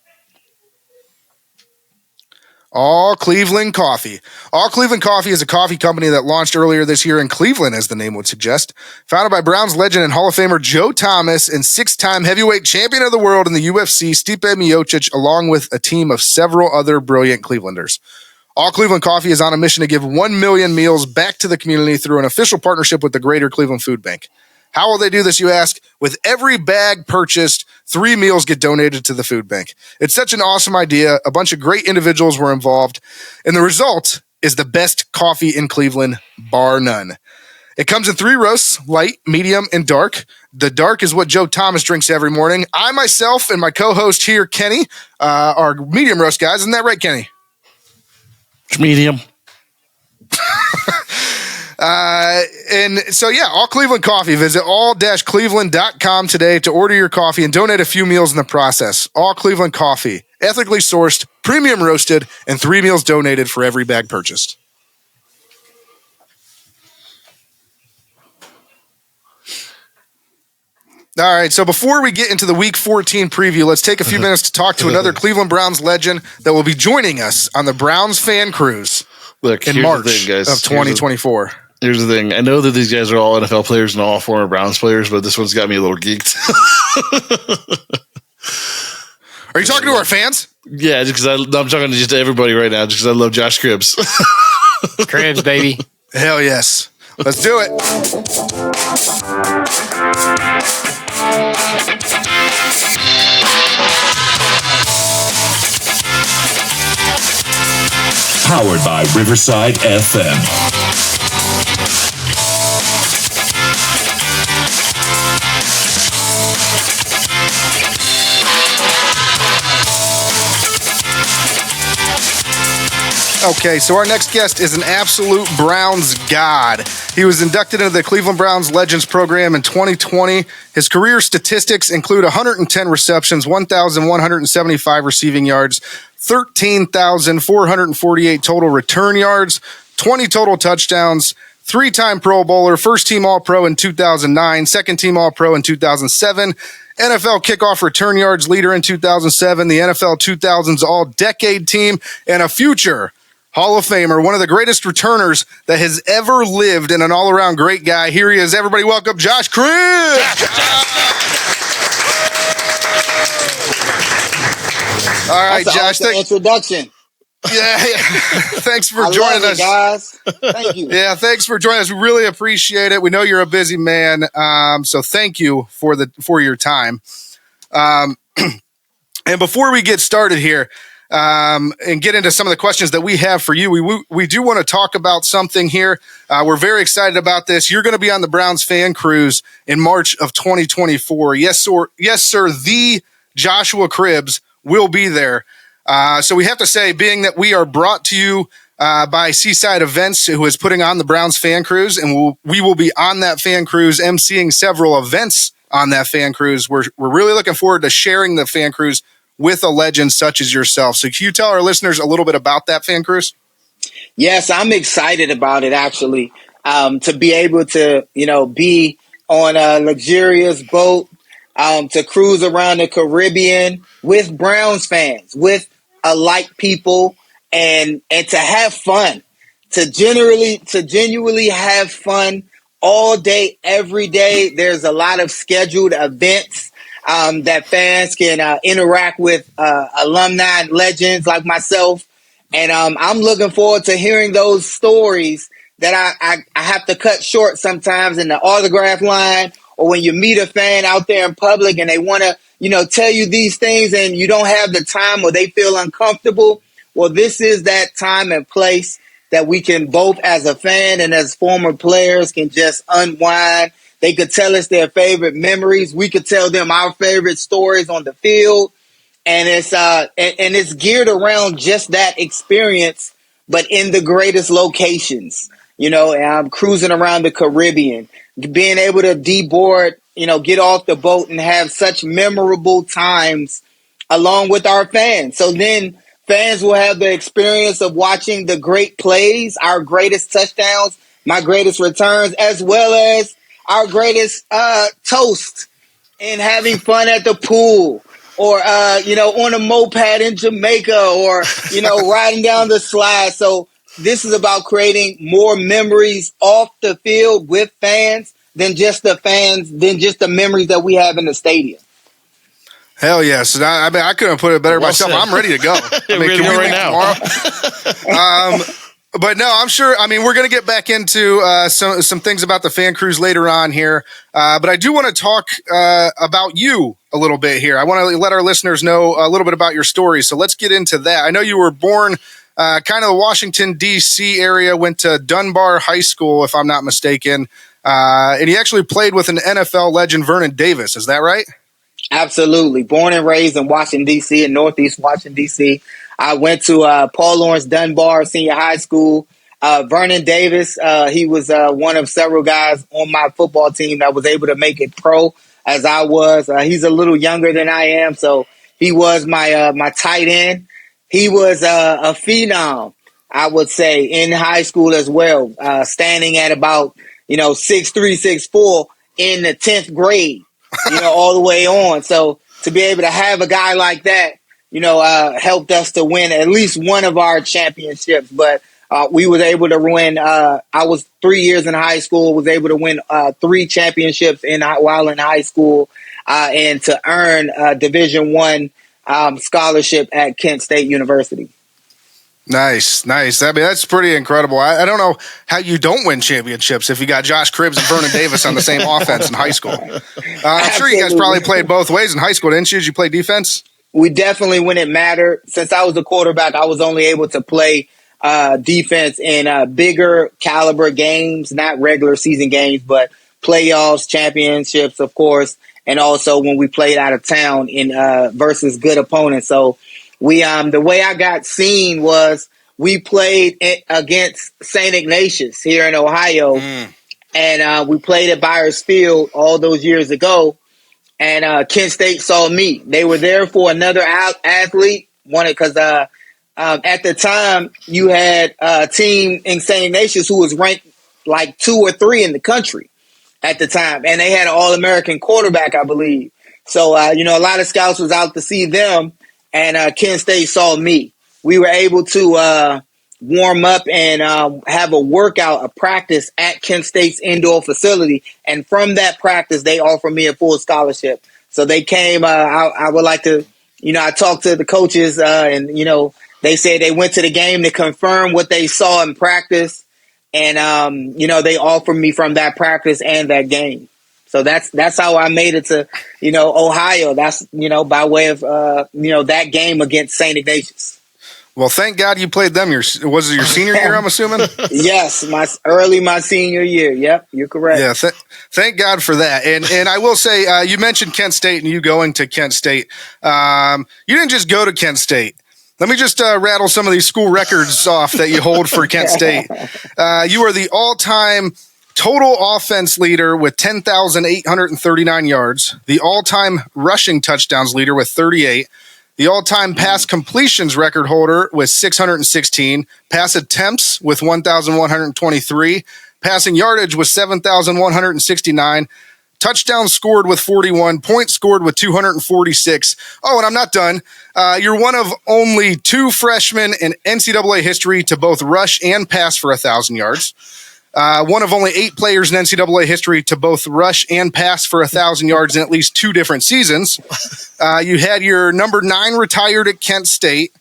All Cleveland Coffee. All Cleveland Coffee is a coffee company that launched earlier this year in Cleveland, as the name would suggest. Founded by Browns legend and Hall of Famer Joe Thomas and 6-time heavyweight champion of the world in the UFC, Stipe Miocic, along with a team of several other brilliant Clevelanders. All Cleveland Coffee is on a mission to give 1 million meals back to the community through an official partnership with the Greater Cleveland Food Bank. How will they do this, you ask? With every bag purchased, 3 meals get donated to the food bank. It's such an awesome idea. A bunch of great individuals were involved, and the result is the best coffee in Cleveland, bar none. It comes in 3 roasts, light, medium, and dark. The dark is what Joe Thomas drinks every morning. I, myself, and my co-host here, Kenny, are medium roast guys. Isn't that right, Kenny? Medium. And so, yeah, All Cleveland Coffee. Visit all-cleveland.com today to order your coffee and donate a few meals in the process. All Cleveland Coffee, ethically sourced, premium roasted, and 3 meals donated for every bag purchased. All right, so before we get into the Week 14 preview, let's take a few minutes to talk to another Cleveland Browns legend that will be joining us on the Browns fan cruise in March of 2024. Here's the thing. I know that these guys are all NFL players and all former Browns players, but this one's got me a little geeked. Are you talking to our fans? Yeah, just because I'm talking to just everybody right now, just because I love Josh Cribbs. Cribbs, baby. Hell yes. Let's do it. Powered by Riverside FM. Okay, so our next guest is an absolute Browns god. He was inducted into the Cleveland Browns Legends program in 2020. His career statistics include 110 receptions, 1,175 receiving yards, 13,448 total return yards, 20 total touchdowns, 3-time Pro Bowler, first-team All-Pro in 2009, second-team All-Pro in 2007, NFL kickoff return yards leader in 2007, the NFL 2000s All-Decade Team, and a future Hall of Famer, one of the greatest returners that has ever lived, and an all-around great guy. Here he is. Everybody welcome Josh Cribbs. All right, That's Josh. Awesome introduction. Yeah. Thanks for joining us, guys. Thank you. Yeah, thanks for joining us. We really appreciate it. We know you're a busy man, so thank you for your time. And before we get started here, and get into some of the questions that we have for you, we do want to talk about something here. We're very excited about this. You're going to be on the Browns fan cruise in March of 2024. Yes, sir. The Joshua Cribbs will be there. So we have to say, being that we are brought to you by Seaside Events, who is putting on the Browns fan cruise, and we will be on that fan cruise, emceeing several events on that fan cruise. We're really looking forward to sharing the fan cruise with a legend such as yourself. So can you tell our listeners a little bit about that fan cruise? Yes, I'm excited about it, actually, to be able to, be on a luxurious boat, to cruise around the Caribbean with Browns fans, with like people, and to have fun, to genuinely have fun all day, every day. There's a lot of scheduled events that fans can interact with alumni and legends like myself. And I'm looking forward to hearing those stories that I have to cut short sometimes in the autograph line, or when you meet a fan out there in public and they want to, tell you these things and you don't have the time, or they feel uncomfortable. Well, this is that time and place that we can both, as a fan and as former players, can just unwind. They could tell us their favorite memories. We could tell them our favorite stories on the field. And it's geared around just that experience, but in the greatest locations. I'm cruising around the Caribbean, being able to deboard, get off the boat and have such memorable times along with our fans. So then fans will have the experience of watching the great plays, our greatest touchdowns, my greatest returns, as well as our greatest toast, and having fun at the pool, or on a moped in Jamaica, or riding down the slide. So this is about creating more memories off the field with fans than just the memories that we have in the stadium. Hell yes. I couldn't put it better myself. I'm ready to go. Can we go right now? Tomorrow? But no, I'm sure. I mean, we're going to get back into some things about the fan cruise later on here. But I do want to talk about you a little bit here. I want to let our listeners know a little bit about your story. So let's get into that. I know you were born kind of the Washington, D.C. area, went to Dunbar High School, if I'm not mistaken. And you actually played with an NFL legend, Vernon Davis. Is that right? Absolutely. Born and raised in Washington, D.C., in Northeast Washington, D.C. I went to Paul Lawrence Dunbar Senior High School. Vernon Davis, he was one of several guys on my football team that was able to make it pro as I was. He's a little younger than I am, so he was my tight end. He was a phenom, I would say, in high school as well, standing at about 6'3", 6'4" in the 10th grade. All the way on. So to be able to have a guy like that, helped us to win at least one of our championships. But we was able to win. I was 3 years in high school, was able to win 3 championships while in high school, and to earn a Division I scholarship at Kent State University. Nice. I mean, that's pretty incredible. I don't know how you don't win championships if you got Josh Cribbs and Vernon Davis on the same offense in high school. I'm sure you guys probably played both ways in high school, didn't you? Did you play defense? We definitely, when it mattered. Since I was a quarterback, I was only able to play defense in bigger caliber games, not regular season games, but playoffs, championships, of course, and also when we played out of town in versus good opponents. So we the way I got seen was we played against St. Ignatius here in Ohio, and we played at Byers Field all those years ago. And Kent State saw me. They were there for another athlete. Because at the time you had a team in St. Ignatius who was ranked like 2 or 3 in the country at the time, and they had an All-American quarterback, I believe. So a lot of scouts was out to see them. And Kent State saw me. We were able to warm up and have a workout, a practice at Kent State's indoor facility. And from that practice, they offered me a full scholarship. So they came. I would like to, I talked to the coaches and, they said they went to the game to confirm what they saw in practice. And, they offered me from that practice and that game. So that's how I made it to, Ohio. That's, by way of, that game against St. Ignatius. Well, thank God you played them. Was it your senior year, I'm assuming? Yes, my senior year. Yep, you're correct. Yeah, thank God for that. And I will say, you mentioned Kent State and you going to Kent State. You didn't just go to Kent State. Let me just rattle some of these school records off that you hold for Kent State. You are the all-time total offense leader with 10,839 yards, the all-time rushing touchdowns leader with 38, the all-time pass completions record holder with 616, pass attempts with 1,123, passing yardage with 7,169, touchdowns scored with 41, points scored with 246. Oh, and I'm not done. You're one of only 2 freshmen in NCAA history to both rush and pass for 1,000 yards. One of only 8 players in NCAA history to both rush and pass for 1,000 yards in at least 2 different seasons. You had your number 9 retired at Kent State.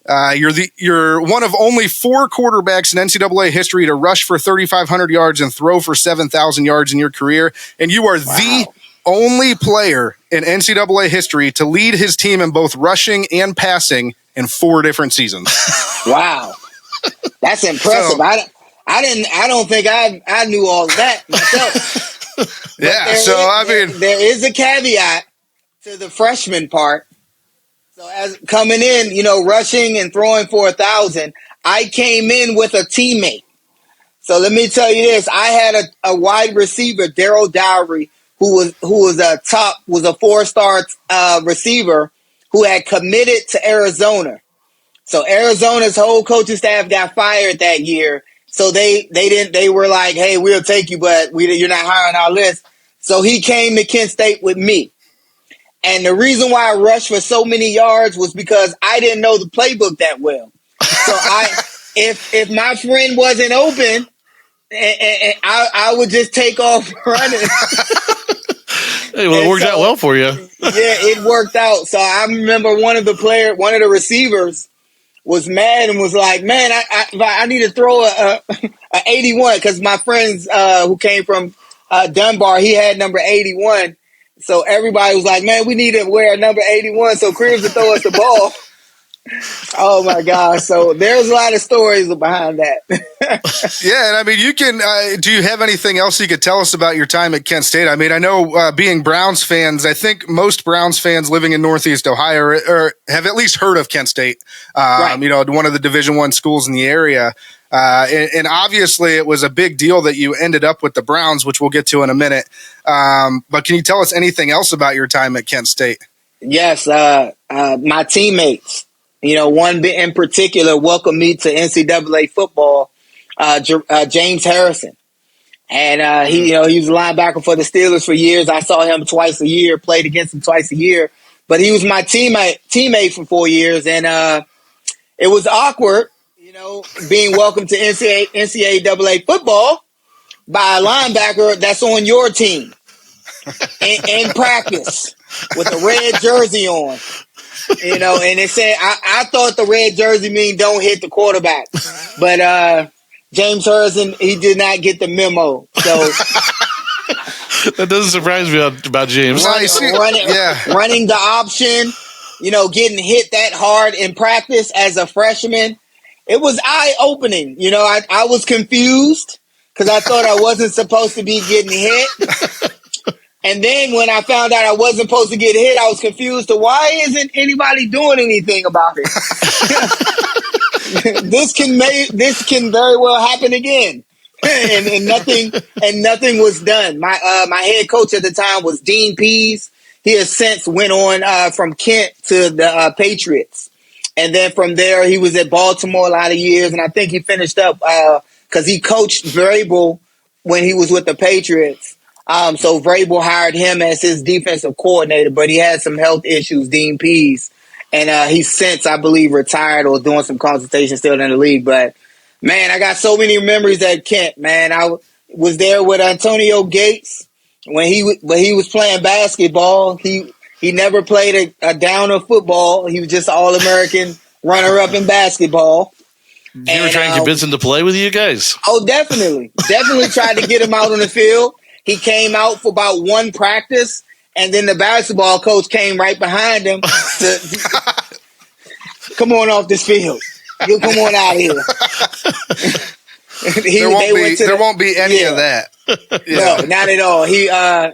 You're one of only 4 quarterbacks in NCAA history to rush for 3,500 yards and throw for 7,000 yards in your career. And you are the only player in NCAA history to lead his team in both rushing and passing in 4 different seasons. Wow. That's impressive. So, I don't think I knew all of that myself. Yeah, there is a caveat to the freshman part. So as coming in, rushing and throwing for 1,000, I came in with a teammate. So let me tell you this: I had a wide receiver, Daryl Dowry, who was a 4-star receiver who had committed to Arizona. So Arizona's whole coaching staff got fired that year. So they were like, hey, we'll take you, but you're not high on our list. So he came to Kent State with me. And the reason why I rushed for so many yards was because I didn't know the playbook that well. So if my friend wasn't open, and I would just take off running. Hey, well, it worked out well for you. Yeah, it worked out. So I remember one of the receivers was mad and was like, man, I need to throw a 81 because my friends who came from Dunbar, he had number 81. So everybody was like, man, we need to wear number 81 so Cribs would throw us the ball. Oh, my gosh. So there's a lot of stories behind that. Yeah, and I mean, you can do you have anything else you could tell us about your time at Kent State? I mean, I know being Browns fans, I think most Browns fans living in Northeast Ohio or have at least heard of Kent State, Right. you know, one of the Division I schools in the area. And obviously it was a big deal that you ended up with the Browns, which we'll get to in a minute. But can you tell us anything else about your time at Kent State? Yes, my teammates, you know, one bit in particular welcomed me to NCAA football, James Harrison. And he was a linebacker for the Steelers for years. I saw him twice a year, played against him twice a year. But he was my teammate for 4 years. And it was awkward, you know, being welcomed to NCAA football by a linebacker that's on your team in practice with a red jersey on. You know, and it said, I thought the red jersey mean don't hit the quarterback. But James Harrison, he did not get the memo. So That doesn't surprise me about James. running the option, you know, getting hit that hard in practice as a freshman, it was eye-opening. You know, I was confused because I thought I wasn't supposed to be getting hit. And then when I found out I wasn't supposed to get hit, I was confused to why isn't anybody doing anything about it? This can very well happen again. and nothing was done. My head coach at the time was Dean Pease. He has since went on from Kent to the Patriots. And then from there, he was at Baltimore a lot of years. And I think he finished up because he coached Vrabel when he was with the Patriots. So Vrabel hired him as his defensive coordinator, but he had some health issues, Dean Pease. And he's since, I believe, retired or doing some consultation still in the league. But, man, I got so many memories at Kent, man. I was there with Antonio Gates when he was playing basketball. He never played a down of football. He was just All-American runner-up in basketball. You ever try and convince him to play with you guys? Oh, definitely. Definitely tried to get him out on the field. He came out for about one practice, and then the basketball coach came right behind him to come on off this field. You come on out of here. There won't be any of that. No, not at all. He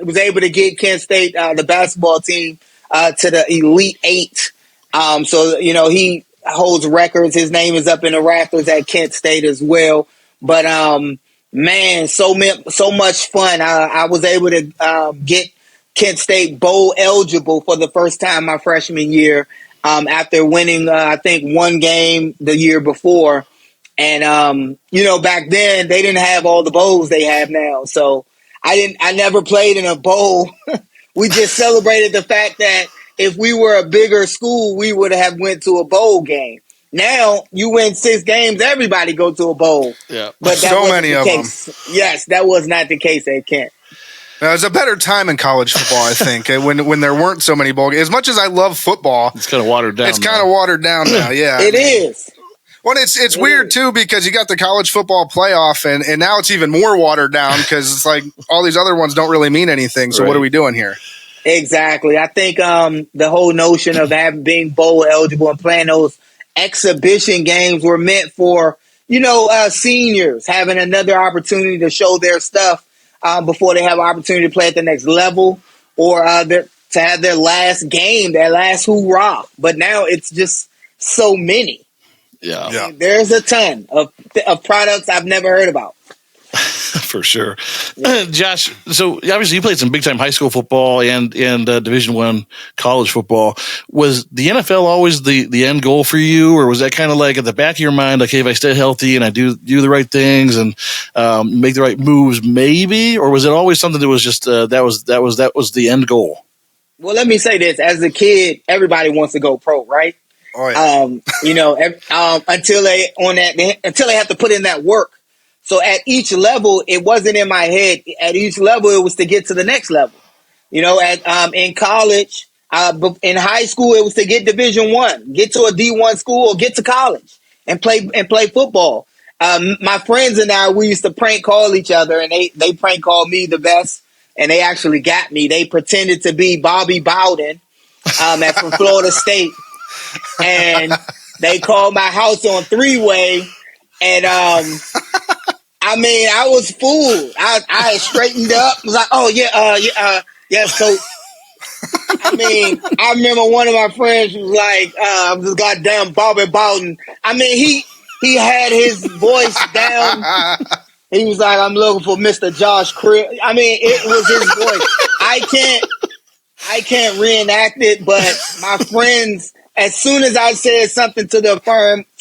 was able to get Kent State, the basketball team, to the Elite Eight. So, you know, he holds records. His name is up in the rafters at Kent State as well. But, man, so much fun. I was able to get Kent State bowl eligible for the first time my freshman year after winning, I think, one game the year before. And, you know, back then they didn't have all the bowls they have now. So I never played in a bowl. We just celebrated the fact that if we were a bigger school, we would have went to a bowl game. Now you win 6 games, everybody go to a bowl. Yeah. But that So wasn't many the of case. Yes, that was not the case at Kent. Now, it was a better time in college football, I think, when there weren't so many bowl games. As much as I love football, It's kind of watered down. it's kind of watered down now. Yeah, It is. Well, it's weird too because you got the college football playoff, and now it's even more watered down because it's like all these other ones don't really mean anything. So Right. what are we doing here? Exactly. I think the whole notion of being bowl eligible and playing those exhibition games were meant for, you know, seniors having another opportunity to show their stuff before they have an opportunity to play at the next level or to have their last game, their last hoorah. But now it's just so many. Yeah, There's a ton of products I've never heard about. for sure. Josh, so obviously you played some big time high school football and Division I college football. Was the NFL always the end goal for you, or was that kind of like at the back of your mind, okay, if I stay healthy and I do the right things and make the right moves, maybe, or was it always something that was just that was the end goal? Well, let me say this: as a kid, everybody wants to go pro, right? Oh, yeah. You know, until they have to put in that work. So at each level, it wasn't in my head. At each level, it was to get to the next level. You know, in college, But in high school, it was to get Division I, get to a D1 school, or get to college and play football. My friends and I, we used to prank call each other, and they prank called me the best, and they actually got me. They pretended to be Bobby Bowden from Florida State, and they called my house on three-way, and I mean, I was fooled. I straightened up. Was like, oh yeah. So, I mean, I remember one of my friends was like, this goddamn Bobby Bowden. I mean, he had his voice down. He was like, I'm looking for Mr. Josh Crib. I mean, it was his voice. I can't reenact it, but my friends, as soon as I said something to the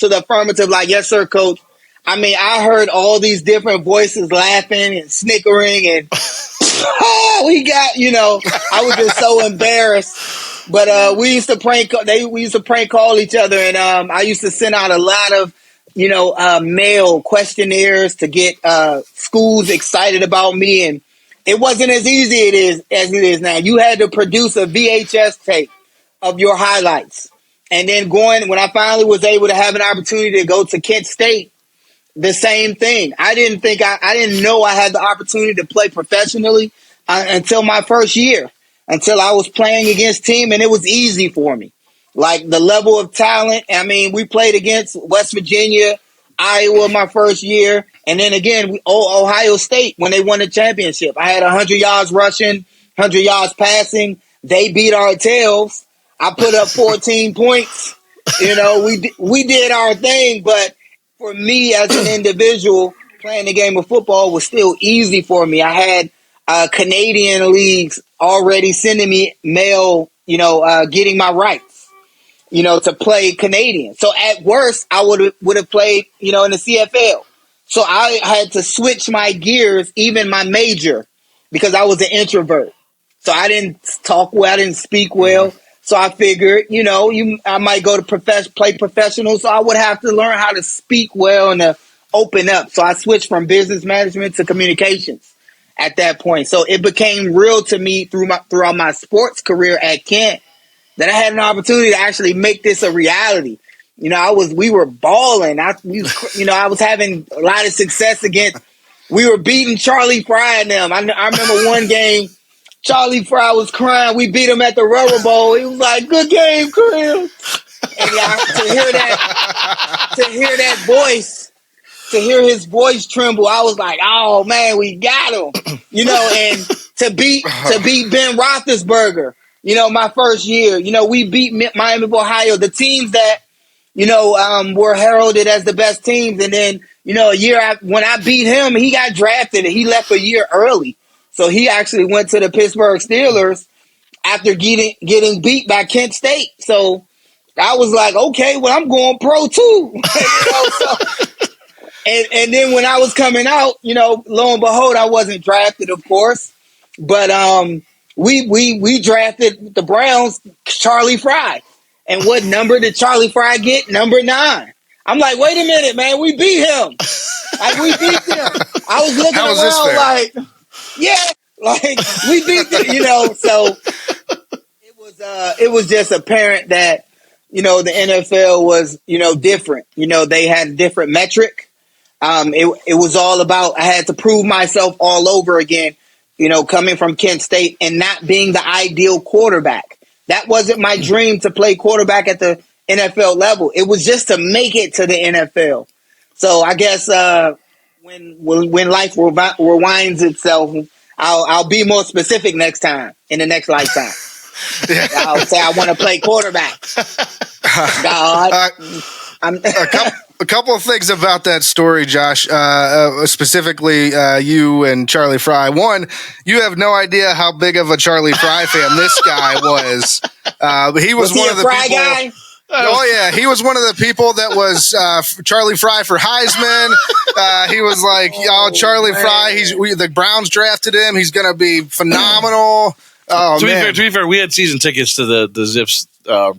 affirmative, like, yes, sir, coach. I mean, I heard all these different voices laughing and snickering and, we got, I was just so embarrassed. But we used to prank call each other, and I used to send out a lot of, mail questionnaires to get schools excited about me, and it wasn't as easy as it is now. You had to produce a VHS tape of your highlights, and then when I finally was able to have an opportunity to go to Kent State. The same thing. I didn't know I had the opportunity to play professionally until my first year, until I was playing against team, and it was easy for me. Like the level of talent. I mean, we played against West Virginia, Iowa my first year, and then again, Ohio State when they won the championship. I had 100 yards rushing, 100 yards passing. They beat our tails. I put up 14 points. We did our thing, but for me as an individual, playing the game of football was still easy for me. I had Canadian leagues already sending me mail, getting my rights, to play Canadian. So at worst, I would have played, in the CFL. So I had to switch my gears, even my major, because I was an introvert. So I didn't talk well, I didn't speak well. So I figured, I might go to play professional, so I would have to learn how to speak well and to open up. So I switched from business management to communications at that point. So it became real to me throughout my sports career at Kent that I had an opportunity to actually make this a reality. We were balling. I was having a lot of success we were beating Charlie Fry and them. I remember one game. Charlie Fry was crying. We beat him at the Rubber Bowl. He was like, "Good game, Crib." And to hear that voice, to hear his voice tremble, I was like, "Oh man, we got him!" And to beat Ben Roethlisberger, my first year, we beat Miami of Ohio, the teams that were heralded as the best teams, and then a year when I beat him, he got drafted and he left a year early. So he actually went to the Pittsburgh Steelers after getting beat by Kent State. So I was like, okay, well, I'm going pro too. And then when I was coming out, lo and behold, I wasn't drafted, of course. But we drafted the Browns, Charlie Fry. And what number did Charlie Fry get? Number 9. I'm like, wait a minute, man, we beat him. We beat him. I was looking around like, yeah, like we beat them, so it was just apparent that, the NFL was, different. They had a different metric. It was all about, I had to prove myself all over again, coming from Kent State and not being the ideal quarterback. That wasn't my dream to play quarterback at the NFL level. It was just to make it to the NFL. So I guess, when life rewinds itself, I'll be more specific next time in the next lifetime. I'll say I want to play quarterback. God, a couple of things about that story, Josh. Specifically, you and Charlie Fry. One, you have no idea how big of a Charlie Fry fan this guy was. He was one of the Fry people. Guy? Oh yeah, he was one of the people that was Charlie Fry for Heisman. He was like, Charlie Fry. The Browns drafted him. He's going to be phenomenal. Oh, to be fair, we had season tickets to the Zips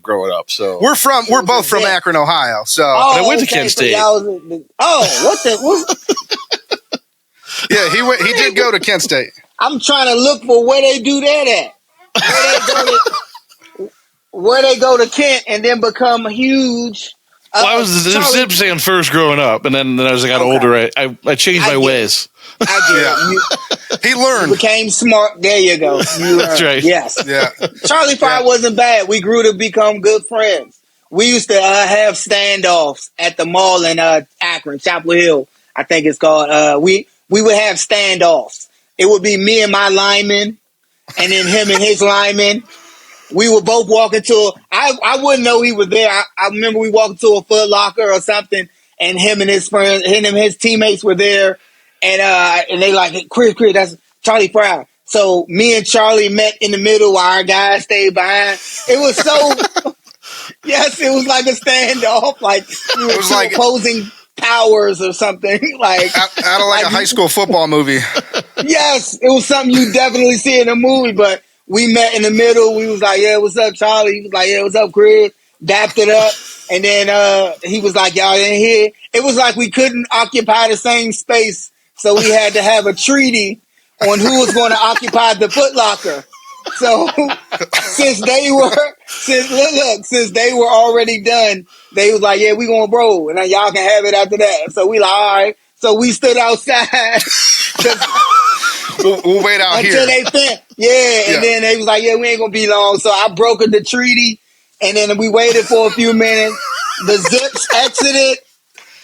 growing up. So we're both from Akron, Ohio. So I went to Kent State. Yeah, he did go to Kent State. I'm trying to look for where they do that at. where they go to Kent and then become huge. Well, I was the Zip fan first growing up, and then as I got older, I changed my ways. I get it. He learned. You became smart. There you go. That's right. Yes. Yeah. Charlie Fry wasn't bad. We grew to become good friends. We used to have standoffs at the mall in Akron, Chapel Hill, I think it's called. We would have standoffs. It would be me and my lineman, and then him and his lineman. We would both walk into I wouldn't know he was there. I remember we walked into a Foot Locker or something, and him and his friends, him and his teammates were there, and they like, Chris, that's Charlie Fry. So me and Charlie met in the middle while our guys stayed behind. It was so yes, it was like a standoff, like we were like opposing powers or something, like out of like a high school football movie. Yes, it was something you definitely see in a movie, but we met in the middle. We was like, yeah, what's up, Charlie? He was like, yeah, what's up, Chris? Dapped it up. And then he was like, y'all in here. It was like we couldn't occupy the same space, so we had to have a treaty on who was going to occupy the Foot Locker. So since they were already done, they was like, yeah, we gonna roll, and then y'all can have it after that. So we like, all right. So we stood outside. We'll wait out until here. They fit. And then they was like, yeah, we ain't gonna be long. So I brokered the treaty, and then we waited for a few minutes. The Zips exited,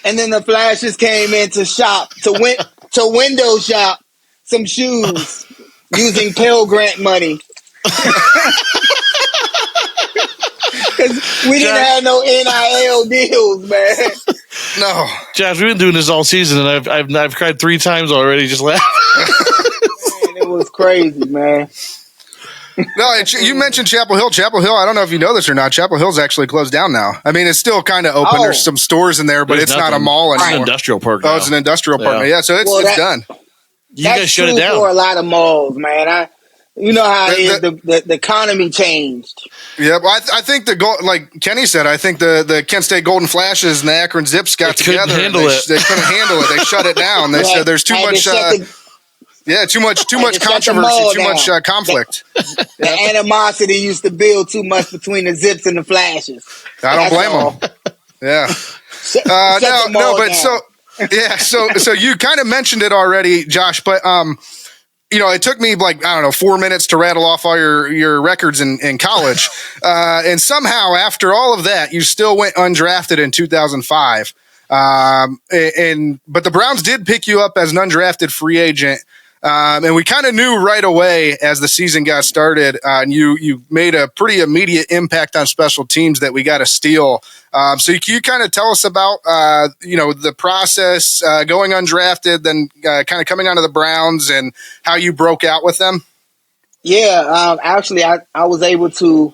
and then the Flashes came in to shop, to window shop some shoes using Pell Grant money. Because we didn't have no NIL deals, man. No, Josh, we've been doing this all season, and I've cried 3 times already. Just laughing. Man, it was crazy, man. No, you mentioned Chapel Hill. Chapel Hill, I don't know if you know this or not. Chapel Hill's actually closed down now. I mean, it's still kind of open. There's some stores in there, but it's not a mall anymore. It's an industrial park. Oh, it's an industrial park. Yeah, so it's done. You guys shut it down for a lot of malls, man. You know how it is. The economy changed. Yeah, well, I think like Kenny said, I think the Kent State Golden Flashes and the Akron Zips got together. They couldn't handle it. They shut it down. They said there's too much. Too much controversy, too much conflict. The animosity used to build too much between the Zips and the Flashes. I don't blame them. Yeah. So you kind of mentioned it already, Josh, but it took me 4 minutes to rattle off all your records in college, and somehow after all of that, you still went undrafted in 2005. But the Browns did pick you up as an undrafted free agent. And we kind of knew right away as the season got started, and you made a pretty immediate impact on special teams that we got to steal. So can you kind of tell us about, the process going undrafted, then kind of coming onto the Browns and how you broke out with them? Yeah, actually, I was able to,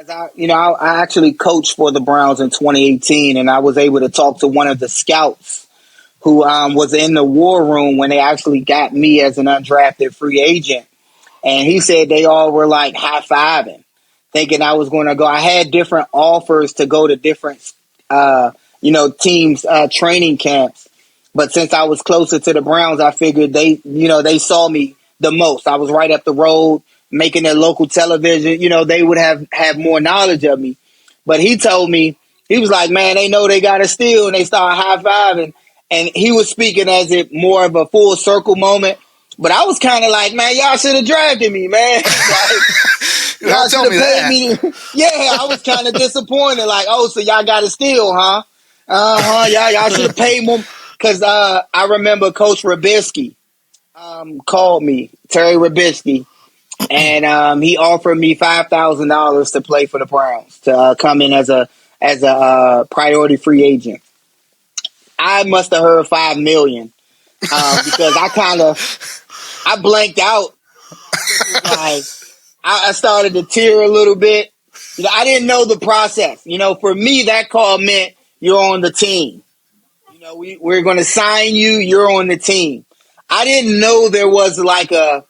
I actually coached for the Browns in 2018, and I was able to talk to one of the scouts who was in the war room when they actually got me as an undrafted free agent. And he said they all were like high-fiving, thinking I was going to go. I had different offers to go to different, teams' training camps. But since I was closer to the Browns, I figured they saw me the most. I was right up the road, making their local television. They would have more knowledge of me. But he told me, he was like, man, they know they got a steal, and they start high-fiving. And he was speaking as if more of a full circle moment. But I was kind of like, man, y'all should have drafted me, man. Y'all tell me that. Yeah, I was kind of disappointed. Like, oh, so y'all got a steal, huh? Y'all should have paid more. Because I remember Coach Rabisky called me, Terry Rabisky, and he offered me $5,000 to play for the Browns, to come in as a priority free agent. I must have heard 5 million because I blanked out. I started to tear a little bit. I didn't know the process. For me, that call meant you're on the team. We're going to sign you. You're on the team. I didn't know there was like a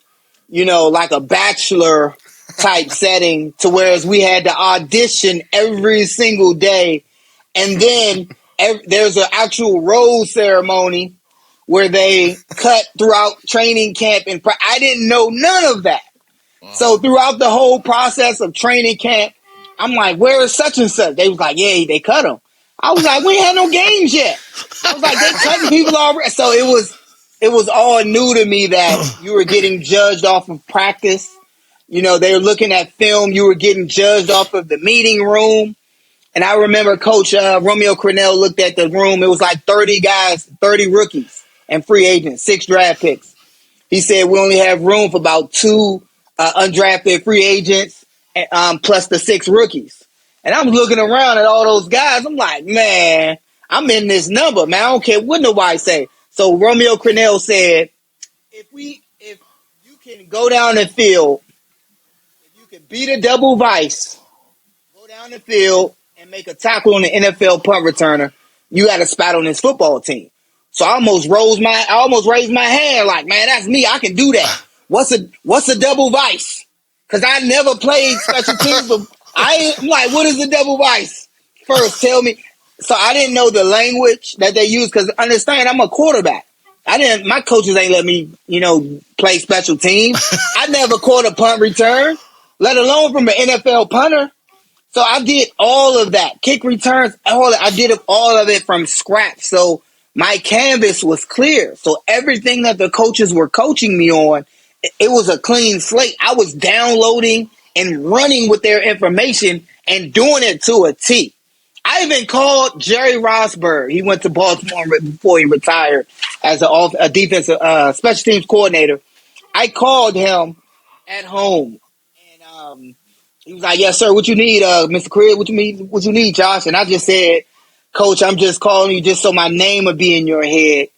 bachelor type setting to whereas we had to audition every single day, and then there's an actual rose ceremony where they cut throughout training camp. And I didn't know none of that. So throughout the whole process of training camp, I'm like, where is such and such? They was like, yeah, they cut him. I was like, we ain't had no games yet. I was like, they cutting people already. So it was all new to me that you were getting judged off of practice. You know, they were looking at film. You were getting judged off of the meeting room. And I remember Coach Romeo Crennel looked at the room. It was like 30 guys, 30 rookies and free agents, 6 draft picks. He said we only have room for about 2 undrafted free agents plus the 6 rookies. And I'm looking around at all those guys. I'm like, man, I'm in this number, man. I don't care what nobody say. So Romeo Crennel said, if you can go down the field, if you can beat a double vice, go down the field and make a tackle on the NFL punt returner, you got a spot on this football team. So I almost raised my hand like, man, that's me. I can do that. What's a double vice? Because I never played special teams, but I'm like, what is a double vice? First, tell me. So I didn't know the language that they use because understand, I'm a quarterback. My coaches ain't let me, play special teams. I never caught a punt return, let alone from an NFL punter. So I did all of that, kick returns, I did all of it from scratch. So my canvas was clear. So everything that the coaches were coaching me on, it was a clean slate. I was downloading and running with their information and doing it to a T. I even called Jerry Rosberg. He went to Baltimore before he retired as a defensive special teams coordinator. I called him at home, and he was like, "Yes, sir. What you need, Mr. Crib? What you need, Josh?" And I just said, "Coach, I'm just calling you just so my name will be in your head,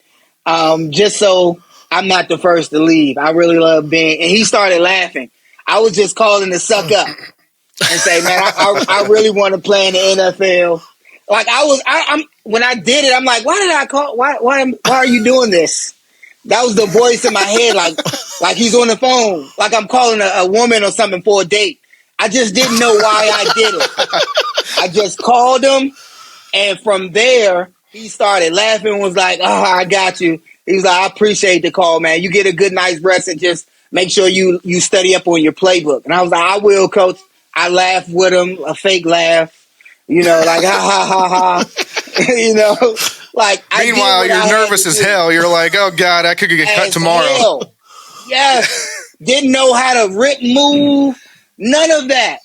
just so I'm not the first to leave. I really love being." And he started laughing. I was just calling to suck up and say, "Man, I really want to play in the NFL." Like I'm when I did it, I'm like, "Why did I call? Why are you doing this?" That was the voice in my head, like he's on the phone, like I'm calling a woman or something for a date. I just didn't know why I did it. I just called him, and from there, he started laughing and was like, "Oh, I got you." He was like, "I appreciate the call, man. You get a good night's rest and just make sure you study up on your playbook." And I was like, "I will, Coach." I laughed with him, a fake laugh, like, ha, ha, ha, ha. Like, meanwhile, you're nervous as hell. You're like, oh, God, I could get cut tomorrow. Hell. Yes. Didn't know how to rip move. None of that.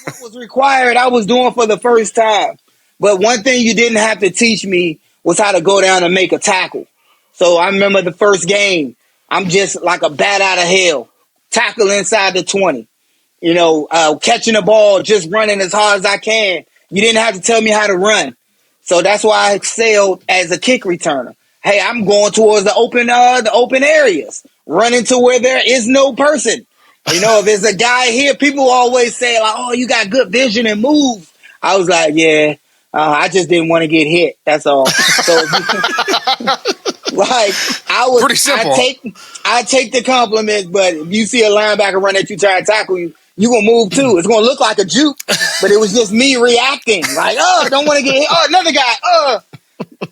What was required, I was doing for the first time. But one thing you didn't have to teach me was how to go down and make a tackle. So I remember the first game, I'm just like a bat out of hell, tackle inside the 20, catching the ball, just running as hard as I can. You didn't have to tell me how to run. So that's why I excelled as a kick returner. Hey, I'm going towards the open areas, running to where there is no person. If there's a guy here, people always say, like, "Oh, you got good vision and moves." I was like, yeah, I just didn't want to get hit. That's all. So, pretty simple. I take the compliments, but if you see a linebacker run at you, try to tackle you, you're going to move too. It's going to look like a juke, but it was just me reacting. Like, oh, don't want to get hit. Oh, another guy.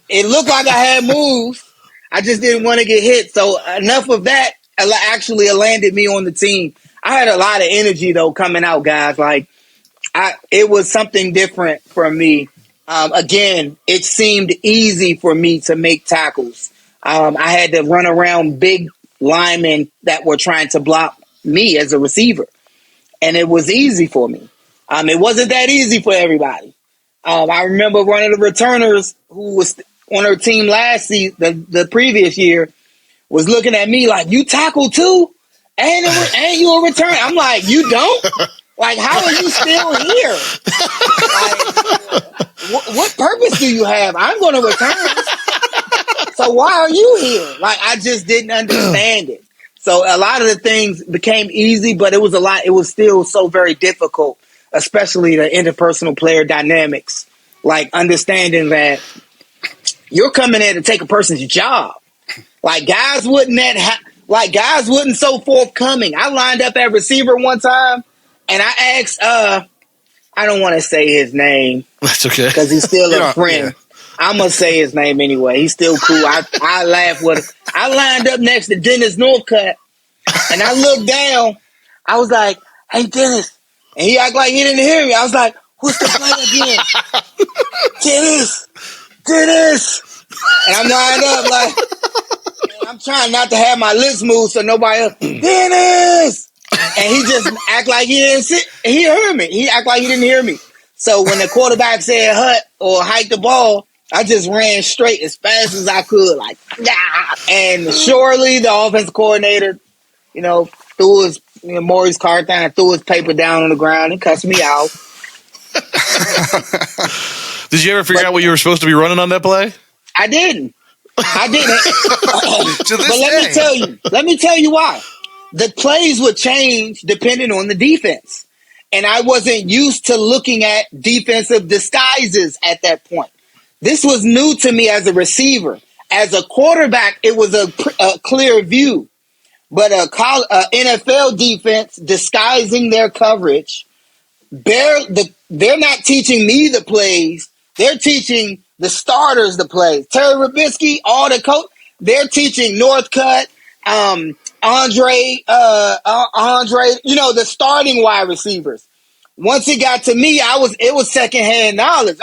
It looked like I had moves. I just didn't want to get hit. So enough of that actually landed me on the team. I had a lot of energy, though, coming out, guys. Like, it was something different for me. Again, it seemed easy for me to make tackles. I had to run around big linemen that were trying to block me as a receiver. And it was easy for me. It wasn't that easy for everybody. I remember one of the returners who was on her team last season, the previous year, was looking at me like, "You tackle too? And you a return?" I'm like, "You don't? Like, how are you still here? Like, what purpose do you have? I'm going to return. So why are you here?" Like, I just didn't understand it. So a lot of the things became easy, but it was still so very difficult, especially the interpersonal player dynamics, like understanding that you're coming in to take a person's job. Like, guys wasn't so forthcoming. I lined up at receiver one time, and I asked, I don't want to say his name. That's okay. Because he's still a friend. Yeah. I'm going to say his name anyway. He's still cool. I laugh with him. I lined up next to Dennis Northcutt, and I looked down. I was like, hey, Dennis. And he acted like he didn't hear me. I was like, what's the play again? Dennis. And I'm lined up like, and I'm trying not to have my lips move so nobody else, Dennis. And he just act like he didn't sit. He heard me. He act like he didn't hear me. So when the quarterback said hut or hike the ball, I just ran straight as fast as I could, like, nah. And surely the offensive coordinator, threw his Maurice Carthon threw his paper down on the ground and cussed me out. Did you ever figure out what you were supposed to be running on that play? I didn't. To this But let me tell you why. The plays would change depending on the defense. And I wasn't used to looking at defensive disguises at that point. This was new to me as a receiver. As a quarterback, it was a clear view. But a NFL defense disguising their coverage, they're not teaching me the plays. They're teaching the starters the plays. Terry Robisky, all the coach, they're teaching Northcutt, Andre, the starting wide receivers. Once it got to me, it was secondhand knowledge.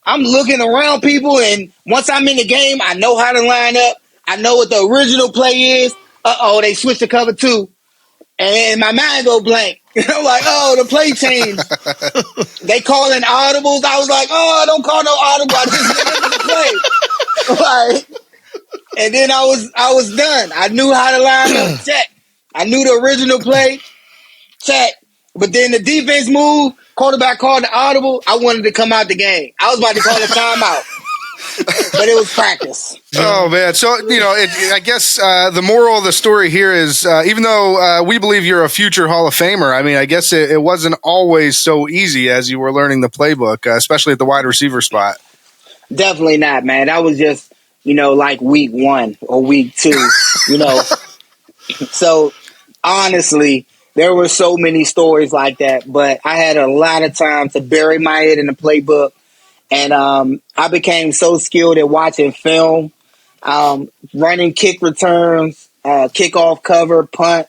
I'm looking around people, and once I'm in the game, I know how to line up. I know what the original play is. They switched to cover 2. And my mind go blank. I'm like, the play changed. They calling audibles. I was like, don't call no audible. I just remember the play. Like, and then I was done. I knew how to line up. Check. I knew the original play. Check. But then the defense moved. Quarterback called the audible. I wanted to come out the game. I was about to call a timeout. But it was practice. Oh, man. So, I guess the moral of the story here is even though we believe you're a future Hall of Famer, I mean, I guess it wasn't always so easy as you were learning the playbook, especially at the wide receiver spot. Definitely not, man. That was just, like week 1 or week 2, So, honestly, there were so many stories like that, but I had a lot of time to bury my head in the playbook. And I became so skilled at watching film, running kick returns, kickoff cover, punt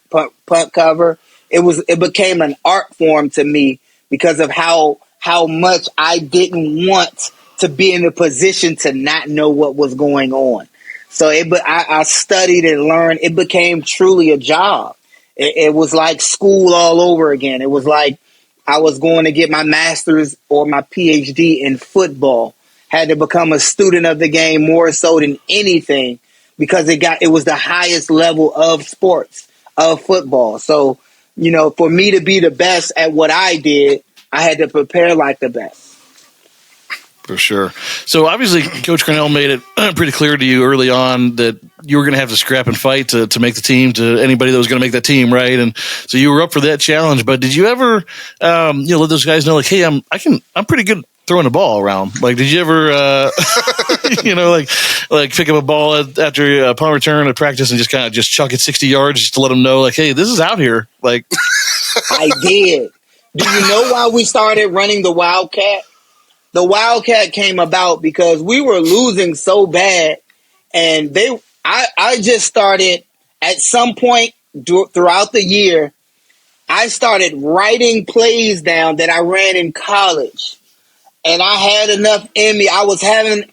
cover. It became an art form to me because of how much I didn't want to be in a position to not know what was going on. So I studied and learned. It became truly a job. It was like school all over again. It was like I was going to get my master's or my PhD in football. Had to become a student of the game more so than anything because it was the highest level of sports, of football. So, for me to be the best at what I did, I had to prepare like the best. For sure. So obviously Coach Cornell made it pretty clear to you early on that you were going to have to scrap and fight to make the team, to anybody that was going to make that team, right? And so you were up for that challenge. But did you ever, let those guys know, like, hey, I'm pretty good throwing the ball around? Like, did you ever, like pick up a ball after a punt return at practice and just kind of just chuck it 60 yards just to let them know, like, hey, this is out here? Like, I did. Do you know why we started running the Wildcat? The Wildcat came about because we were losing so bad, and I just started at some point throughout the year. I started writing plays down that I ran in college, and I had enough in me. I was having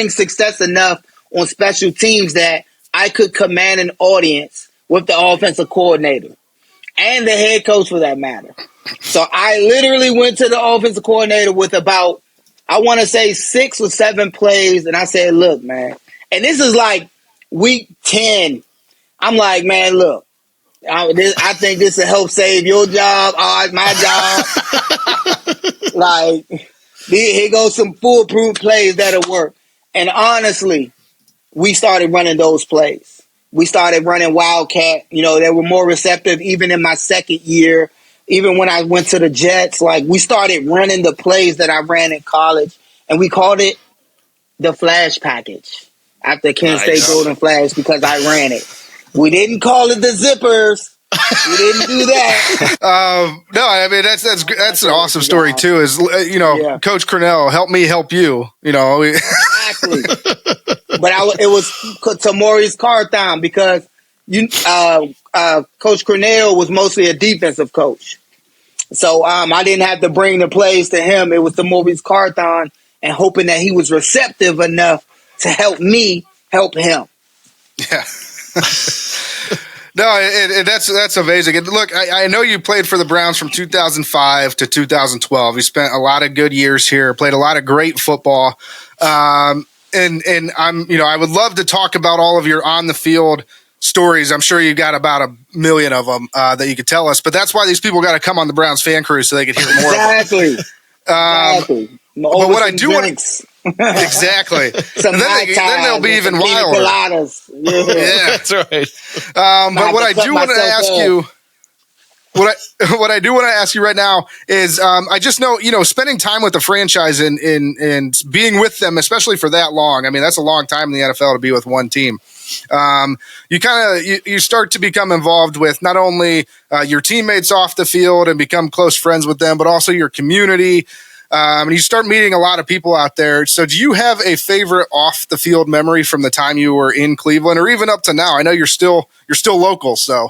success enough on special teams that I could command an audience with the offensive coordinator and the head coach, for that matter. So I literally went to the offensive coordinator with about, I want to say 6 or 7 plays. And I said, look, man, and this is like week 10. I'm like, man, look, I think this will help save your job, my job. Like, here goes some foolproof plays that'll work. And honestly, we started running those plays. We started running Wildcat. They were more receptive even in my second year. Even when I went to the Jets, like, we started running the plays that I ran in college, and we called it the Flash Package after Kent State Golden Flash because I ran it. We didn't call it the Zippers. We didn't do that. No, I mean, that's an awesome story too. Is Coach Cornell, help me help you. Exactly. But it was to Maurice Carthon because Coach Cornell was mostly a defensive coach. So I didn't have to bring the plays to him. It was the Maurice Carthon and hoping that he was receptive enough to help me help him. Yeah. No, that's amazing. And look, I know you played for the Browns from 2005 to 2012. You spent a lot of good years here, played a lot of great football. And I would love to talk about all of your on the field stories. I'm sure you've got about 1 million of them that you could tell us, but that's why these people got to come on the Browns fan cruise so they could hear more. Exactly. But what I do want to exactly. Then they'll be even wilder. Yeah, that's right. But what I do want to ask you, what I do want to ask you right now is, I just know, spending time with the franchise and being with them, especially for that long. I mean, that's a long time in the NFL to be with one team. You start to become involved with not only your teammates off the field and become close friends with them, but also your community. And you start meeting a lot of people out there. So do you have a favorite off the field memory from the time you were in Cleveland or even up to now? I know you're still local. So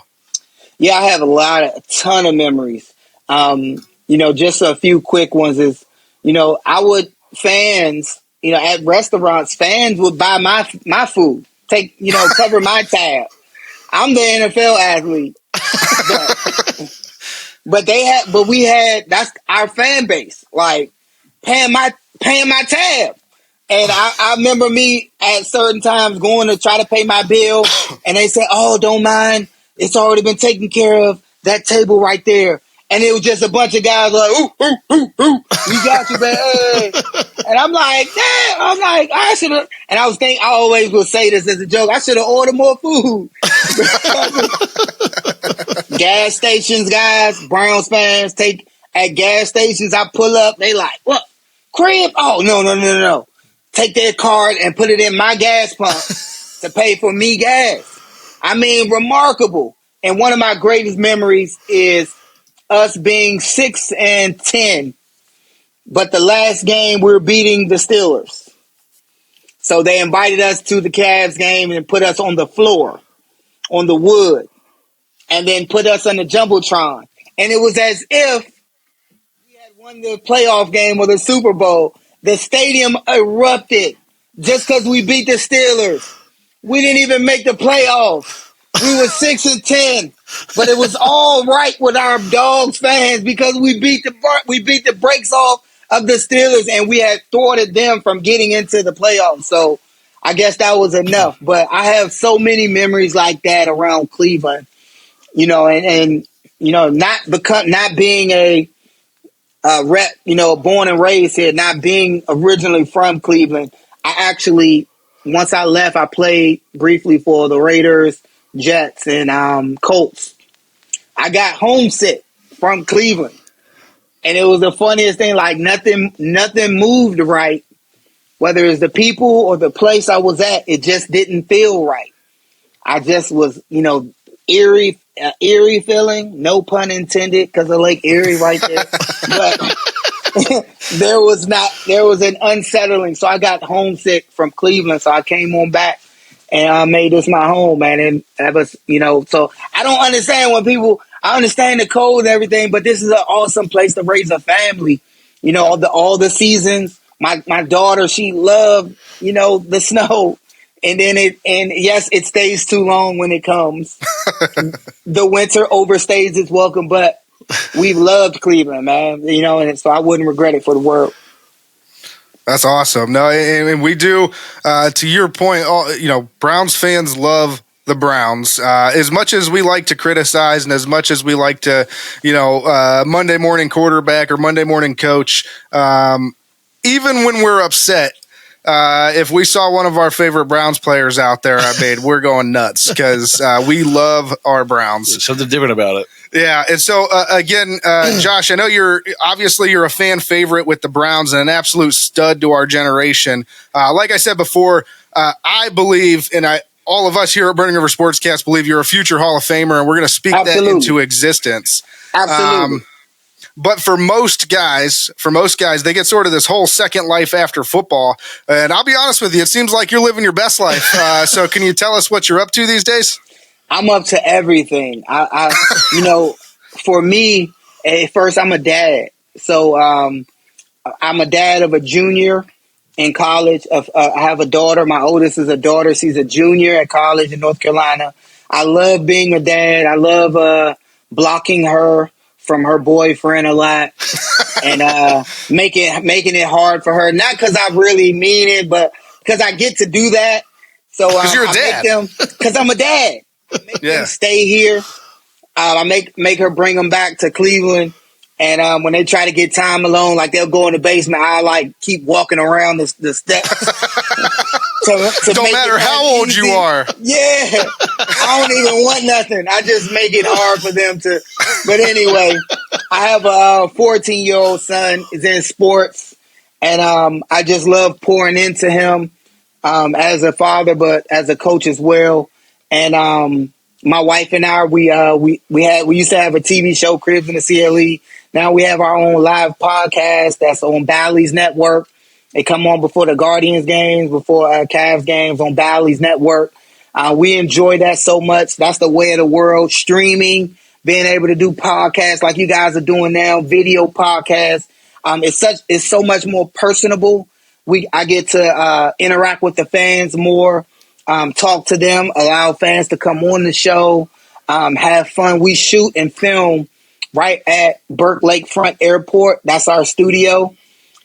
yeah, I have a ton of memories. Just a few quick ones is, fans, at restaurants, fans would buy my food, cover my tab. I'm the NFL athlete, but we had, that's our fan base, like paying my tab. And I remember me at certain times going to try to pay my bill and they said, "Oh, don't mind. It's already been taken care of. That table right there." And it was just a bunch of guys like, "Ooh, ooh, ooh, ooh, we got you, man." Hey. And I'm like, damn, I should have. And I always will say this as a joke. I should have ordered more food. Gas stations, guys, Browns fans, at gas stations, I pull up, they like, "What? Crib? Oh, no. Take their card and put it in my gas pump to pay for me gas." I mean, remarkable. And one of my greatest memories is us being 6-10, but the last game we were beating the Steelers. So they invited us to the Cavs game and put us on the floor, on the wood, and then put us on the Jumbotron. And it was as if we had won the playoff game or the Super Bowl. The stadium erupted just because we beat the Steelers. We didn't even make the playoffs. We were 6-10, but it was all right with our Dogs fans because we beat the brakes off of the Steelers and we had thwarted them from getting into the playoffs. So I guess that was enough. But I have so many memories like that around Cleveland, and not being a rep, born and raised here, not being originally from Cleveland. I actually, once I left, I played briefly for the Raiders, Jets, and Colts. I got homesick from Cleveland. And it was the funniest thing, like nothing moved right. Whether it's the people or the place I was at, it just didn't feel right. I just was, eerie feeling, no pun intended, because of Lake Erie right there. But there was an unsettling. So I got homesick from Cleveland. So I came on back and I made this my home, man. And that was, so I don't understand I understand the cold and everything, but this is an awesome place to raise a family. All the seasons. My daughter, she loved, the snow. And then yes, it stays too long when it comes. The winter overstays its welcome, but we've loved Cleveland, man. And so I wouldn't regret it for the world. That's awesome. No, and we do. To your point, Browns fans love the Browns as much as we like to criticize, and as much as we like to, Monday morning quarterback or Monday morning coach. Even when we're upset, if we saw one of our favorite Browns players out there, we're going nuts because we love our Browns. There's something different about it. Yeah, and so again, Josh, I know you're a fan favorite with the Browns and an absolute stud to our generation. Like I said before, I believe, and all of us here at Burning River Sportscast believe you're a future Hall of Famer, and we're going to speak that into existence. Absolutely. But for most guys, they get sort of this whole second life after football. And I'll be honest with you, it seems like you're living your best life. So can you tell us what you're up to these days? I'm up to everything. For me, at first I'm a dad. So I'm a dad of a junior in college. I have a daughter. My oldest is a daughter. She's a junior at college in North Carolina. I love being a dad. I love blocking her from her boyfriend a lot and making it hard for her. Not because I really mean it, but because I get to do that. So because you're a dad. Because I'm a dad. I make them stay here. I make her bring them back to Cleveland. And when they try to get time alone, like they'll go in the basement, I like keep walking around the steps. to don't matter how old you are. Yeah. I don't even want nothing. I just make it hard for them to. But anyway, I have a 14-year-old son. He's in sports. And I just love pouring into him as a father, but as a coach as well. And my wife and I, we used to have a TV show, Cribs in the CLE. Now we have our own live podcast that's on Bally's Network. They come on before the Guardians games, before Cavs games on Bally's Network. We enjoy that so much. That's the way of the world. Streaming, being able to do podcasts like you guys are doing now, video podcasts. It's so much more personable. I get to interact with the fans more, talk to them, allow fans to come on the show, have fun. We shoot and film right at Burke Lakefront Airport. That's our studio.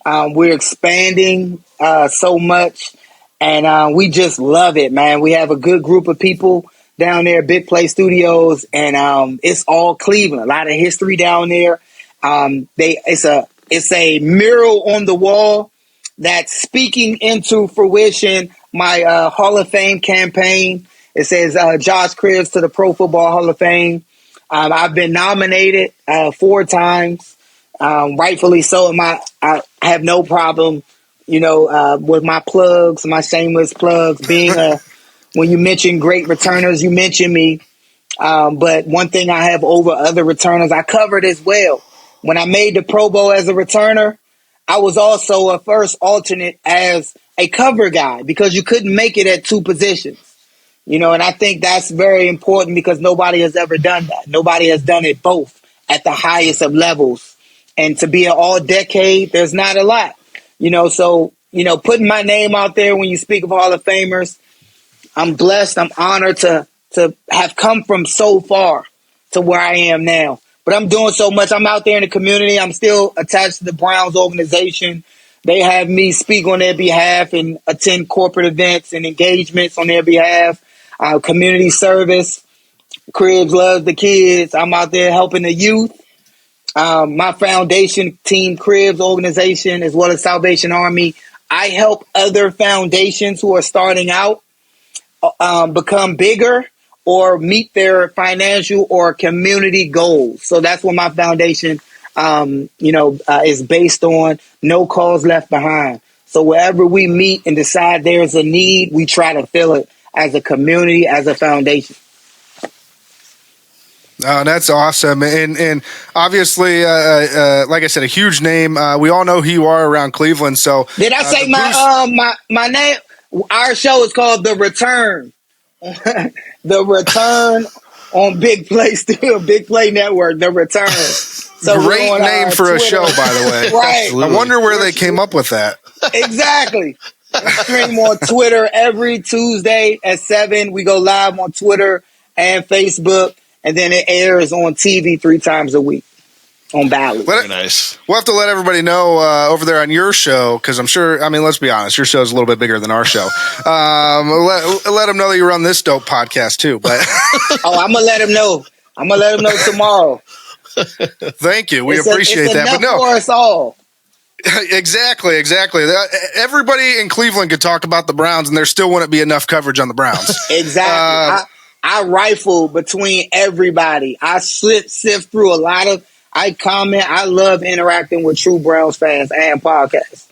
We're expanding so much, and we just love it, man. We have a good group of people down there, Big Play Studios, and it's all Cleveland. A lot of history down there. It's a mural on the wall that's speaking into fruition my Hall of Fame campaign. It says Josh Cribbs to the Pro Football Hall of Fame. I've been nominated 4 times, rightfully so. I have no problem, with my plugs, my shameless plugs. When you mention great returners, you mention me. But one thing I have over other returners, I covered as well. When I made the Pro Bowl as a returner, I was also a first alternate as a cover guy because you couldn't make it at 2 positions. And I think that's very important because nobody has ever done that. Nobody has done it both at the highest of levels. And to be an all-decade, there's not a lot. So putting my name out there when you speak of Hall of Famers, I'm blessed. I'm honored to have come from so far to where I am now. But I'm doing so much. I'm out there in the community. I'm still attached to the Browns organization. They have me speak on their behalf and attend corporate events and engagements on their behalf. Community service. Cribs loves the kids. I'm out there helping the youth. My foundation, Team Cribs organization, as well as Salvation Army, I help other foundations who are starting out become bigger or meet their financial or community goals. So that's what my foundation, is based on. No cause left behind. So wherever we meet and decide there's a need, we try to fill it as a community, as a foundation. Oh, that's awesome. And obviously, like I said, a huge name. We all know who you are around Cleveland. So did I say my name? Our show is called The Return. The Return on Big Play Network. The Return. So great name for Twitter. A show, by the way. Right. Absolutely. I wonder where they came up with that. Exactly. We stream on Twitter every Tuesday at 7. We go live on Twitter and Facebook, and then it airs on TV 3 times a week on Bally. Very nice. We'll have to let everybody know over there on your show, because I'm sure, let's be honest, your show is a little bit bigger than our show. Let them know that you run this dope podcast too. But I'm going to let them know. I'm going to let them know tomorrow. Thank you. We appreciate that. But no, for us all. Exactly. Everybody in Cleveland could talk about the Browns, and there still wouldn't be enough coverage on the Browns. Exactly. I rifle between everybody. I sift through a lot of. I comment. I love interacting with true Browns fans and podcasts.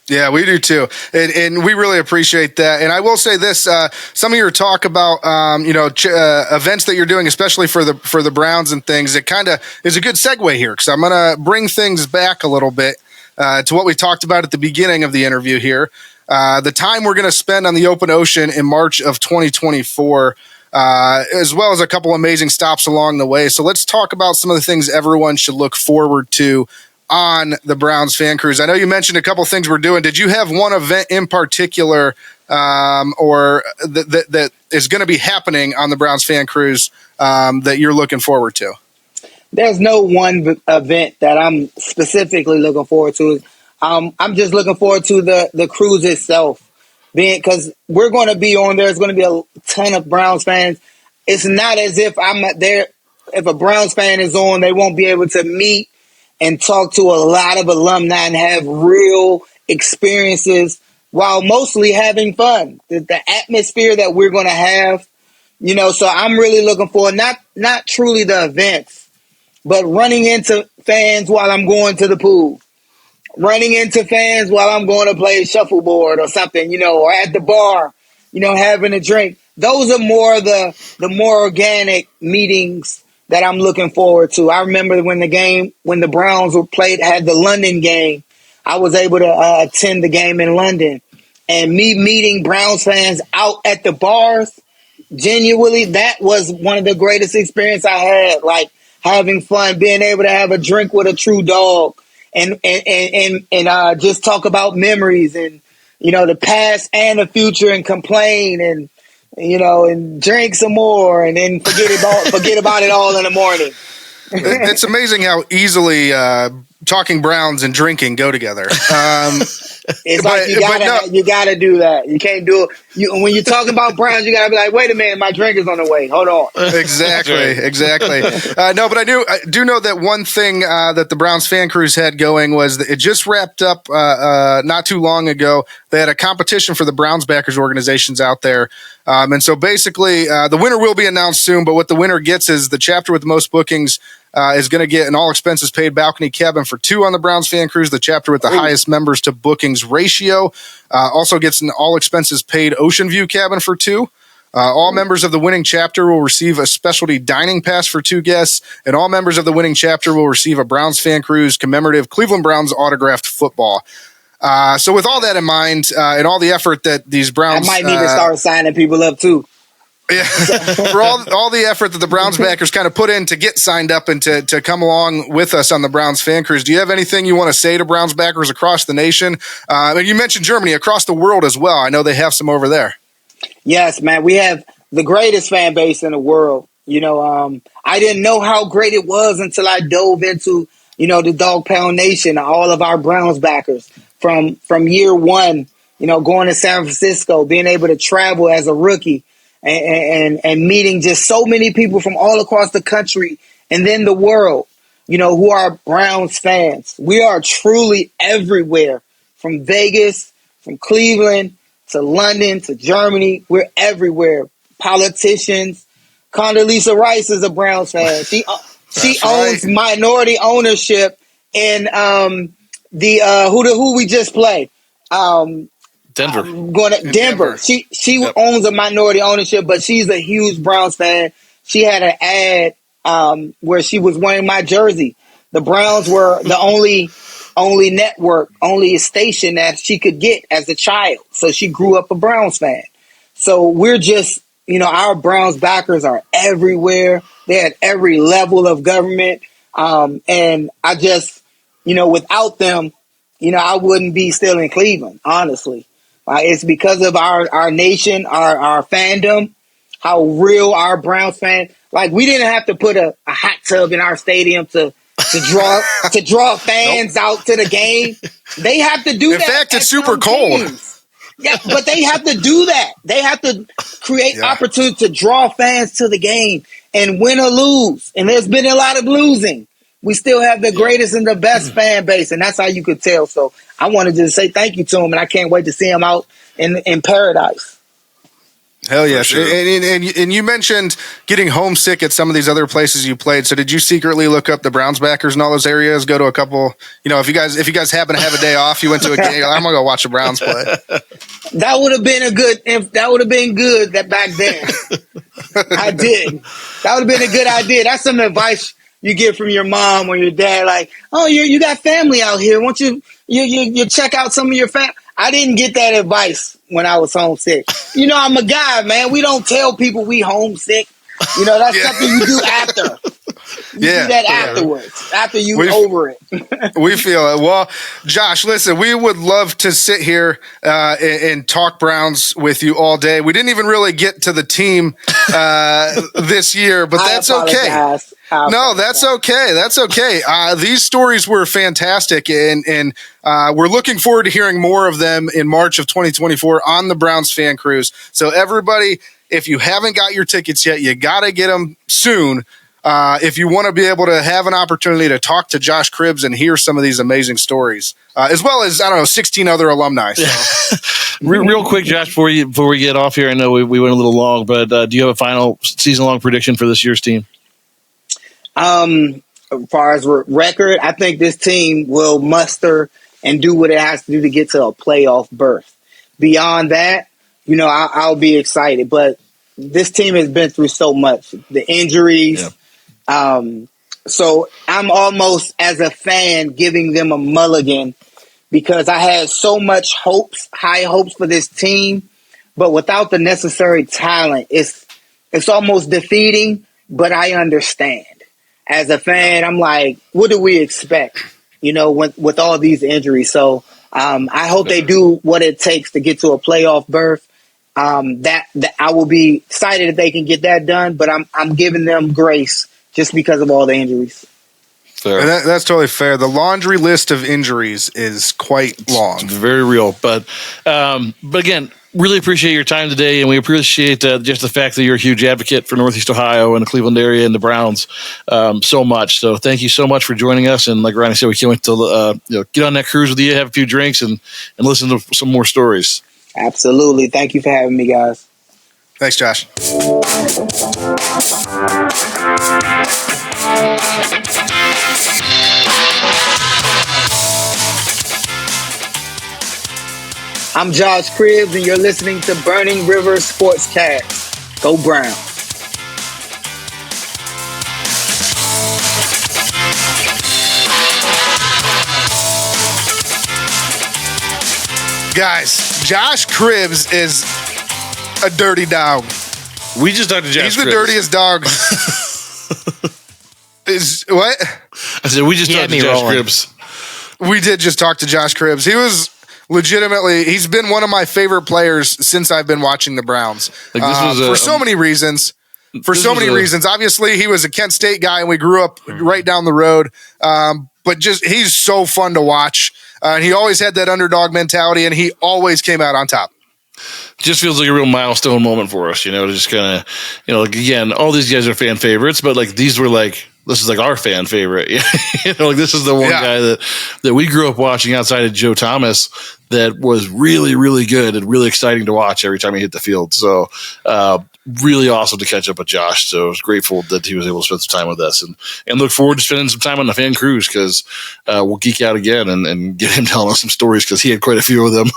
Yeah, we do too, and we really appreciate that. And I will say this: some of your talk about events that you're doing, especially for the Browns and things, it kind of is a good segue here because I'm going to bring things back a little bit to what we talked about at the beginning of the interview here. The time we're going to spend on the open ocean in March of 2024. as well as a couple amazing stops along the way. So let's talk about some of the things everyone should look forward to on the Browns Fan Cruise. I know you mentioned a couple things we're doing. Did you have one event in particular or that is going to be happening on the Browns Fan Cruise that you're looking forward to? There's no one event that I'm specifically looking forward to. I'm just looking forward to the cruise itself, because we're going to be on there. There's going to be a ton of Browns fans. It's not as if I'm there. If a Browns fan is on, they won't be able to meet and talk to a lot of alumni and have real experiences while mostly having fun. The atmosphere that we're going to have, so I'm really looking forward, not truly the events, but running into fans while I'm going to the pool, running into fans while I'm going to play shuffleboard or something, or at the bar, having a drink. Those are more the more organic meetings that I'm looking forward to. I remember when the Browns had the London game, I was able to attend the game in London, and me meeting Browns fans out at the bars, genuinely, that was one of the greatest experiences I had. Like having fun, being able to have a drink with a true dog, and just talk about memories and the past and the future, and complain and drink some more, and then forget about it all in the morning. It's amazing how easily talking Browns and drinking go together. It's like you gotta do that. You can't do it. When you're talking about Browns, you gotta be like, wait a minute, my drink is on the way. Hold on. Exactly. No, but I do know that one thing that the Browns Fan Cruise had going was that it just wrapped up not too long ago. They had a competition for the Browns backers organizations out there. And so basically the winner will be announced soon, but what the winner gets is the chapter with the most bookings is going to get an all expenses paid balcony cabin for 2 on the Browns Fan Cruise. The chapter with the highest members to bookings ratio also gets an all expenses paid ocean view cabin for 2. All members of the winning chapter will receive a specialty dining pass for 2 guests, and all members of the winning chapter will receive a Browns Fan Cruise commemorative Cleveland Browns autographed football. So with all that in mind, and all the effort that these Browns... I might need to start signing people up too. Yeah, for all the effort that the Browns backers kind of put in to get signed up and to come along with us on the Browns Fan Cruise, do you have anything you want to say to Browns backers across the nation? And you mentioned Germany, across the world as well. I know they have some over there. Yes, man. We have the greatest fan base in the world. I didn't know how great it was until I dove into, the Dog Pound Nation, all of our Browns backers from year one, going to San Francisco, being able to travel as a rookie, and meeting just so many people from all across the country and then the world, who are Browns fans. We are truly everywhere, from Vegas, from Cleveland to London to Germany. We're everywhere. Politicians. Condoleezza Rice is a Browns fan. She owns minority ownership in who we just played. Denver. Going to Denver. She owns a minority ownership, but she's a huge Browns fan. She had an ad where she was wearing my jersey. The Browns were the only network, only station that she could get as a child. So she grew up a Browns fan. So we're just, our Browns backers are everywhere. They're at every level of government. And I just, without them, I wouldn't be still in Cleveland, honestly. It's because of our nation, our fandom, how real our Browns fan. Like, we didn't have to put a hot tub in our stadium to draw fans out to the game. They have to do that. In fact, it's super cold. Teams. Yeah, but they have to do that. They have to create opportunity to draw fans to the game and win or lose. And there's been a lot of losing. We still have the greatest and the best fan base, and that's how you could tell. So I wanted to say thank you to him, and I can't wait to see him out in paradise. Hell yes. Sure. And you mentioned getting homesick at some of these other places you played. So did you secretly look up the Browns backers in all those areas? Go to a couple, if you guys happen to have a day off, you went to a game, I'm going to go watch the Browns play. That would have been good that back then. I did. That would have been a good idea. That's some advice you get from your mom or your dad, like, oh, you got family out here. Won't you check out some of your family? I didn't get that advice when I was homesick. You know, I'm a guy, man. We don't tell people we homesick. You know, that's something you do after. You do that afterwards, after you over it. We feel it. Well, Josh, listen, we would love to sit here and talk Browns with you all day. We didn't even really get to the team this year, but that's okay. No, that's okay. That's okay. These stories were fantastic, and we're looking forward to hearing more of them in March of 2024 on the Browns Fan Cruise. So everybody, if you haven't got your tickets yet, you got to get them soon. If you want to be able to have an opportunity to talk to Josh Cribbs and hear some of these amazing stories, as well as, 16 other alumni. So. Real quick, Josh, before we get off here, I know we went a little long, but do you have a final season-long prediction for this year's team? As far as record, I think this team will muster and do what it has to do to get to a playoff berth. Beyond that, I'll be excited. But this team has been through so much, the injuries. Yeah. So I'm almost, as a fan, giving them a mulligan because I had so much high hopes for this team, but without the necessary talent, it's almost defeating, but I understand. As a fan, I'm like, what do we expect, with all these injuries? So I hope they do what it takes to get to a playoff berth. That I will be excited if they can get that done, but I'm giving them grace just because of all the injuries. Fair. That's totally fair. The laundry list of injuries is quite long. It's very real. But again, really appreciate your time today, and we appreciate just the fact that you're a huge advocate for Northeast Ohio and the Cleveland area and the Browns so much. So thank you so much for joining us. And like Ronnie said, we can't wait to get on that cruise with you, have a few drinks, and listen to some more stories. Absolutely. Thank you for having me, guys. Thanks, Josh. I'm Josh Cribbs, and you're listening to Burning River Sportscast. Go Browns. Guys, Josh Cribbs is a dirty dog. We just talked to Josh Cribbs. He's the dirtiest dog. Is what? I said we just talked to Josh Cribbs. We did just talk to Josh Cribbs. He was legitimately, he's been one of my favorite players since I've been watching the Browns. For so many reasons. Obviously, he was a Kent State guy, and we grew up right down the road. But he's so fun to watch. And he always had that underdog mentality, and he always came out on top. Just feels like a real milestone moment for us, to just kind of, again, all these guys are fan favorites, but this is our fan favorite. This is the one guy that we grew up watching outside of Joe Thomas that was really, really good and really exciting to watch every time he hit the field. So, really awesome to catch up with Josh. So I was grateful that he was able to spend some time with us and look forward to spending some time on the fan cruise because we'll geek out again and get him telling us some stories because he had quite a few of them.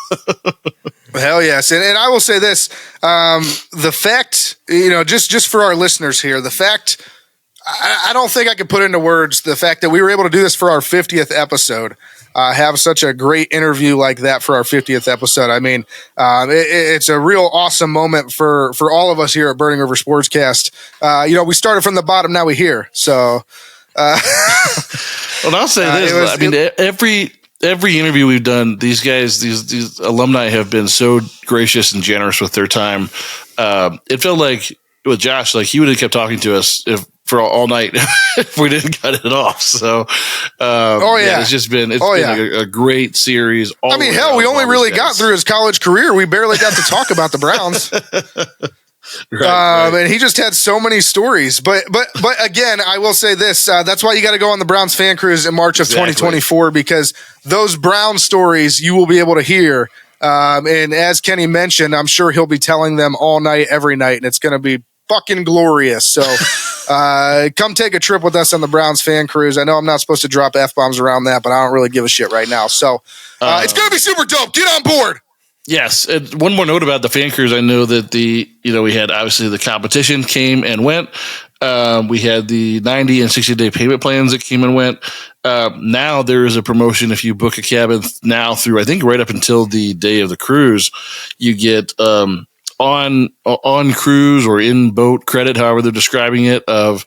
Hell yes. And I will say this, the fact, just for our listeners here, the fact, I don't think I could put into words the fact that we were able to do this for our 50th episode, have such a great interview like that for our 50th episode. I mean, it's a real awesome moment for all of us here at Burning River Sportscast. We started from the bottom, now we're here. So, well, I'll say this. Every interview we've done, these guys, these alumni have been so gracious and generous with their time. It felt like with Josh, he would have kept talking to us for all night if we didn't cut it off. So, it's just been a great series. We only really got through his college career. We barely got to talk about the Browns. Right. And he just had so many stories. But again, I will say this: that's why you got to go on the Browns fan cruise in March of 2024 because those Brown stories you will be able to hear. And as Kenny mentioned, I'm sure he'll be telling them all night, every night, and it's going to be fucking glorious. So come take a trip with us on the Browns fan cruise. I know I'm not supposed to drop F-bombs around that, but I don't really give a shit right now. So it's going to be super dope. Get on board. Yes. One more note about the fan cruise. I know that we had obviously the competition came and went. We had the 90 and 60-day payment plans that came and went. Now there is a promotion. If you book a cabin now through, I think right up until the day of the cruise, you get on cruise or in boat credit, however they're describing it, of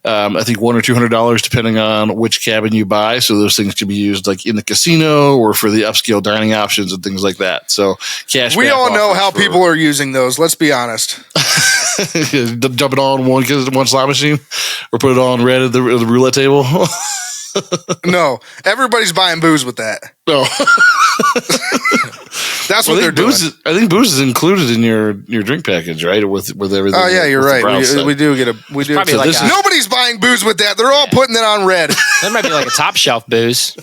I think $100 or $200 depending on which cabin you buy. So those things can be used like in the casino or for the upscale dining options and things like that. So cash. We all know how people are using those. Let's be honest. Dump it all in one slot machine, or put it all in red at the roulette table. No, everybody's buying booze with that. No. That's what they're doing. I think booze is included in your drink package, right? With everything. Oh yeah, you're right. We do get a. We do. Probably like nobody's buying booze with that. They're all putting it on red. That might be like a top shelf booze.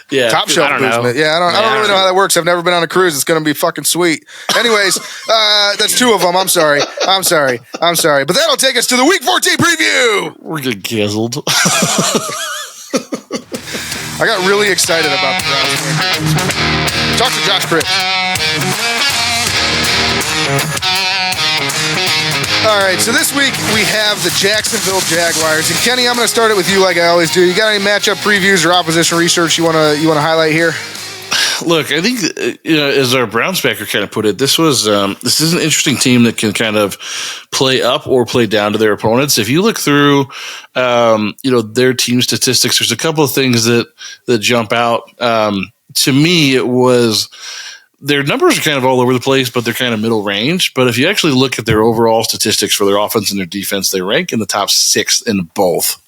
Yeah, top shelf I don't know. booze. Yeah, I don't really know how that works. I've never been on a cruise. It's going to be fucking sweet. Anyways, that's two of them. I'm sorry. But that'll take us to the Week 14 preview. We're getting canceled. I got really excited about the Browns. Talk to Josh Cribbs. All right, so this week we have the Jacksonville Jaguars, and Kenny, I'm going to start it with you like I always do. You got any matchup previews or opposition research you want to highlight here? Look, I think as our Browns backer kind of put it, this is an interesting team that can kind of play up or play down to their opponents. If you look through, their team statistics, there's a couple of things that jump out. To me, it was their numbers are kind of all over the place, but they're kind of middle range. But if you actually look at their overall statistics for their offense and their defense, they rank in the top 6 in both,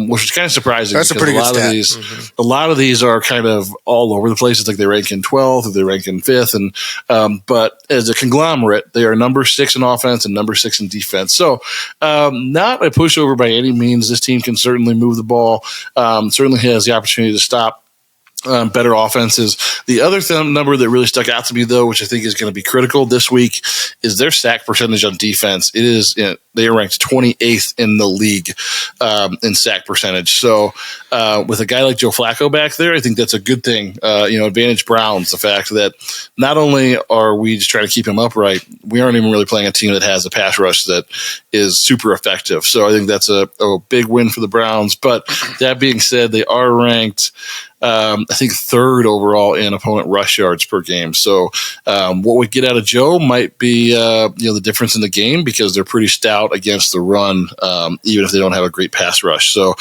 which is kind of surprising. That's a pretty good stat. A lot of these are kind of all over the place. It's like they rank in 12th or they rank in 5th. And but as a conglomerate, they are number 6 in offense and number 6 in defense. So not a pushover by any means. This team can certainly move the ball, certainly has the opportunity to stop better offenses. The other number that really stuck out to me, though, which I think is going to be critical this week, is their sack percentage on defense. It is they are ranked 28th in the league in sack percentage. So with a guy like Joe Flacco back there, I think that's a good thing. Advantage Browns, the fact that not only are we just trying to keep him upright, we aren't even really playing a team that has a pass rush that is super effective. So I think that's a big win for the Browns. But that being said, they are ranked I think 3rd overall in opponent rush yards per game. So what we get out of Joe might be the difference in the game, because they're pretty stout against the run, even if they don't have a great pass rush. So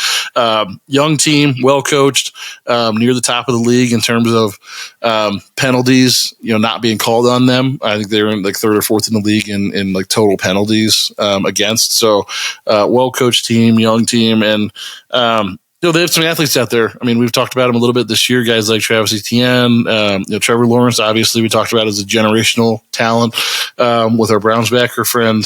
young team, well coached, near the top of the league in terms of penalties, not being called on them. I think they're in like 3rd or 4th in the league in like total penalties against. So well coached team, young team, and they have some athletes out there. I mean, we've talked about them a little bit this year. Guys like Travis Etienne, Trevor Lawrence, obviously we talked about as a generational talent with our Browns backer friend.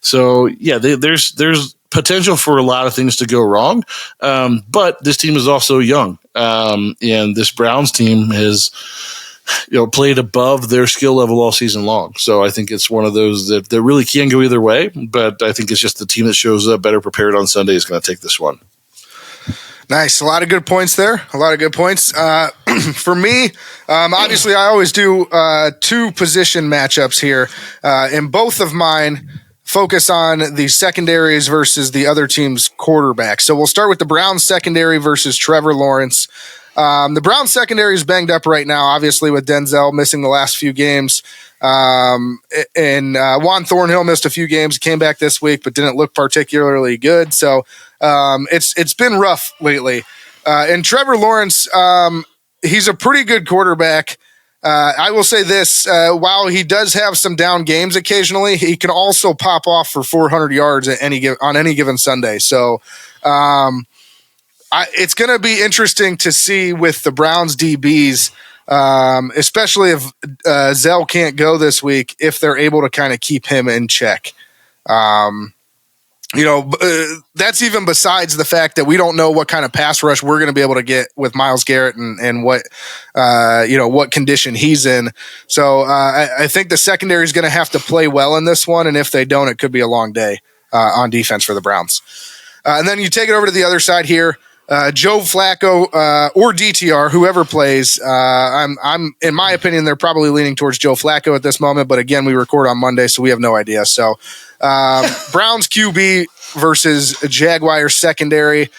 There's potential for a lot of things to go wrong. But this team is also young. And this Browns team has played above their skill level all season long. So I think it's one of those that really can go either way. But I think it's just the team that shows up better prepared on Sunday is going to take this one. Nice. A lot of good points there. For me, obviously, I always do 2 position matchups here. And both of mine focus on the secondaries versus the other team's quarterback. So we'll start with the Browns secondary versus Trevor Lawrence. The Browns secondary is banged up right now, obviously, with Denzel missing the last few games. And Juan Thornhill missed a few games, came back this week, but didn't look particularly good. So it's been rough lately. And Trevor Lawrence, he's a pretty good quarterback. I will say this, while he does have some down games occasionally, he can also pop off for 400 yards on any given Sunday. So it's going to be interesting to see with the Browns DBs, especially if Zell can't go this week, if they're able to kind of keep him in check. That's even besides the fact that we don't know what kind of pass rush we're going to be able to get with Myles Garrett and what condition he's in. So I think the secondary is going to have to play well in this one. And if they don't, it could be a long day on defense for the Browns. And then you take it over to the other side here. Joe Flacco or DTR, whoever plays. I'm in my opinion, they're probably leaning towards Joe Flacco at this moment. But again, we record on Monday, so we have no idea. So Browns QB versus Jaguars secondary.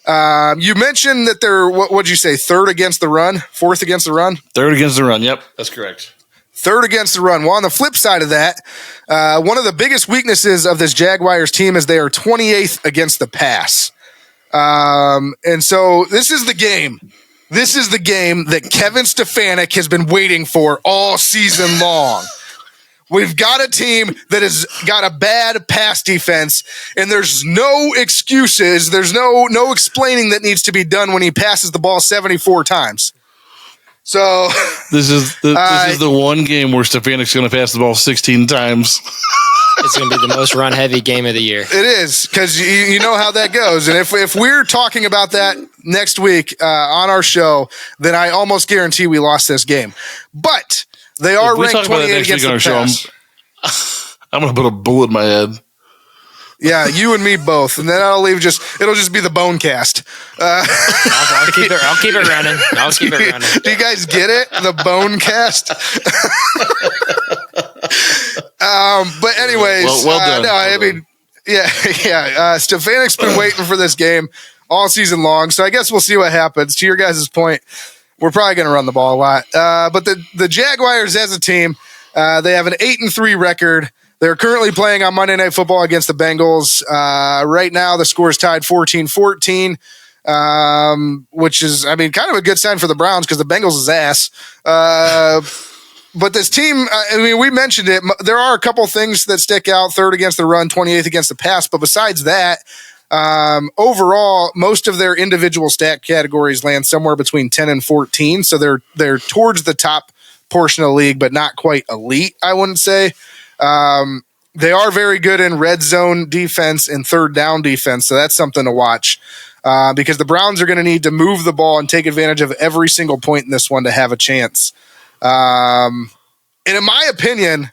You mentioned that they're what'd you say? Third against the run, fourth against the run. Third against the run. Yep, that's correct. Third against the run. Well, on the flip side of that, one of the biggest weaknesses of this Jaguars team is they are 28th against the pass. And so this is the game. This is the game that Kevin Stefanski has been waiting for all season long. We've got a team that has got a bad pass defense, and there's no excuses. There's no explaining that needs to be done when he passes the ball 74 times. So this is the one game where Stefanski's going to pass the ball 16 times. It's going to be the most run-heavy game of the year. It is, because you know how that goes. And if we're talking about that next week on our show, then I almost guarantee we lost this game. But they are ranked 28 against the pass. I'm going to put a bullet in my head. Yeah, you and me both, and then it'll just be the bone cast. I'll keep it running. I'll keep it running. Do you guys get it? The bone cast. But anyways, well done. I mean, yeah. Stefanski's been waiting for this game all season long, so I guess we'll see what happens. To your guys' point, we're probably going to run the ball a lot. But the Jaguars as a team, they have an 8-3 record. They're currently playing on Monday Night Football against the Bengals. Right now, the score is tied 14-14, which is, I mean, kind of a good sign for the Browns because the Bengals is ass. But this team, I mean, we mentioned it. There are a couple things that stick out. Third against the run, 28th against the pass. But besides that, overall, most of their individual stat categories land somewhere between 10 and 14. So they're towards the top portion of the league, but not quite elite, I wouldn't say. They are very good in red zone defense and third down defense. So that's something to watch because the Browns are going to need to move the ball and take advantage of every single point in this one to have a chance. And in my opinion,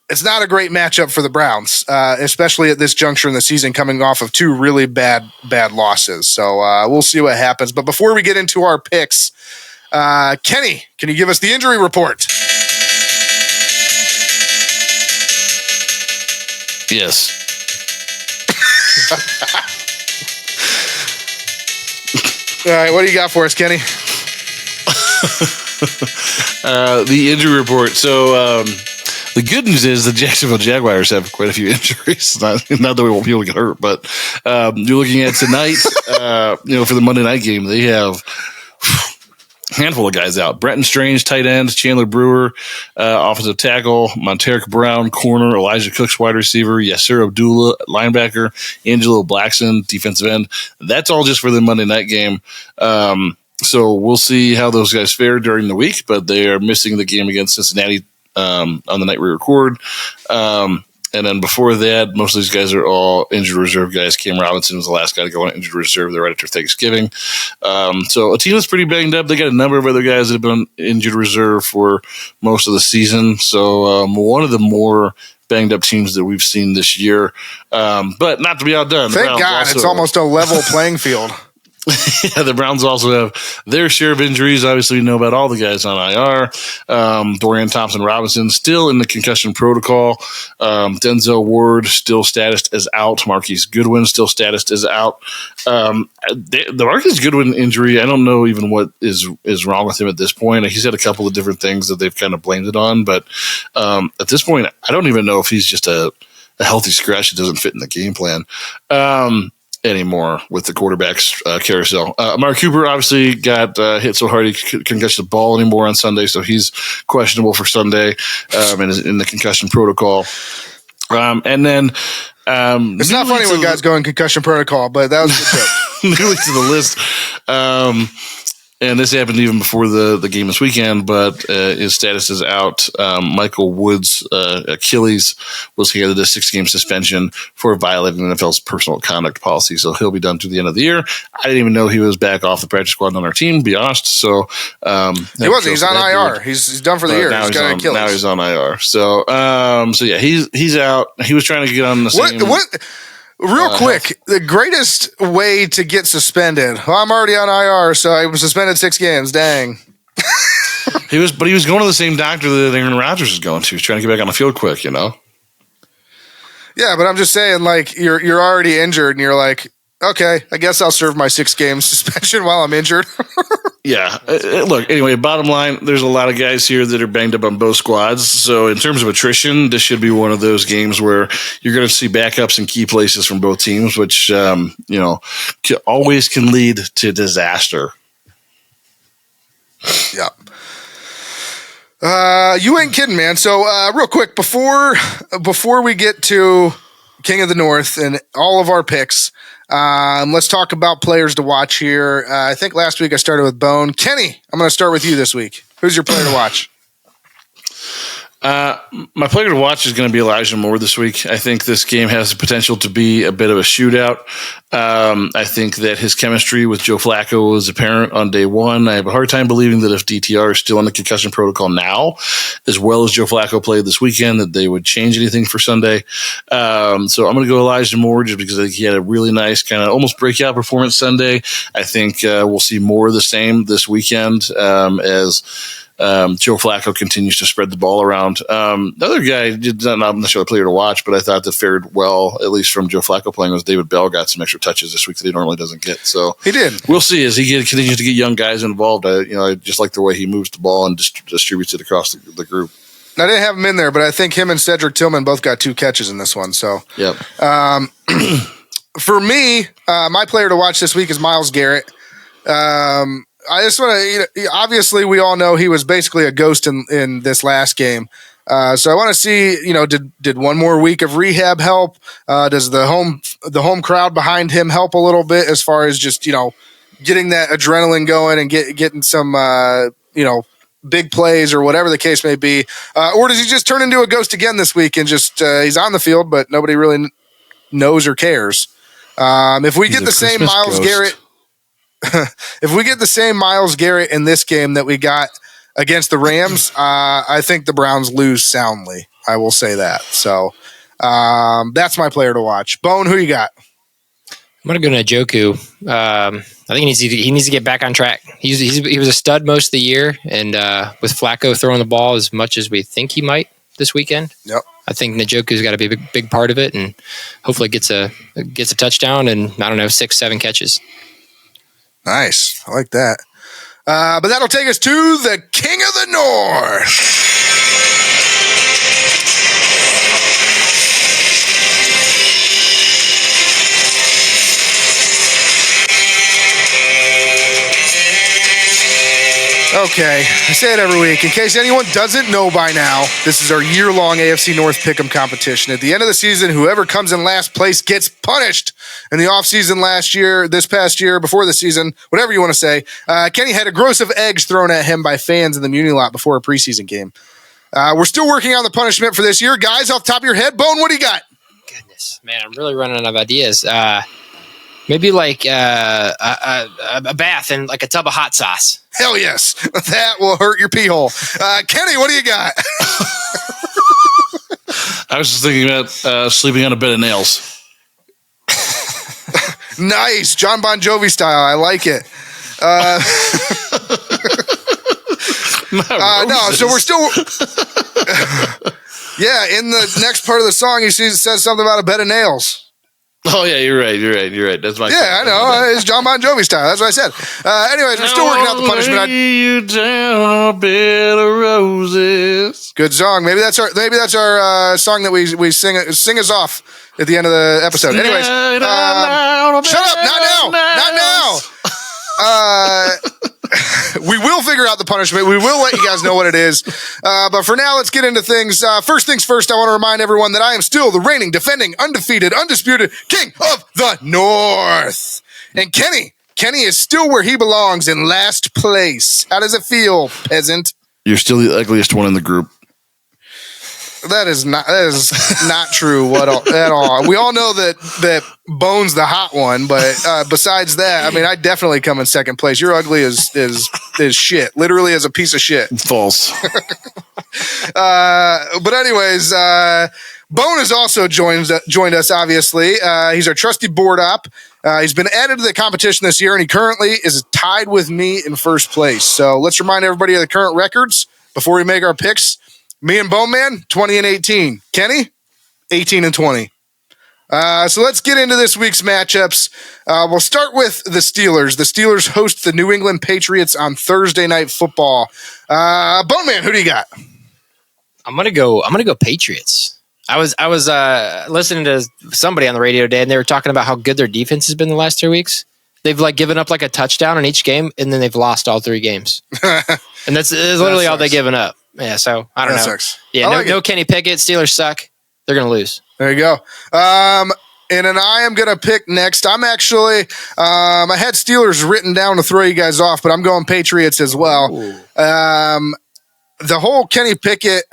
it's not a great matchup for the Browns, especially at this juncture in the season, coming off of two really bad losses. So we'll see what happens. But before we get into our picks, Kenny, can you give us the injury report? Yes. All right, what do you got for us, Kenny? The injury report. So the good news is the Jacksonville Jaguars have quite a few injuries. Not that we won't people get hurt, but you're looking at tonight. For the Monday night game, they have handful of guys out. Brenton Strange, tight end. Chandler Brewer, offensive tackle. Monteric Brown, corner. Elijah Cooks, wide receiver. Yasser Abdullah, linebacker. Angelo Blackson, defensive end. That's all just for the Monday night game. So we'll see how those guys fare during the week, but they are missing the game against Cincinnati on the night we record. And then before that, most of these guys are all injured reserve guys. Cam Robinson was the last guy to go on injured reserve. They're right after Thanksgiving. So a team that's pretty banged up. They got a number of other guys that have been on injured reserve for most of the season. So one of the more banged up teams that we've seen this year. But not to be outdone. Thank God it's almost a level playing field. Yeah, the Browns also have their share of injuries. Obviously, we know about all the guys on IR. Dorian Thompson-Robinson still in the concussion protocol. Denzel Ward still statused as out. Marquise Goodwin still statused as out. The Marquise Goodwin injury, I don't know even what is wrong with him at this point. He's had a couple of different things that they've kind of blamed it on. But at this point, I don't even know if he's just a healthy scratch that doesn't fit in the game plan. Anymore with the quarterback's carousel. Amari Cooper obviously got hit so hard he couldn't catch the ball anymore on Sunday, so he's questionable for Sunday and is in the concussion protocol. And then it's not funny when guys go in concussion protocol, but that was a good joke. Newly to the list. And this happened even before the game this weekend, but his status is out. Michael Woods' Achilles was handed a 6-game suspension for violating the NFL's personal conduct policy, so he'll be done through the end of the year. I didn't even know he was back off the practice squad on our team, to be honest. So he wasn't. He's on IR. He's done for the year. He's got an Achilles. Now he's on IR. So yeah, he's out. He was trying to get on the same. Real quick, the greatest way to get suspended. Well, I'm already on IR, so I was suspended 6 games. Dang. He was going to the same doctor that Aaron Rodgers is going to. He's trying to get back on the field quick, you know? Yeah, but I'm just saying, like, you're already injured, and you're like, okay, I guess I'll serve my 6 game suspension while I'm injured. Yeah. Look, anyway, bottom line, there's a lot of guys here that are banged up on both squads. So in terms of attrition, this should be one of those games where you're going to see backups in key places from both teams, which, always can lead to disaster. Yeah. You ain't kidding, man. So real quick, before we get to King of the North and all of our picks, let's talk about players to watch here. I think last week I started with Bone. Kenny, I'm going to start with you this week. Who's your player to watch? My player to watch is going to be Elijah Moore this week. I think this game has the potential to be a bit of a shootout. I think that his chemistry with Joe Flacco is apparent on day one. I have a hard time believing that if DTR is still on the concussion protocol now, as well as Joe Flacco played this weekend, that they would change anything for Sunday. So I'm going to go Elijah Moore just because I think he had a really nice kind of almost breakout performance Sunday. I think we'll see more of the same this weekend as Joe Flacco continues to spread the ball around. The other guy did not necessarily a player to watch, but I thought that fared well, at least from Joe Flacco playing, was David Bell got some extra touches this week that he normally doesn't get. So he did. We'll see as he continues to get young guys involved. I just like the way he moves the ball and distributes it across the group. I didn't have him in there, but I think him and Cedric Tillman both got 2 catches in this one. So, yep. For me, my player to watch this week is Myles Garrett. I just want to, obviously we all know he was basically a ghost in this last game. So I want to see, did one more week of rehab help? Does the home crowd behind him help a little bit as far as just, getting that adrenaline going and getting some, big plays or whatever the case may be? Or does he just turn into a ghost again this week and just, he's on the field, but nobody really knows or cares? If we get the same Myles Garrett, if we get the same Myles Garrett in this game that we got against the Rams, I think the Browns lose soundly. I will say that. So that's my player to watch. Bone, who you got? I'm going to go to Njoku. I think he needs to get back on track. He was a stud most of the year, and with Flacco throwing the ball as much as we think he might this weekend, yep. I think Njoku's got to be a big part of it, and hopefully gets a touchdown and 6-7 catches. Nice. I like that. But that'll take us to the King of the North. Okay, I say it every week. In case anyone doesn't know by now, this is our year-long AFC North Pick'em competition. At the end of the season, whoever comes in last place gets punished. In the offseason last year, this past year, before the season, whatever you want to say, Kenny had a gross of eggs thrown at him by fans in the Muni lot before a preseason game. We're still working on the punishment for this year. Guys, off the top of your head, Bone, what do you got? Goodness, man, I'm really running out of ideas. Maybe like a bath and like a tub of hot sauce. Hell yes. That will hurt your pee hole. Kenny, what do you got? I was just thinking about sleeping on a bed of nails. Nice. John Bon Jovi style. I like it. No, so we're still... Yeah, in the next part of the song, he says something about a bed of nails. Oh, yeah, you're right. That's my I know. It's John Bon Jovi style. That's what I said. Anyways, we're still working out the punishment. You down a bed of roses. Good song. Maybe that's our song that we sing us off at the end of the episode. Anyways, shut up. Not now. We will figure out the punishment. We will let you guys know what it is. But for now, let's get into things. First things first, I want to remind everyone that I am still the reigning, defending, undefeated, undisputed King of the North. And Kenny is still where he belongs, in last place. How does it feel, peasant? You're still the ugliest one in the group. That is not true at all. We all know that Bone's the hot one, but besides that, I mean, I definitely come in second place. You're ugly as shit, literally as a piece of shit. False. But anyways, Bone has also joined us, obviously. He's our trusty board op. He's been added to the competition this year, and he currently is tied with me in first place. So let's remind everybody of the current records before we make our picks. Me and Bone Man, 20-18. Kenny, 18-20. So let's get into this week's matchups. We'll start with the Steelers. The Steelers host the New England Patriots on Thursday Night Football. Bone Man, who do you got? I'm gonna go Patriots. I was listening to somebody on the radio today, and they were talking about how good their defense has been the last 2 weeks. They've given up a touchdown in each game, and then they've lost all 3 games. And that's literally all they've given up. Yeah, so I don't know. Sucks. Yeah, no Kenny Pickett. Steelers suck. They're gonna lose. There you go. And then I am going to pick next. I'm actually, I had Steelers written down to throw you guys off, but I'm going Patriots as well. The whole Kenny Pickett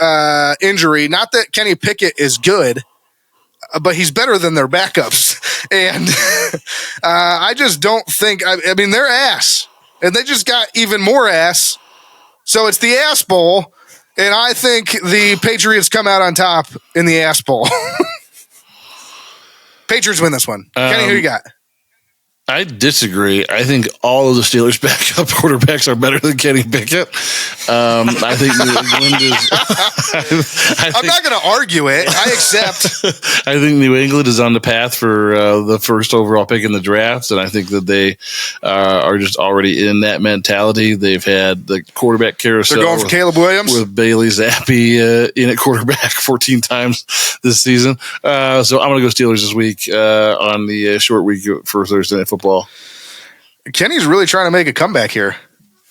injury, not that Kenny Pickett is good, but he's better than their backups. And I just don't think, I mean, they're ass. And they just got even more ass. So it's the ass bowl. And I think the Patriots come out on top in the ass bowl. Patriots win this one. Kenny, who you got? I disagree. I think all of the Steelers' backup quarterbacks are better than Kenny Pickett. I think New England is. I'm not going to argue it. I accept. I think New England is on the path for the first overall pick in the draft, and I think that they are just already in that mentality. They've had the quarterback carousel. They're going for Caleb Williams with Bailey Zappi in at quarterback 14 times this season. So I'm going to go Steelers this week on the short week for Thursday Night Football. Kenny's really trying to make a comeback here.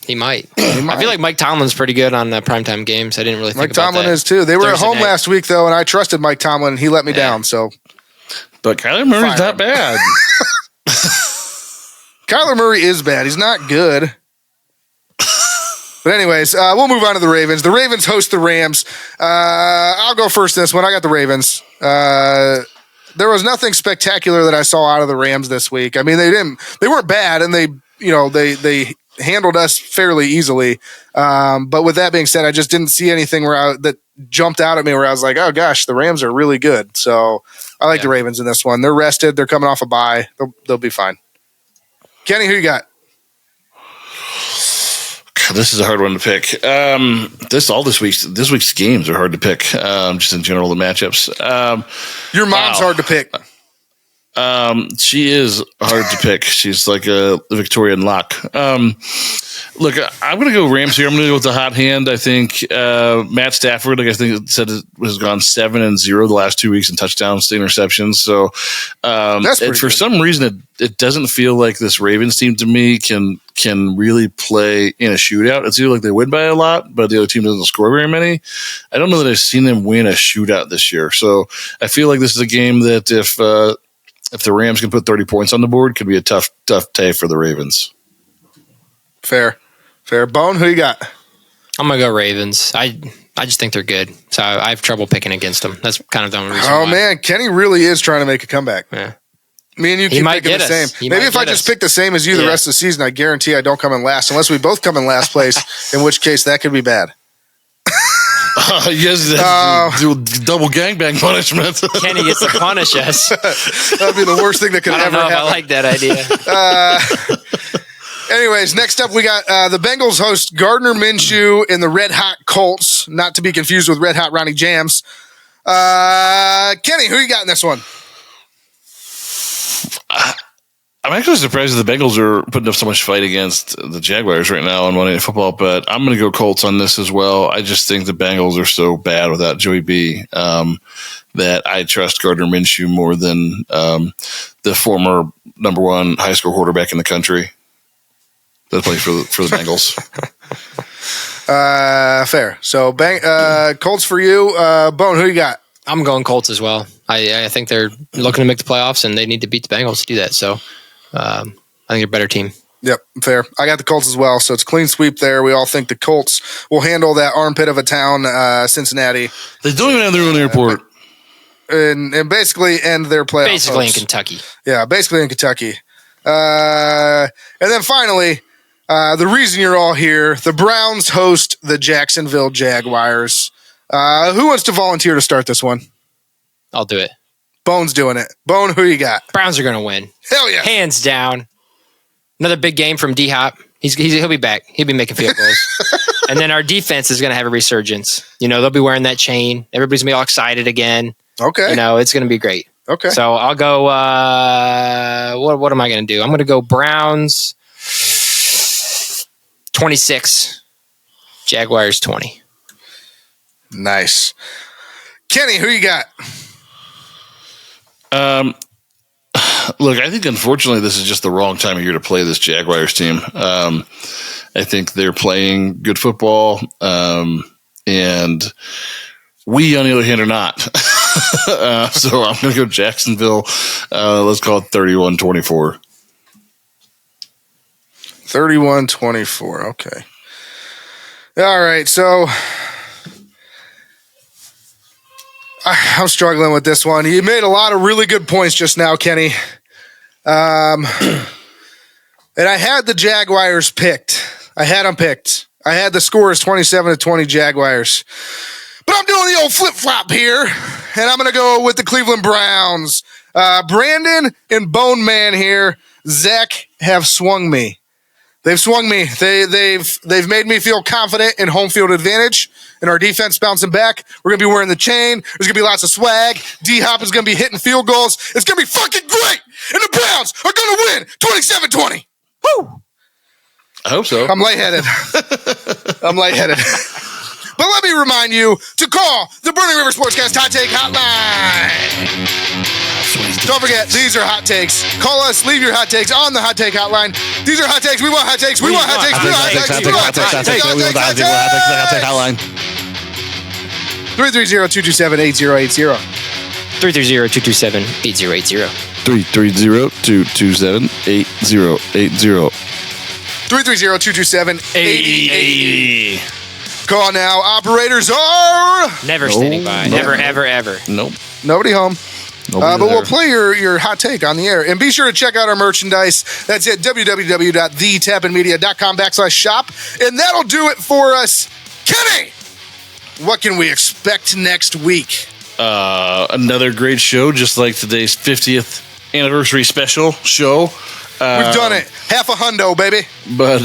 He might. I feel like Mike Tomlin's pretty good on primetime games. I didn't really think Mike Tomlin is too. They were at home last week though, and I trusted Mike Tomlin, and he let me down. So, but Kyler Murray's not bad. Kyler Murray is bad. He's not good. But anyways, we'll move on to the Ravens. The Ravens host the Rams. I'll go first this one. I got the Ravens. There was nothing spectacular that I saw out of the Rams this week. I mean, they weren't bad, and they handled us fairly easily. But with that being said, I just didn't see anything that jumped out at me where I was like, oh gosh, the Rams are really good. So I like the Ravens in this one. They're rested. They're coming off a bye. They'll be fine. Kenny, who you got? This is a hard one to pick. This week's games are hard to pick. Just in general, the matchups. Your mom's hard to pick. She is hard to pick. She's like a Victorian lock. Look, I'm going to go Rams here. I'm going to go with the hot hand. I think Matt Stafford, like I think it said, has gone 7-0 the last 2 weeks in touchdowns to interceptions. So for some reason, it doesn't feel like this Ravens team to me can really play in a shootout. It's either like they win by a lot, but the other team doesn't score very many. I don't know that I've seen them win a shootout this year. So I feel like this is a game that if the Rams can put 30 points on the board, could be a tough day for the Ravens. Fair. Bone, who you got? I'm going to go Ravens. I just think they're good. So I have trouble picking against them. That's kind of the only reason why. Man, Kenny really is trying to make a comeback. Yeah. Me and you keep picking the same. Maybe if I just pick the same as you the rest of the season, I guarantee I don't come in last, unless we both come in last place, in which case that could be bad. Yes, double gangbang punishment. Kenny gets to punish us. That'd be the worst thing that could ever happen. I like that idea. Anyways, next up we got the Bengals host Gardner Minshew and the Red Hot Colts, not to be confused with Red Hot Ronnie Jams. Kenny, who you got in this one? I'm actually surprised that the Bengals are putting up so much fight against the Jaguars right now on Monday Night Football, but I'm going to go Colts on this as well. I just think the Bengals are so bad without Joey B that I trust Gardner Minshew more than the former number one high school quarterback in the country that plays for the Bengals. Fair. So Colts for you. Bone, who you got? I'm going Colts as well. I think they're looking to make the playoffs, and they need to beat the Bengals to do that. So I think they're a better team. Yep, fair. I got the Colts as well, so it's clean sweep there. We all think the Colts will handle that armpit of a town, Cincinnati. They don't even have their own airport. And basically end their playoffs. Basically in Kentucky. Yeah, basically in Kentucky. And then finally, the reason you're all here, the Browns host the Jacksonville Jaguars. Who wants to volunteer to start this one? I'll do it. Bone's doing it. Bone, who you got? Browns are going to win. Hell yeah. Hands down. Another big game from D-Hop. He'll be back. He'll be making field goals. And then our defense is going to have a resurgence. They'll be wearing that chain. Everybody's going to be all excited again. Okay. It's going to be great. Okay. So I'll go, what am I going to do? I'm going to go Browns 26, Jaguars 20. Nice. Kenny, who you got? Look, I think unfortunately this is just the wrong time of year to play this Jaguars team. I think they're playing good football, and we, on the other hand, are not. So I'm going to go Jacksonville. Let's call it 31-24. 31-24. Okay. All right. So I'm struggling with this one. You made a lot of really good points just now, Kenny. And I had the Jaguars picked. I had them picked. I had the score as 27-20 Jaguars. But I'm doing the old flip-flop here, and I'm going to go with the Cleveland Browns. Brandon and Bone Man here, Zach, have swung me. They've swung me. They've made me feel confident in home field advantage, and our defense bouncing back. We're going to be wearing the chain. There's going to be lots of swag. D-Hop is going to be hitting field goals. It's going to be fucking great, and the Browns are going to win 27-20. Woo! I hope so. I'm lightheaded. But let me remind you to call the Burning River Sportscast Hot Take Hotline. Don't forget, these are hot takes. Call us, leave your hot takes on the Hot Take Hotline. These are hot takes. We want hot takes. We want hot takes. We want hot takes. We want hot takes. Hot take hotline. 330-227-8080. 330-227-8080. 330-227-8080. 330-227-8080. Call now. Operators are Never standing by. Never, ever, ever. Nope. nobody home. But we'll play your hot take on the air. And be sure to check out our merchandise. That's at www.thetapandmedia.com/shop. And that'll do it for us. Kenny, what can we expect next week? Another great show, just like today's 50th anniversary special show. We've done it. Half a hundo, baby. But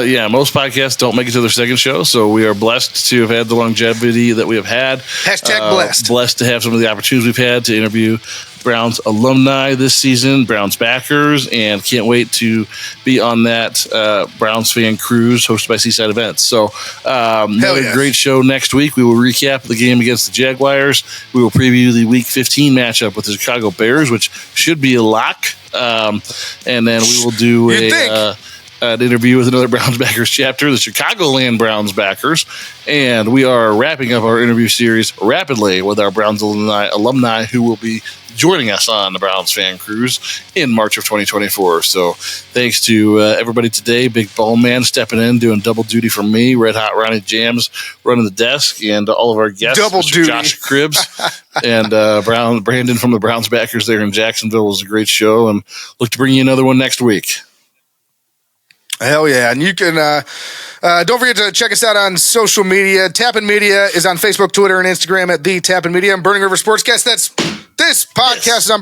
yeah, most podcasts don't make it to their second show, so we are blessed to have had the longevity that we have had. Hashtag blessed. Blessed to have some of the opportunities we've had to interview Browns alumni this season, Browns backers, and can't wait to be on that Browns fan cruise hosted by Seaside Events. So another great show next week. We will recap the game against the Jaguars. We will preview the Week 15 matchup with the Chicago Bears, which should be a lock. And then we will do an interview with another Browns backers chapter, the Chicagoland Browns backers. And we are wrapping up our interview series rapidly with our Browns alumni who will be joining us on the Browns fan cruise in March of 2024. So thanks to everybody today. Big Bone Man stepping in, doing double duty for me. Red Hot Ronnie Jams running the desk, and all of our guests, double Mr. duty. Josh Cribbs and Brandon from the Browns backers there in Jacksonville. Was a great show, and look to bring you another one next week. Hell yeah. And you can, don't forget to check us out on social media. Tappan Media is on Facebook, Twitter, and Instagram at The Tappan Media. And Burning River Sportscast. This podcast is on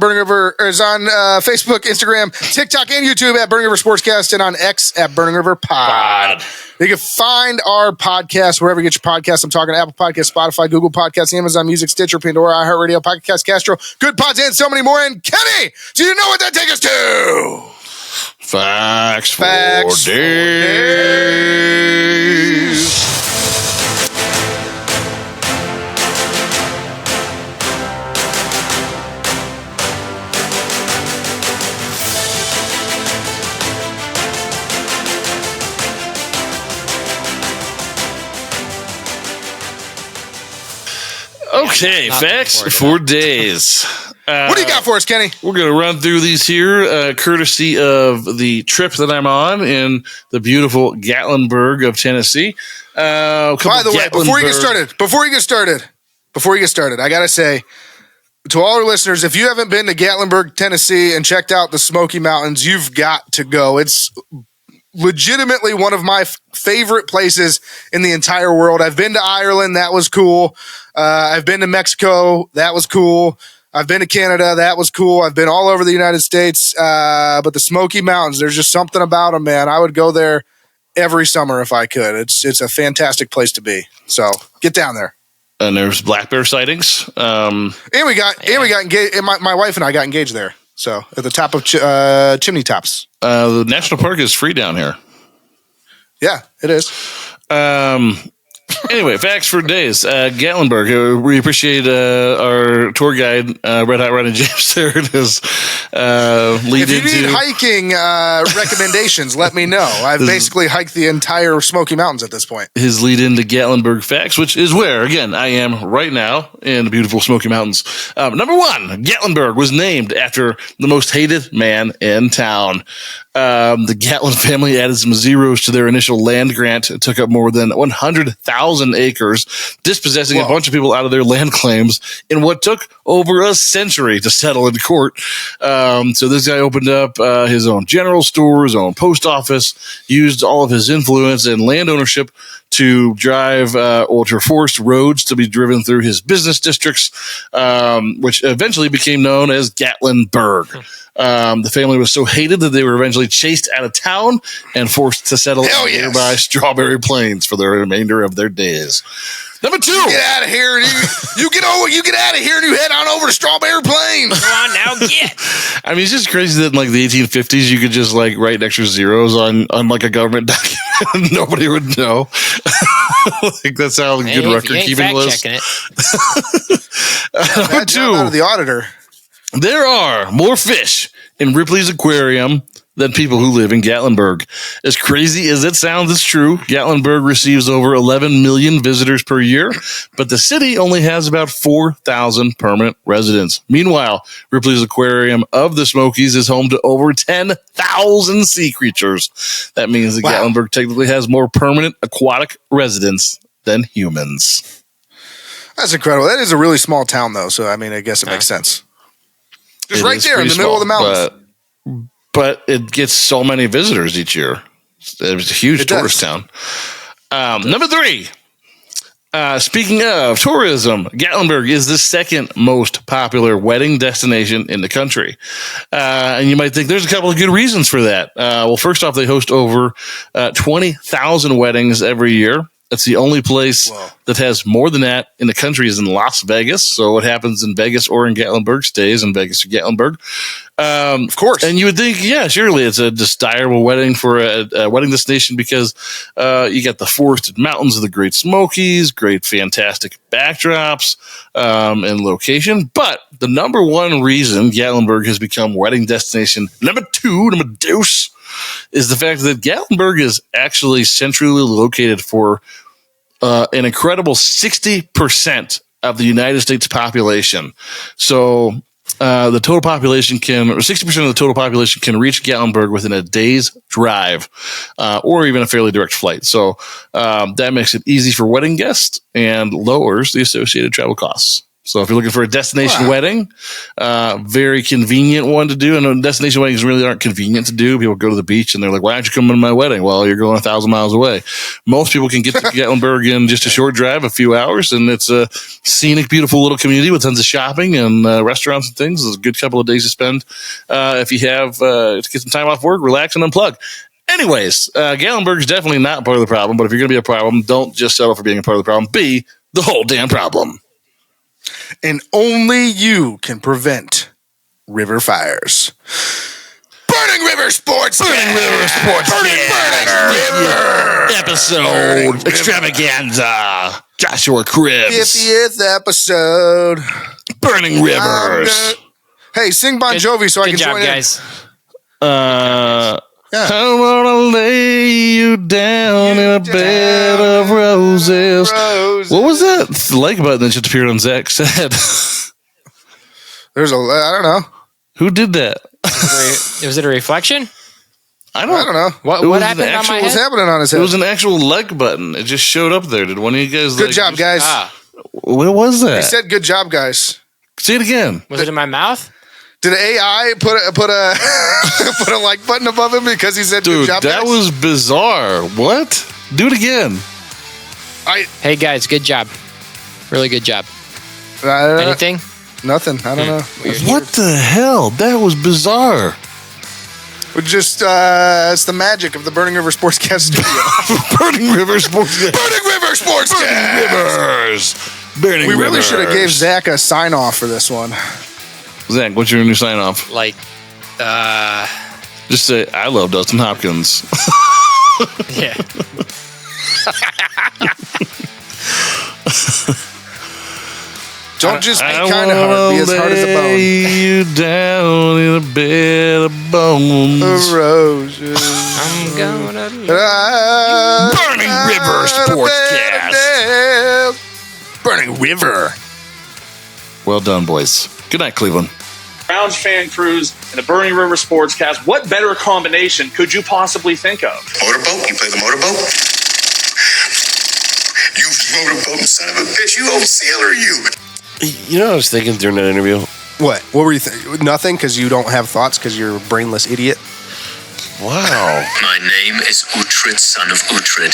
is on Facebook, Instagram, TikTok, and YouTube at Burning River Sportscast, and on X at Burning River Pod. You can find our podcast wherever you get your podcasts. I'm talking Apple Podcasts, Spotify, Google Podcasts, Amazon Music, Stitcher, Pandora, iHeartRadio, Podcast Castro, Good Pods, and so many more. And Kenny, do you know what that takes us to? Facts for days. Okay, facts for days. What do you got for us, Kenny? We're going to run through these here, courtesy of the trip that I'm on in the beautiful Gatlinburg of Tennessee. By the way, before you get started, I got to say to all our listeners, if you haven't been to Gatlinburg, Tennessee, and checked out the Smoky Mountains, you've got to go. It's legitimately one of my favorite places in the entire world. I've been to Ireland. That was cool. I've been to Mexico. That was cool. I've been to Canada. That was cool. I've been all over the United States. But the Smoky Mountains, there's just something about them, man. I would go there every summer if I could. It's a fantastic place to be. So get down there. And there's black bear sightings. And we got engaged. And my wife and I got engaged there. So at the top of Chimney Tops. The national park is free down here. Yeah, it is. Anyway, facts for days. Gatlinburg. We appreciate our tour guide, Red Hot Ronnie James, there in his lead If you need hiking recommendations, let me know. I've basically hiked the entire Smoky Mountains at this point. His lead into Gatlinburg facts, which is where, again, I am right now in the beautiful Smoky Mountains. Number one, Gatlinburg was named after the most hated man in town. The Gatlin family added some zeros to their initial land grant. It took up more than 100,000 acres, dispossessing a bunch of people out of their land claims in what took over a century to settle in court. So this guy opened up his own general store, his own post office, used all of his influence and land ownership to drive ultra-forced roads to be driven through his business districts, which eventually became known as Gatlinburg. The family was so hated that they were eventually chased out of town and forced to settle in nearby Strawberry Plains for the remainder of their days. Number two. Get out of here. You get out of here and you head on over to Strawberry Plains. Come on now, get. I mean, it's just crazy that in like the 1850s, you could just like write extra zeros on like a government document and nobody would know. Like that's how good record keeping was. Number two. Out of the auditor. There are more fish in Ripley's aquarium than people who live in Gatlinburg. As crazy as it sounds, it's true. Gatlinburg receives over 11 million visitors per year, but the city only has about 4,000 permanent residents. Meanwhile, Ripley's aquarium of the Smokies is home to over 10,000 sea creatures. That means that Gatlinburg technically has more permanent aquatic residents than humans. That's incredible. That is a really small town, though, so I mean, I guess it makes sense. Just right there in the middle of the mountains. But it gets so many visitors each year. It's a huge tourist town. Number three. Speaking of tourism, Gatlinburg is the second most popular wedding destination in the country. And you might think there's a couple of good reasons for that. Well, first off, they host over 20,000 weddings every year. That's the only place that has more than that in the country is in Las Vegas. So what happens in Vegas or in Gatlinburg stays in Vegas or Gatlinburg. Of course. And you would think, yeah, surely it's a desirable wedding for a wedding destination because you got the forested mountains of the Great Smokies, great, fantastic backdrops and location. But the number one reason Gatlinburg has become wedding destination number deuce, is the fact that Gatlinburg is actually centrally located for an incredible 60% of the United States population. So the total population 60% of the total population can reach Gatlinburg within a day's drive or even a fairly direct flight. So that makes it easy for wedding guests and lowers the associated travel costs. So if you're looking for a destination wedding, very convenient one to do. And destination weddings really aren't convenient to do. People go to the beach and they're like, why aren't you coming to my wedding? Well, you're going 1,000 miles away. Most people can get to Gatlinburg in just a short drive, a few hours. And it's a scenic, beautiful little community with tons of shopping and restaurants and things. It's a good couple of days to spend if you have to get some time off work, relax and unplug. Anyways, Gatlinburg is definitely not part of the problem. But if you're going to be a problem, don't just settle for being a part of the problem. Be the whole damn problem. And only you can prevent river fires. Burning River Sportscast. Burning River Sportscast. Burning River. Episode extravaganza. Joshua Cribbs. 50th episode. Burning Rivers. Hey, sing Bon Jovi so I can join in. Good job, guys. I wanna lay you down in a bed of roses. What was that like button that just appeared on Zach's head? I don't know. Who did that? Was it a reflection? I don't know. What happened on my head? What's happening on his head? It was an actual like button. It just showed up there. Did one of you guys? Good job, guys. What was that? He said, "Good job, guys." Say it again. Was it in my mouth? Did AI put a like button above him because he said Dude, good job? That was bizarre. What? Do it again. Hey guys, good job. Really good job. Anything? Nothing. I don't know. What the hell? That was bizarre. We're just, it's the magic of the Burning River Sportscast studio. Burning River Sportscast. Burning River Sportscast. Burning We really Rivers. should have gave Zach a sign off for this one. Zach, what's your new sign off? Like, Just say, I love Dustin Hopkins. yeah. Don't just be kind of hard. Be as hard as a bone. Lay you down in a bed of bones. Roses. I'm gonna. Burning River Sportscast. Burning River. Well done, boys. Good night, Cleveland. Browns fan cruise and the Burning River Sportscast. What better combination could you possibly think of? Motorboat? You play the motorboat? You motorboat son of a bitch. You old sailor, you. You know what I was thinking during that interview? What? What were you thinking? Nothing, because you don't have thoughts, because you're a brainless idiot. Wow. My name is Uhtred, son of Uhtred.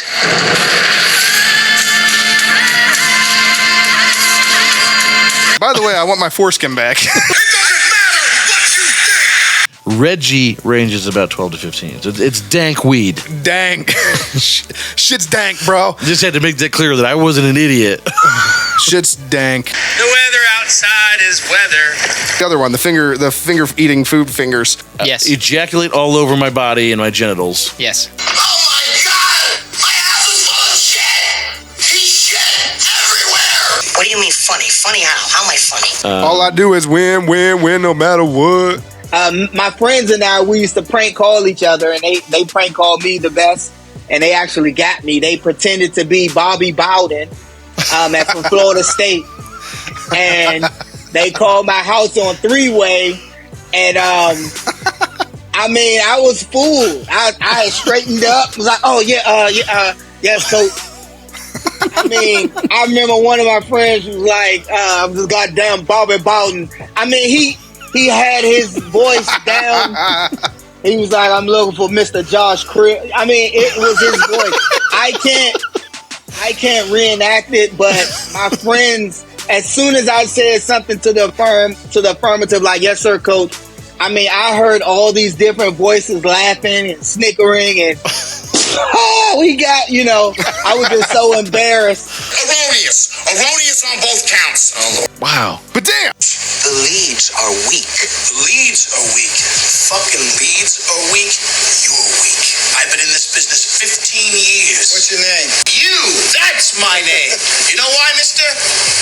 By the way, I want my foreskin back. Reggie ranges about 12 to 15. So it's dank weed. Dank. Shit's dank, bro. Just had to make that clear that I wasn't an idiot. Shit's dank. The weather outside is weather. The other one, the finger eating food fingers. Yes. Ejaculate all over my body and my genitals. Yes. Oh my God! My house is full of shit! He's shit everywhere! What do you mean funny? Funny how? How am I funny? All I do is win, no matter what. My friends and I, we used to prank call each other, and they prank called me the best, and they actually got me. They pretended to be Bobby Bowden from Florida State, and they called my house on three-way, and I mean, I was fooled. I had straightened up. Was like, oh yeah. So, I mean, I remember one of my friends was like, this goddamn Bobby Bowden. I mean, he had his voice down. He was like, I'm looking for Mr. Josh Cribb. I mean, it was his voice. I can't reenact it, but my friends, as soon as I said something to the affirmative, like, yes, sir, coach, I mean, I heard all these different voices laughing and snickering and we got, I was just so embarrassed. Erroneous on both counts. Wow. But damn! The leads are weak. The leads are weak. Fucking leads are weak. You're weak. I've been in this business 15 years. What's your name? You. That's my name. You know why, mister?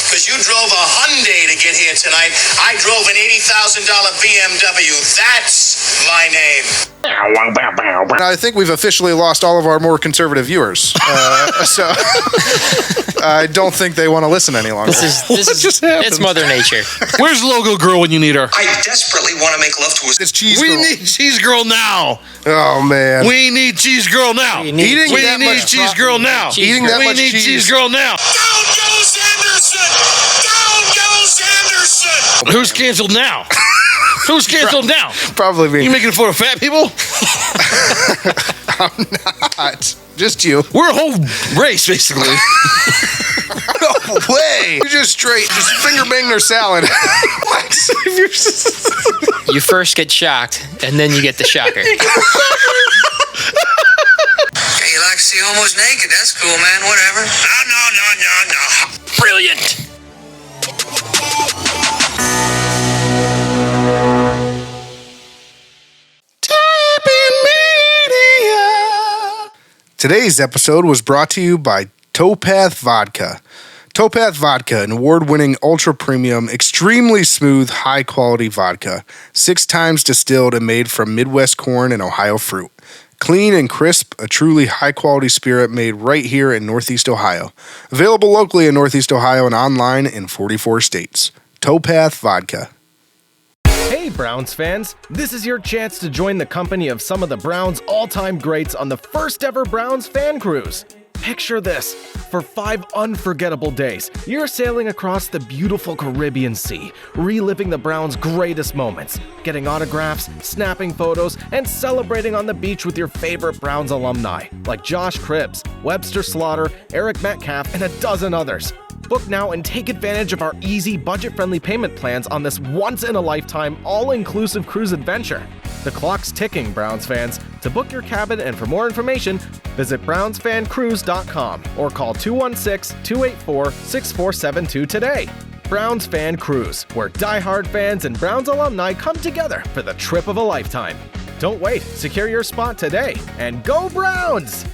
Because you drove a Hyundai to get here tonight. I drove an $80,000 BMW. That's my name. I think we've officially lost all of our more conservative viewers. So I don't think they want to listen any longer. This is it's Mother Nature. Where's Logo Girl when you need her? I desperately want to make love to a... It's Cheese We Girl. need Cheese Girl now. Oh, man. We need Cheese Girl now. We need Cheese Girl now. Eating that We much need cheese. Cheese Girl now. Down goes Anderson! Down goes Anderson! Who's canceled now? Who's canceled now? Probably me. You making fun of fat people? I'm not. Just you. We're a whole race, basically. No way. You just finger bang their salad. What? You first get shocked, and then you get the shocker. Hey, you like to see homos naked? That's cool, man. Whatever. No. Brilliant. Today's episode was brought to you by Towpath Vodka. Towpath Vodka, an award-winning, ultra-premium, extremely smooth, high-quality vodka. 6 times distilled and made from Midwest corn and Ohio fruit. Clean and crisp, a truly high-quality spirit made right here in Northeast Ohio. Available locally in Northeast Ohio and online in 44 states. Towpath Vodka. Hey Browns fans, this is your chance to join the company of some of the Browns' all-time greats on the first ever Browns fan cruise. Picture this, for 5 unforgettable days, you're sailing across the beautiful Caribbean Sea, reliving the Browns' greatest moments, getting autographs, snapping photos, and celebrating on the beach with your favorite Browns alumni, like Josh Cribbs, Webster Slaughter, Eric Metcalf, and a dozen others. Book now and take advantage of our easy, budget-friendly payment plans on this once-in-a-lifetime, all-inclusive cruise adventure. The clock's ticking, Browns fans. To book your cabin and for more information, visit brownsfancruise.com or call 216-284-6472 today. Browns Fan Cruise, where diehard fans and Browns alumni come together for the trip of a lifetime. Don't wait, secure your spot today, and go Browns!